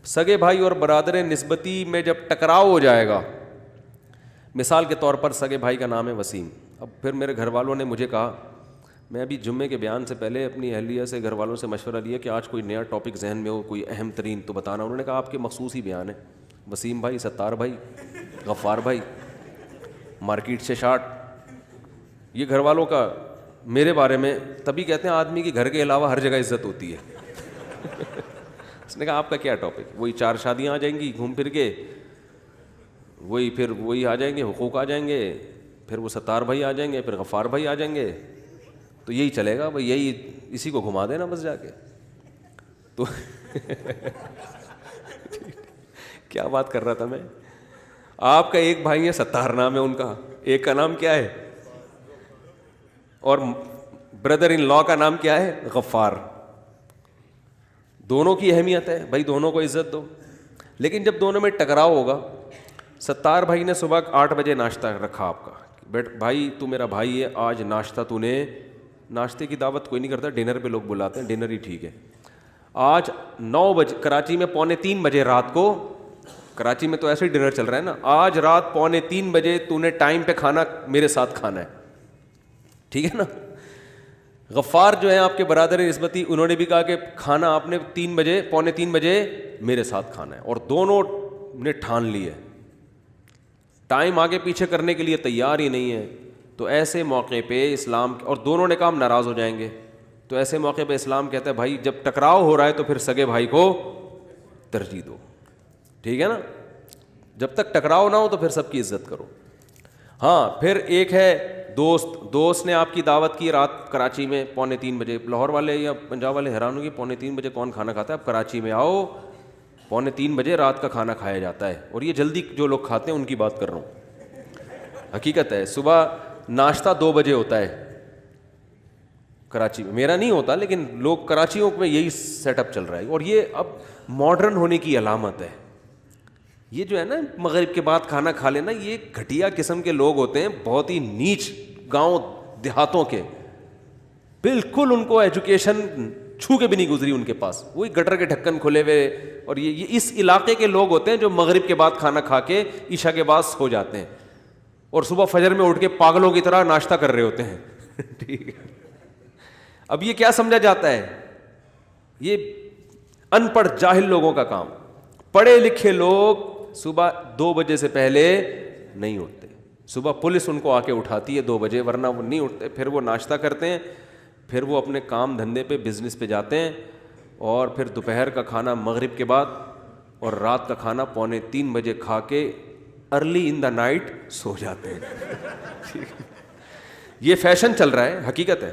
سگے بھائی اور برادر نسبتی میں جب ٹکراؤ ہو جائے گا, مثال کے طور پر سگے بھائی کا نام ہے وسیم. اب پھر میرے گھر والوں نے مجھے کہا, میں ابھی جمعے کے بیان سے پہلے اپنی اہلیہ سے گھر والوں سے مشورہ لیا کہ آج کوئی نیا ٹاپک ذہن میں ہو, کوئی اہم ترین تو بتانا. انہوں نے کہا آپ کے مخصوص ہی بیان ہے, وسیم بھائی, ستار بھائی, غفار بھائی, مارکیٹ سے شارٹ. یہ گھر والوں کا میرے بارے میں, تبھی کہتے ہیں آدمی کی گھر کے علاوہ ہر جگہ عزت ہوتی ہے. اس نے کہا آپ کا کیا ٹاپک, وہی 4 شادیاں آ جائیں گی گھوم پھر کے, وہی پھر وہی آ جائیں گے, حقوق آ جائیں گے, پھر وہ ستار بھائی آ جائیں گے, پھر غفار بھائی آ جائیں گے, تو یہی چلے گا بھائی, یہی اسی کو گھما دینا بس جا کے. تو کیا بات کر رہا تھا میں, آپ کا ایک بھائی ہے ستار نام ہے ان کا, ایک کا نام کیا ہے, اور بردر ان لا کا نام کیا ہے, غفار. دونوں کی اہمیت ہے بھائی, دونوں کو عزت دو. لیکن جب دونوں میں ٹکراؤ ہوگا, ستار بھائی نے صبح 8 بجے ناشتہ رکھا آپ کا, بیٹ بھائی تو میرا بھائی ہے, آج ناشتہ تو نے, ناشتے کی دعوت کوئی نہیں کرتا, ڈنر پہ لوگ بلاتے ہیں, ڈنر ہی ٹھیک ہے. آج 9 بجے, کراچی میں 2:45 بجے رات کو, کراچی میں تو ایسے ہی ڈنر چل رہا ہے نا, آج رات 2:45 بجے تو نے ٹائم پہ کھانا میرے ساتھ کھانا ہے, ٹھیک ہے نا. غفار جو ہے آپ کے برادر نسبتی, انہوں نے بھی کہا کہ کھانا آپ نے 3 بجے, 2:45 بجے میرے ساتھ کھانا ہے, اور دونوں نے ٹھان لی ہے, ٹائم آگے پیچھے کرنے کے لیے تیار ہی نہیں ہے. تو ایسے موقع پہ اسلام, اور دونوں نے کام ناراض ہو جائیں گے, تو ایسے موقع پہ اسلام کہتا ہے بھائی جب ٹکراؤ ہو رہا ہے تو پھر سگے بھائی کو ترجیح دو, ٹھیک ہے نا. جب تک ٹکراؤ نہ ہو تو پھر سب کی عزت کرو. ہاں پھر ایک ہے دوست نے آپ کی دعوت کی رات کراچی میں 2:45 بجے. لاہور والے یا پنجاب والے حیران ہوں گے 2:45 بجے کون کھانا کھاتا ہے. اب کراچی میں آؤ, 2:45 بجے رات کا کھانا کھایا جاتا ہے, اور یہ جلدی جو لوگ کھاتے ہیں ان کی بات کر رہا ہوں, حقیقت ہے. صبح ناشتہ 2 بجے ہوتا ہے کراچی میں, میرا نہیں ہوتا لیکن لوگ کراچیوں میں یہی سیٹ اپ چل رہا ہے, اور یہ اب ماڈرن ہونے کی علامت ہے. یہ جو ہے نا مغرب کے بعد کھانا کھا لینا, یہ گھٹیا قسم کے لوگ ہوتے ہیں, بہت ہی نیچ گاؤں دیہاتوں کے, بالکل ان کو ایجوکیشن چھو کے بھی نہیں گزری ان کے پاس, وہی گٹر کے ڈھکن کھلے ہوئے. اور یہ اس علاقے کے لوگ ہوتے ہیں جو مغرب کے بعد کھانا کھا کے عشاء کے بعد سو جاتے ہیں, اور صبح فجر میں اٹھ کے پاگلوں کی طرح ناشتہ کر رہے ہوتے ہیں. ٹھیک ہے, اب یہ کیا سمجھا جاتا ہے, یہ ان پڑھ جاہل لوگوں کا کام. پڑھے لکھے لوگ صبح 2 بجے سے پہلے نہیں اٹھتے. صبح پولیس ان کو آ کے اٹھاتی ہے 2 بجے, ورنہ وہ نہیں اٹھتے. پھر وہ ناشتہ کرتے ہیں, پھر وہ اپنے کام دھندے پہ, بزنس پہ جاتے ہیں, اور پھر دوپہر کا کھانا مغرب کے بعد اور رات کا کھانا 2:45 بجے کھا کے early in the night so جاتے ہیں. یہ فیشن چل رہا ہے, حقیقت ہے.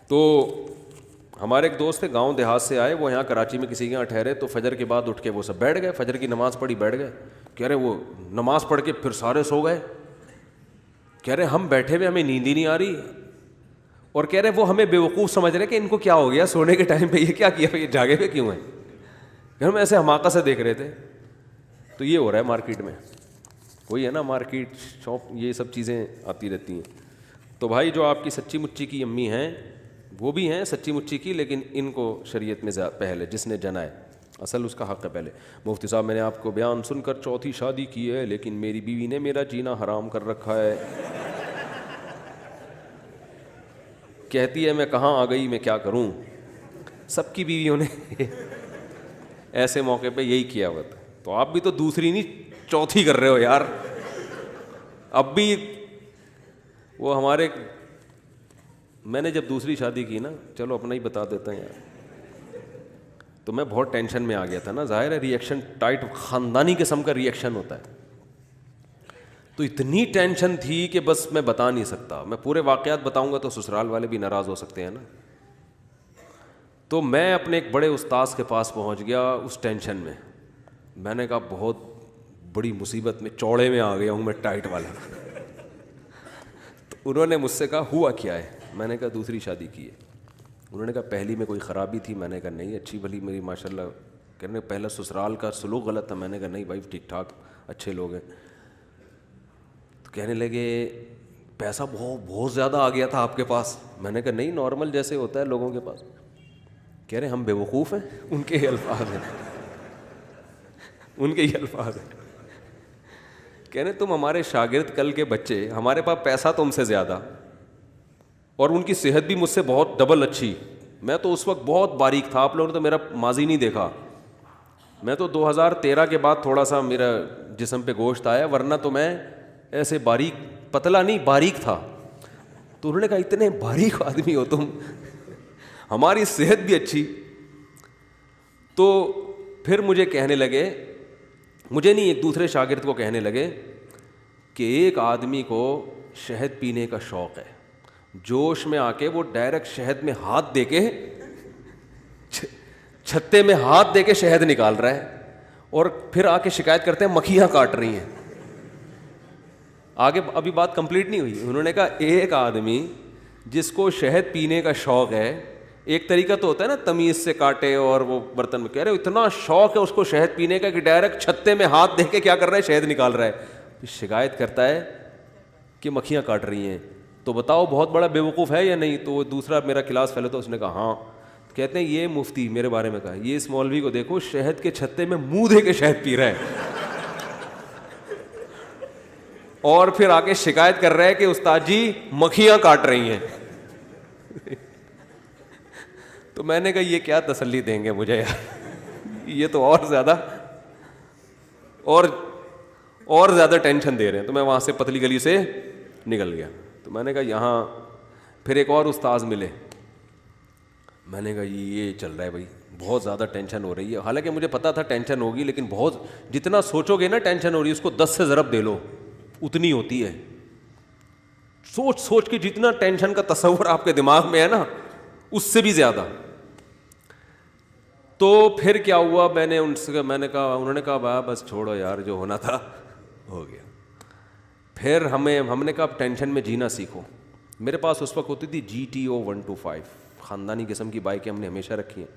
تو ہمارے ایک دوست تھے گاؤں دیہات سے آئے, وہ یہاں کراچی میں کسی کے یہاں ٹھہرے, تو فجر کے بعد اٹھ کے وہ سب بیٹھ گئے, فجر کی نماز پڑھی بیٹھ گئے. کہہ رہے وہ نماز پڑھ کے پھر سارے سو گئے. کہہ رہے ہم بیٹھے ہوئے ہمیں نیند ہی نہیں آ رہی, اور کہہ رہے وہ ہمیں بیوقوف سمجھ رہے کہ ان کو کیا ہو گیا سونے کے ٹائم پہ یہ کیا کیا, یہ جاگے ہوئے کیوں ہیں. ہم ایسے حماقت سے دیکھ رہے تھے. تو یہ ہو رہا ہے مارکیٹ میں, وہی ہے نا مارکیٹ شاپ, یہ سب چیزیں آتی رہتی ہیں. تو بھائی جو آپ کی سچی مچی کی امی ہیں وہ بھی ہیں سچی مچی کی, لیکن ان کو شریعت میں پہلے جس نے جنا ہے اصل اس کا حق ہے پہلے. مفتی صاحب میں نے آپ کو بیان سن کر 4تھی شادی کی ہے, لیکن میری بیوی نے میرا جینا حرام کر رکھا ہے. کہتی ہے میں کہاں آ گئی, میں کیا کروں. سب کی بیویوں نے ایسے موقع پہ یہی کیا ہوا تھا. تو آپ بھی تو دوسری نہیں چوتھی کر رہے ہو یار. اب بھی وہ ہمارے, میں نے جب دوسری شادی کی نا, چلو اپنا ہی بتا دیتا ہوں یار, تو میں بہت ٹینشن میں آ گیا تھا نا. ظاہر ہے ری ایکشن ٹائٹ خاندانی قسم کا ری ایکشن ہوتا ہے. تو اتنی ٹینشن تھی کہ بس میں بتا نہیں سکتا. میں پورے واقعات بتاؤں گا تو سسرال والے بھی ناراض ہو سکتے ہیں نا. تو میں اپنے ایک بڑے استاذ کے پاس پہنچ گیا اس ٹینشن میں. میں نے کہا بہت بڑی مصیبت میں, چوڑے میں آ گیا ہوں میں, ٹائٹ والا. تو انہوں نے مجھ سے کہا ہوا کیا ہے؟ میں نے کہا دوسری شادی کی ہے. انہوں نے کہا پہلی میں کوئی خرابی تھی؟ میں نے کہا نہیں, اچھی بھلی میری ماشاء اللہ. کہنے پہلا سسرال کا سلوک غلط تھا. میں نے کہا نہیں بھائی ٹھیک ٹھاک اچھے لوگ ہیں. تو کہنے لگے پیسہ بہت زیادہ آ گیا تھا آپ کے پاس. میں نے کہا نہیں نارمل جیسے ہوتا ہے لوگوں کے پاس. کہہ رہے ہم بے وقوف ہیں. ان کے ہی الفاظ ہیں, ان کے ہی الفاظ ہیں. کہہ رہے تم ہمارے شاگرد, کل کے بچے, ہمارے پاس پیسہ تم سے زیادہ, اور ان کی صحت بھی مجھ سے بہت ڈبل اچھی. میں تو اس وقت بہت باریک تھا, آپ لوگوں نے تو میرا ماضی نہیں دیکھا. میں تو 2013 کے بعد تھوڑا سا میرا جسم پہ گوشت آیا, ورنہ تو میں ایسے باریک, پتلا نہیں باریک تھا. تو انہوں نے کہا اتنے باریک آدمی ہو تم, ہماری صحت بھی اچھی. تو پھر مجھے کہنے لگے, مجھے نہیں ایک دوسرے شاگرد کو کہنے لگے کہ ایک آدمی کو شہد پینے کا شوق ہے, جوش میں آ کے وہ ڈائریکٹ شہد میں ہاتھ دے کے, چھتے میں ہاتھ دے کے شہد نکال رہا ہے, اور پھر آ کے شکایت کرتے ہیں مکھیاں کاٹ رہی ہیں. آگے ابھی بات کمپلیٹ نہیں ہوئی. انہوں نے کہا ایک آدمی جس کو شہد پینے کا شوق ہے, ایک طریقہ تو ہوتا ہے نا تمیز سے کاٹے اور وہ برتن میں, کہہ رہے اتنا شوق ہے اس کو شہد پینے کا کہ ڈائریکٹ چھتے میں ہاتھ دے کے کیا کر رہا ہے, شہد نکال رہا ہے. شکایت کرتا ہے کہ مکھیاں کاٹ رہی ہیں. تو بتاؤ بہت بڑا بے وقوف ہے یا نہیں؟ تو وہ دوسرا میرا کلاس فیلو تھا, اس نے کہا ہاں. کہتے ہیں یہ مفتی میرے بارے میں کہا, یہ اس مولوی کو دیکھو شہد کے چھتے میں منہ دے کے شہد پی رہا ہے, اور پھر آ کے شکایت کر رہا ہے کہ استاد جی مکھیاں کاٹ رہی ہیں. تو میں نے کہا یہ کیا تسلی دیں گے مجھے یار, یہ تو اور زیادہ ٹینشن دے رہے ہیں. تو میں وہاں سے پتلی گلی سے نکل گیا. تو میں نے کہا یہاں پھر ایک اور استاذ ملے. میں نے کہا یہ چل رہا ہے بھائی, بہت زیادہ ٹینشن ہو رہی ہے. حالانکہ مجھے پتا تھا ٹینشن ہوگی, لیکن بہت, جتنا سوچو گے نا ٹینشن ہو رہی ہے اس کو 10 سے ضرب دے لو, اتنی ہوتی ہے. سوچ کے جتنا ٹینشن کا تصور آپ کے دماغ میں ہے نا, اس سے بھی زیادہ. تو پھر کیا ہوا, میں نے کہا, انہوں نے کہا بس چھوڑو یار, جو ہونا تھا ہو گیا. پھر ہم نے کہا ٹینشن میں جینا سیکھو. میرے پاس اس وقت ہوتی تھی GTO 125, خاندانی قسم کی بائکیں ہم نے ہمیشہ رکھی ہیں.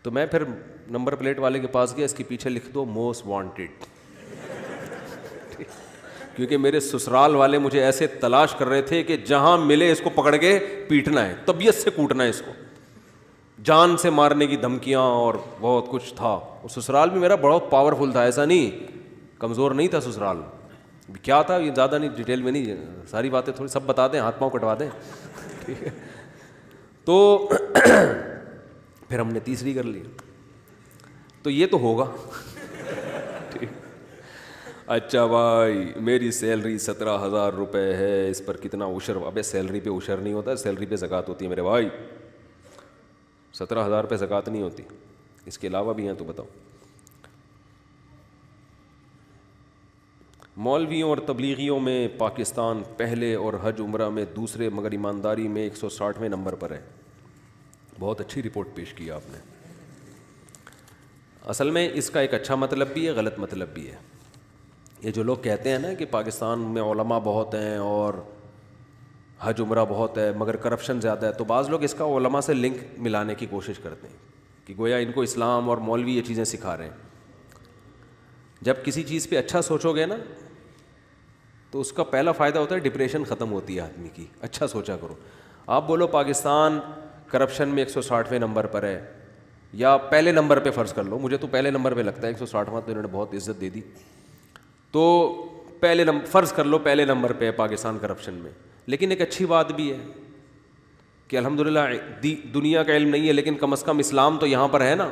تو میں پھر نمبر پلیٹ والے کے پاس گیا, اس کے پیچھے لکھ دو موسٹ وانٹیڈ, کیونکہ میرے سسرال والے مجھے ایسے تلاش کر رہے تھے کہ جہاں ملے اس کو پکڑ کے پیٹنا ہے, طبیعت سے کوٹنا ہے اس کو, جان سے مارنے کی دھمکیاں اور بہت کچھ تھا. اور سسرال بھی میرا بہت پاورفل تھا, ایسا نہیں کمزور نہیں تھا سسرال. کیا تھا یہ زیادہ نہیں ڈیٹیل میں نہیں, ساری باتیں تھوڑی سب بتا دیں, ہاتھ پاؤں کٹوا دیں, ٹھیک ہے. تو پھر ہم نے تیسری کر لی. تو یہ تو ہوگا. اچھا بھائی میری سیلری 17,000 روپے ہے, اس پر کتنا عشر؟ ابے سیلری پہ عشر نہیں ہوتا, سیلری پہ زکوٰۃ ہوتی ہے میرے بھائی. 17,000 پہ زکوٰۃ نہیں ہوتی, اس کے علاوہ بھی ہیں تو بتاؤ. مولویوں اور تبلیغیوں میں پاکستان پہلے اور حج عمرہ میں دوسرے, مگر ایمانداری میں 160ویں نمبر پر ہے. بہت اچھی رپورٹ پیش کی آپ نے. اصل میں اس کا ایک اچھا مطلب بھی ہے, غلط مطلب بھی ہے. یہ جو لوگ کہتے ہیں نا کہ پاکستان میں علماء بہت ہیں اور حج عمرہ بہت ہے مگر کرپشن زیادہ ہے, تو بعض لوگ اس کا علماء سے لنک ملانے کی کوشش کرتے ہیں کہ گویا ان کو اسلام اور مولوی یہ چیزیں سکھا رہے ہیں. جب کسی چیز پہ اچھا سوچو گے نا تو اس کا پہلا فائدہ ہوتا ہے ڈپریشن ختم ہوتی ہے آدمی کی. اچھا سوچا کرو. آپ بولو پاکستان کرپشن میں 160ویں نمبر پر ہے, یا پہلے نمبر پہ فرض کر لو, مجھے تو پہلے نمبر پہ لگتا ہے 160واں, تو انہوں نے بہت عزت دے دی. تو فرض کر لو پہلے نمبر پہ ہے پاکستان کرپشن میں. لیکن ایک اچھی بات بھی ہے, کہ الحمدللہ دنیا کا علم نہیں ہے لیکن کم از کم اسلام تو یہاں پر ہے نا.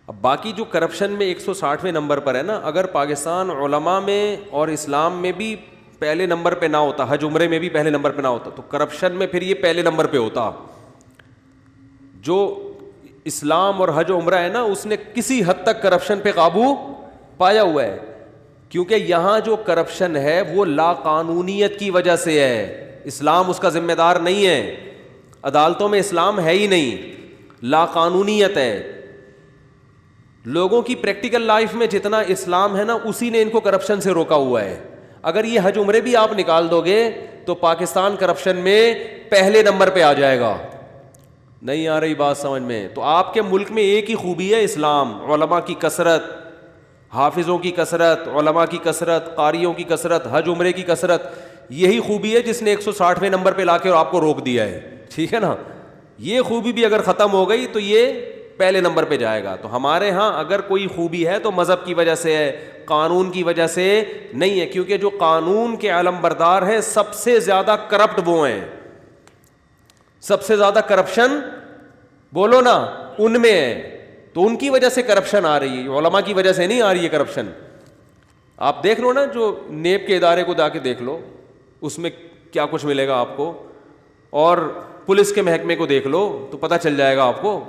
اب باقی جو کرپشن میں 160ویں نمبر پر ہے نا, اگر پاکستان علماء میں اور اسلام میں بھی پہلے نمبر پہ نہ ہوتا, حج عمرے میں بھی پہلے نمبر پہ نہ ہوتا, تو کرپشن میں پھر یہ پہلے نمبر پہ ہوتا. جو اسلام اور حج عمرہ ہے نا, اس نے کسی حد تک کرپشن پہ قابو پایا ہوا ہے, کیونکہ یہاں جو کرپشن ہے وہ لا قانونیت کی وجہ سے ہے. اسلام اس کا ذمہ دار نہیں ہے, عدالتوں میں اسلام ہے ہی نہیں, لا قانونیت ہے. لوگوں کی پریکٹیکل لائف میں جتنا اسلام ہے نا, اسی نے ان کو کرپشن سے روکا ہوا ہے. اگر یہ حج عمرے بھی آپ نکال دو گے تو پاکستان کرپشن میں پہلے نمبر پہ آ جائے گا. نہیں آ رہی بات سمجھ میں؟ تو آپ کے ملک میں ایک ہی خوبی ہے اسلام, علماء کی کثرت, حافظوں کی کثرت, علماء کی کثرت, قاریوں کی کثرت, حج عمرے کی کثرت. یہی خوبی ہے جس نے 160ویں نمبر پہ لا کے اور آپ کو روک دیا ہے. ٹھیک ہے نا, یہ خوبی بھی اگر ختم ہو گئی تو یہ پہلے نمبر پہ جائے گا. تو ہمارے ہاں اگر کوئی خوبی ہے تو مذہب کی وجہ سے ہے, قانون کی وجہ سے نہیں ہے, کیونکہ جو قانون کے علم بردار ہیں سب سے زیادہ کرپٹ وہ ہیں, سب سے زیادہ کرپشن بولو نا ان میں ہے. تو ان کی وجہ سے کرپشن آ رہی ہے, علماء کی وجہ سے نہیں آ رہی ہے کرپشن. آپ دیکھ لو نا, جو نیب کے ادارے کو جا کے دیکھ لو, اس میں کیا کچھ ملے گا آپ کو, اور پولیس کے محکمے کو دیکھ لو تو پتہ چل جائے گا آپ کو.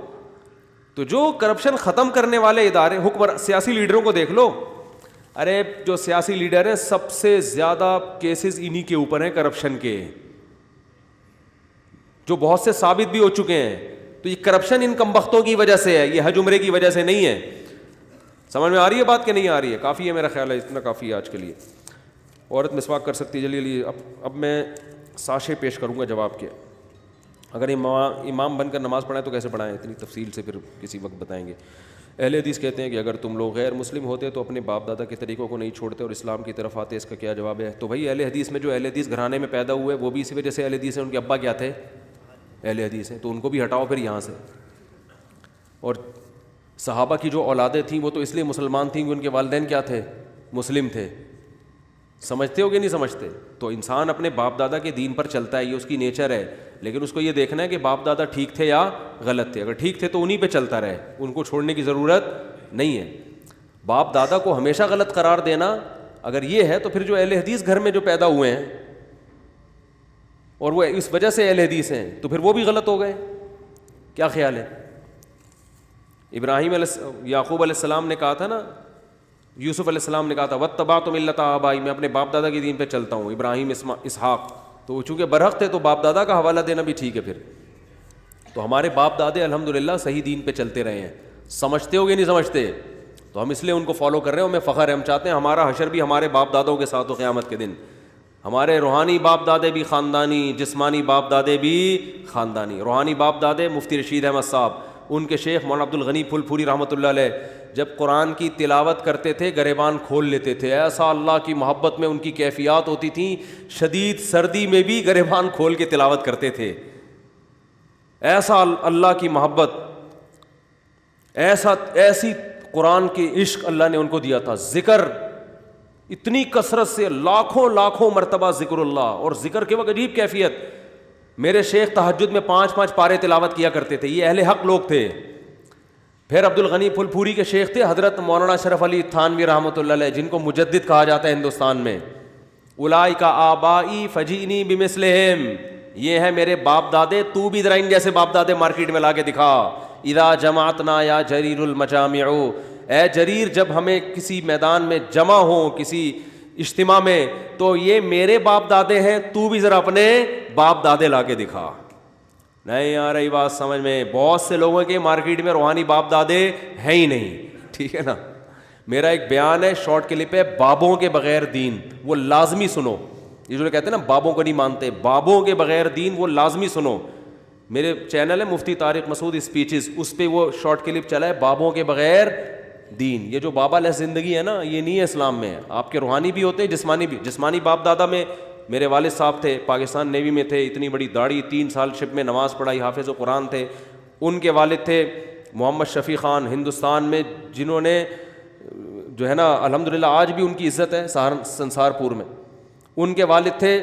تو جو کرپشن ختم کرنے والے ادارے, حکمران سیاسی لیڈروں کو دیکھ لو, ارے جو سیاسی لیڈر ہیں سب سے زیادہ کیسز انہی کے اوپر ہیں کرپشن کے, جو بہت سے ثابت بھی ہو چکے ہیں. تو یہ کرپشن ان کمبختوں کی وجہ سے ہے, یہ حج عمرے کی وجہ سے نہیں ہے. سمجھ میں آ رہی ہے بات کہ نہیں آ رہی ہے؟ کافی ہے میرا خیال ہے, اتنا کافی ہے آج کے لیے. عورت مسواک کر سکتی ہے, جلدی اب میں ساشے پیش کروں گا جواب کے. اگر امام بن کر نماز پڑھائیں تو کیسے پڑھائیں, اتنی تفصیل سے پھر کسی وقت بتائیں گے. اہل حدیث کہتے ہیں کہ اگر تم لوگ غیر مسلم ہوتے تو اپنے باپ دادا کے طریقوں کو نہیں چھوڑتے اور اسلام کی طرف آتے, اس کا کیا جواب ہے؟ تو بھائی اہل حدیث میں جو اہل حدیث گھرانے میں پیدا ہوئے وہ بھی اسی وجہ سے اہل حدیث ہیں, ان کے ابا کیا تھے؟ اہل حدیث ہیں. تو ان کو بھی ہٹاؤ پھر یہاں سے. اور صحابہ کی جو اولادیں تھیں وہ تو اس لیے مسلمان تھیں کہ ان کے والدین کیا تھے؟ مسلم تھے. سمجھتے ہو کہ نہیں سمجھتے؟ تو انسان اپنے باپ دادا کے دین پر چلتا ہے, یہ اس کی نیچر ہے, لیکن اس کو یہ دیکھنا ہے کہ باپ دادا ٹھیک تھے یا غلط تھے. اگر ٹھیک تھے تو انہی پہ چلتا رہے, ان کو چھوڑنے کی ضرورت نہیں ہے. باپ دادا کو ہمیشہ غلط قرار دینا اگر یہ ہے تو پھر جو اہل حدیث گھر میں جو پیدا ہوئے ہیں اور وہ اس وجہ سے اہل حدیث ہیں تو پھر وہ بھی غلط ہو گئے. کیا خیال ہے؟ یعقوب علیہ السلام نے کہا تھا نا, یوسف علیہ السلام نے کہا تھا واتبعت ملۃ آبائی, میں اپنے باپ دادا کے دین پہ چلتا ہوں, ابراہیم اسحاق. تو چونکہ برحق تھے تو باپ دادا کا حوالہ دینا بھی ٹھیک ہے. پھر تو ہمارے باپ دادے الحمدللہ صحیح دین پہ چلتے رہے ہیں. سمجھتے ہو گے نہیں سمجھتے؟ تو ہم اس لیے ان کو فالو کر رہے ہیں, ہمیں فخر ہے, ہم چاہتے ہیں ہمارا حشر بھی ہمارے باپ دادوں کے ساتھ ہو قیامت کے دن. ہمارے روحانی باپ دادے بھی خاندانی, جسمانی باپ دادے بھی خاندانی. روحانی باپ دادے مفتی رشید احمد صاحب, ان کے شیخ مولانا عبد الغنی پھول پھوری رحمۃ اللہ علیہ, جب قرآن کی تلاوت کرتے تھے گریبان کھول لیتے تھے. ایسا اللہ کی محبت میں ان کی کیفیات ہوتی تھیں, شدید سردی میں بھی گریبان کھول کے تلاوت کرتے تھے. ایسا اللہ کی محبت, ایسی قرآن کی عشق اللہ نے ان کو دیا تھا. ذکر اتنی کثرت سے, لاکھوں مرتبہ ذکر اللہ, اور ذکر کے وقت عجیب کیفیت. میرے شیخ تہجد میں 5 پارے تلاوت کیا کرتے تھے, یہ اہل حق لوگ تھے. پھر عبد الغنی پھول پھوری کے شیخ تھے حضرت مولانا اشرف علی تھانوی رحمۃ اللہ علیہ, جن کو مجدد کہا جاتا ہے ہندوستان میں. اولئک آبائی فجئنی بمثلہم, یہ ہے میرے باپ دادے, تو بھی ذرا ان جیسے باپ دادے مارکیٹ میں لا کے دکھا. اذا جمعتنا یا جریر المجامع, اے جریر جب ہمیں کسی میدان میں جمع ہوں, کسی اجتماع میں, تو یہ میرے باپ دادے ہیں, تو بھی ذرا اپنے باپ دادے لا کے دکھا. نہیں آ رہی بات سمجھ میں؟ بہت سے لوگوں کے مارکیٹ میں روحانی باپ دادے ہیں ہی نہیں. ٹھیک ہے نا. میرا ایک بیان ہے, شارٹ کلپ ہے, بابوں کے بغیر دین, وہ لازمی سنو. یہ جو کہتے ہیں نا بابوں کو نہیں مانتے, بابوں کے بغیر دین, وہ لازمی سنو. میرے چینل ہے مفتی طارق مسعود اسپیچز, اس پہ وہ شارٹ کلپ چلا ہے, بابوں کے بغیر دین. یہ جو بابا لہ زندگی ہے نا, یہ نہیں ہے اسلام میں. آپ کے روحانی بھی ہوتے ہیں, جسمانی بھی. جسمانی باپ دادا میں میرے والد صاحب تھے, پاکستان نیوی میں تھے, اتنی بڑی داڑھی, 3 سال شپ میں نماز پڑھائی, حافظ و قرآن تھے. ان کے والد تھے محمد شفیع خان, ہندوستان میں, جنہوں نے جو ہے نا الحمدللہ آج بھی ان کی عزت ہے سنسارپور میں. ان کے والد تھے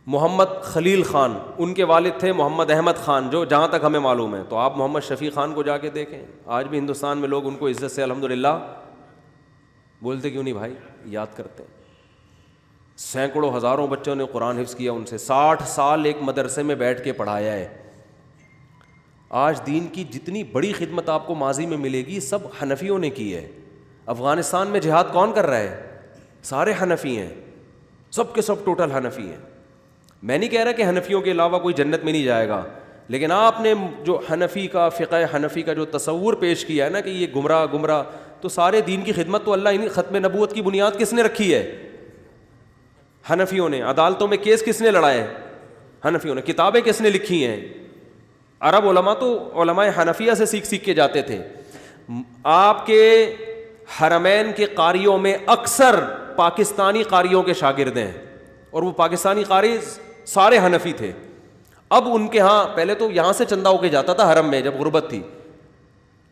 محمد خلیل خان ان کے والد تھے محمد احمد خان، جو جہاں تک ہمیں معلوم ہے. تو آپ محمد شفیع خان کو جا کے دیکھیں، آج بھی ہندوستان میں لوگ ان کو عزت سے الحمدللہ بولتے کیوں نہیں بھائی، یاد کرتے ہیں. سینکڑوں ہزاروں بچوں نے قرآن حفظ کیا ان سے، 60 سال ایک مدرسے میں بیٹھ کے پڑھایا ہے. آج دین کی جتنی بڑی خدمت آپ کو ماضی میں ملے گی سب حنفیوں نے کی ہے. افغانستان میں جہاد کون کر رہا ہے؟ سارے حنفی ہیں، سب کے سب ٹوٹل حنفی ہیں. میں نہیں کہہ رہا کہ حنفیوں کے علاوہ کوئی جنت میں نہیں جائے گا، لیکن آپ نے جو حنفی کا فقہ حنفی کا جو تصور پیش کیا ہے نا کہ یہ گمراہ، تو سارے دین کی خدمت تو اللہ ختم نبوت کی بنیاد کس نے رکھی ہے؟ حنفیوں نے. عدالتوں میں کیس کس نے لڑائے؟ حنفیوں نے. کتابیں کس نے لکھی ہیں؟ عرب علماء تو علماء حنفیہ سے سیکھ کے جاتے تھے. آپ کے حرمین کے قاریوں میں اکثر پاکستانی قاریوں کے شاگرد ہیں، اور وہ پاکستانی قاری سارے حنفی تھے. اب ان کے ہاں پہلے تو یہاں سے چندہ ہو کے جاتا تھا حرم میں جب غربت تھی.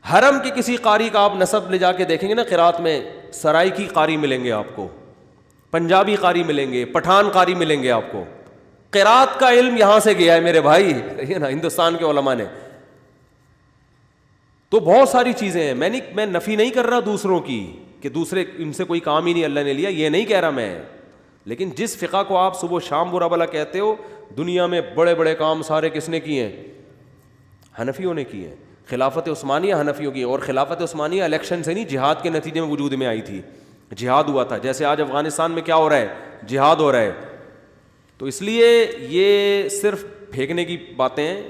حرم کے کسی قاری کا آپ نسب لے جا کے دیکھیں گے نا، قرات میں سرائی کی قاری ملیں گے آپ کو، پنجابی قاری ملیں گے، پٹھان قاری ملیں گے آپ کو. قرات کا علم یہاں سے گیا ہے میرے بھائی، نا ہندوستان کے علماء نے. تو بہت ساری چیزیں ہیں. میں نفی نہیں کر رہا دوسروں کی کہ دوسرے ان سے کوئی کام ہی نہیں اللہ نے لیا، یہ نہیں کہہ رہا میں. لیکن جس فقہ کو آپ صبح شام برا بلا کہتے ہو، دنیا میں بڑے بڑے کام سارے کس نے کیے ہیں؟ حنفیوں نے کیے ہیں. خلافت عثمانیہ حنفیوں کی، اور خلافت عثمانیہ الیکشن سے نہیں، جہاد کے نتیجے میں وجود میں آئی تھی. جہاد ہوا تھا، جیسے آج افغانستان میں کیا ہو رہا ہے؟ جہاد ہو رہا ہے. تو اس لیے یہ صرف پھینکنے کی باتیں ہیں.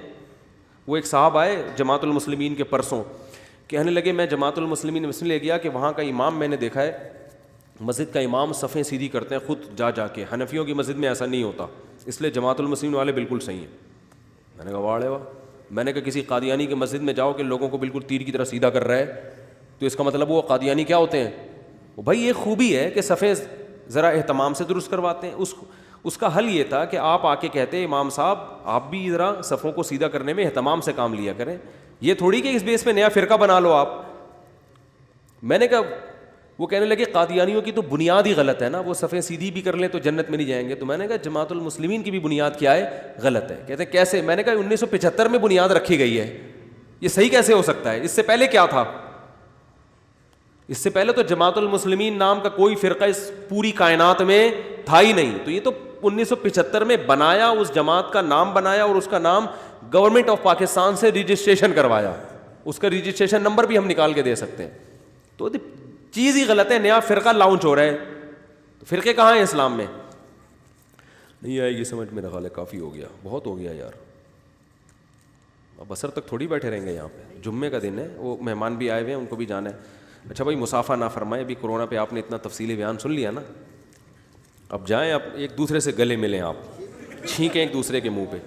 وہ ایک صاحب آئے جماعت المسلمین کے پرسوں، کہنے لگے میں جماعت المسلمین میں لے گیا کہ وہاں کا امام میں نے دیکھا ہے، مسجد کا امام صفیں سیدھی کرتے ہیں خود جا کے. حنفیوں کی مسجد میں ایسا نہیں ہوتا، اس لیے جماعت المسلمین والے بالکل صحیح ہیں. میں نے کہا واڑے واہ. میں نے کہا کسی قادیانی کی مسجد میں جاؤ کہ لوگوں کو بالکل تیر کی طرح سیدھا کر رہا ہے، تو اس کا مطلب وہ قادیانی کیا ہوتے ہیں؟ بھائی یہ خوبی ہے کہ صفیں ذرا اہتمام سے درست کرواتے ہیں. اس کا حل یہ تھا کہ آپ آ کے کہتے امام صاحب آپ بھی ذرا صفوں کو سیدھا کرنے میں اہتمام سے کام لیا کریں. یہ تھوڑی کہ اس بیس پہ نیا فرقہ بنا لو آپ. میں نے کہا، وہ کہنے لگے قادیانیوں کی تو بنیاد ہی غلط ہے نا، وہ صفیں سیدھی بھی کر لیں تو جنت میں نہیں جائیں گے. تو میں نے کہا جماعت المسلمین کی بھی بنیاد کیا ہے؟ غلط ہے. کہتے ہیں کیسے؟ میں نے کہا 1975 میں بنیاد رکھی گئی ہے، یہ صحیح کیسے ہو سکتا ہے؟ اس سے پہلے کیا تھا؟ اس سے پہلے تو جماعت المسلمین نام کا کوئی فرقہ اس پوری کائنات میں تھا ہی نہیں. تو یہ تو 1975 میں بنایا، اس جماعت کا نام بنایا اور اس کا نام گورنمنٹ آف پاکستان سے رجسٹریشن کروایا. اس کا رجسٹریشن نمبر بھی ہم نکال کے دے سکتے ہیں. تو چیز ہی غلط ہے. نیا فرقہ لانچ ہو رہا ہے، فرقے کہاں ہیں اسلام میں؟ نہیں آئے گی سمجھ، میرا خیال ہے کافی ہو گیا، بہت ہو گیا یار. اب عصر تک تھوڑی بیٹھے رہیں گے یہاں پہ، جمعے کا دن ہے، وہ مہمان بھی آئے ہوئے ہیں، ان کو بھی جانا ہے. اچھا بھائی مسافہ نہ فرمائے. ابھی کورونا پہ آپ نے اتنا تفصیلی بیان سن لیا نا، اب جائیں، اب ایک دوسرے سے گلے ملیں، آپ چھینکیں ایک دوسرے کے منہ پہ.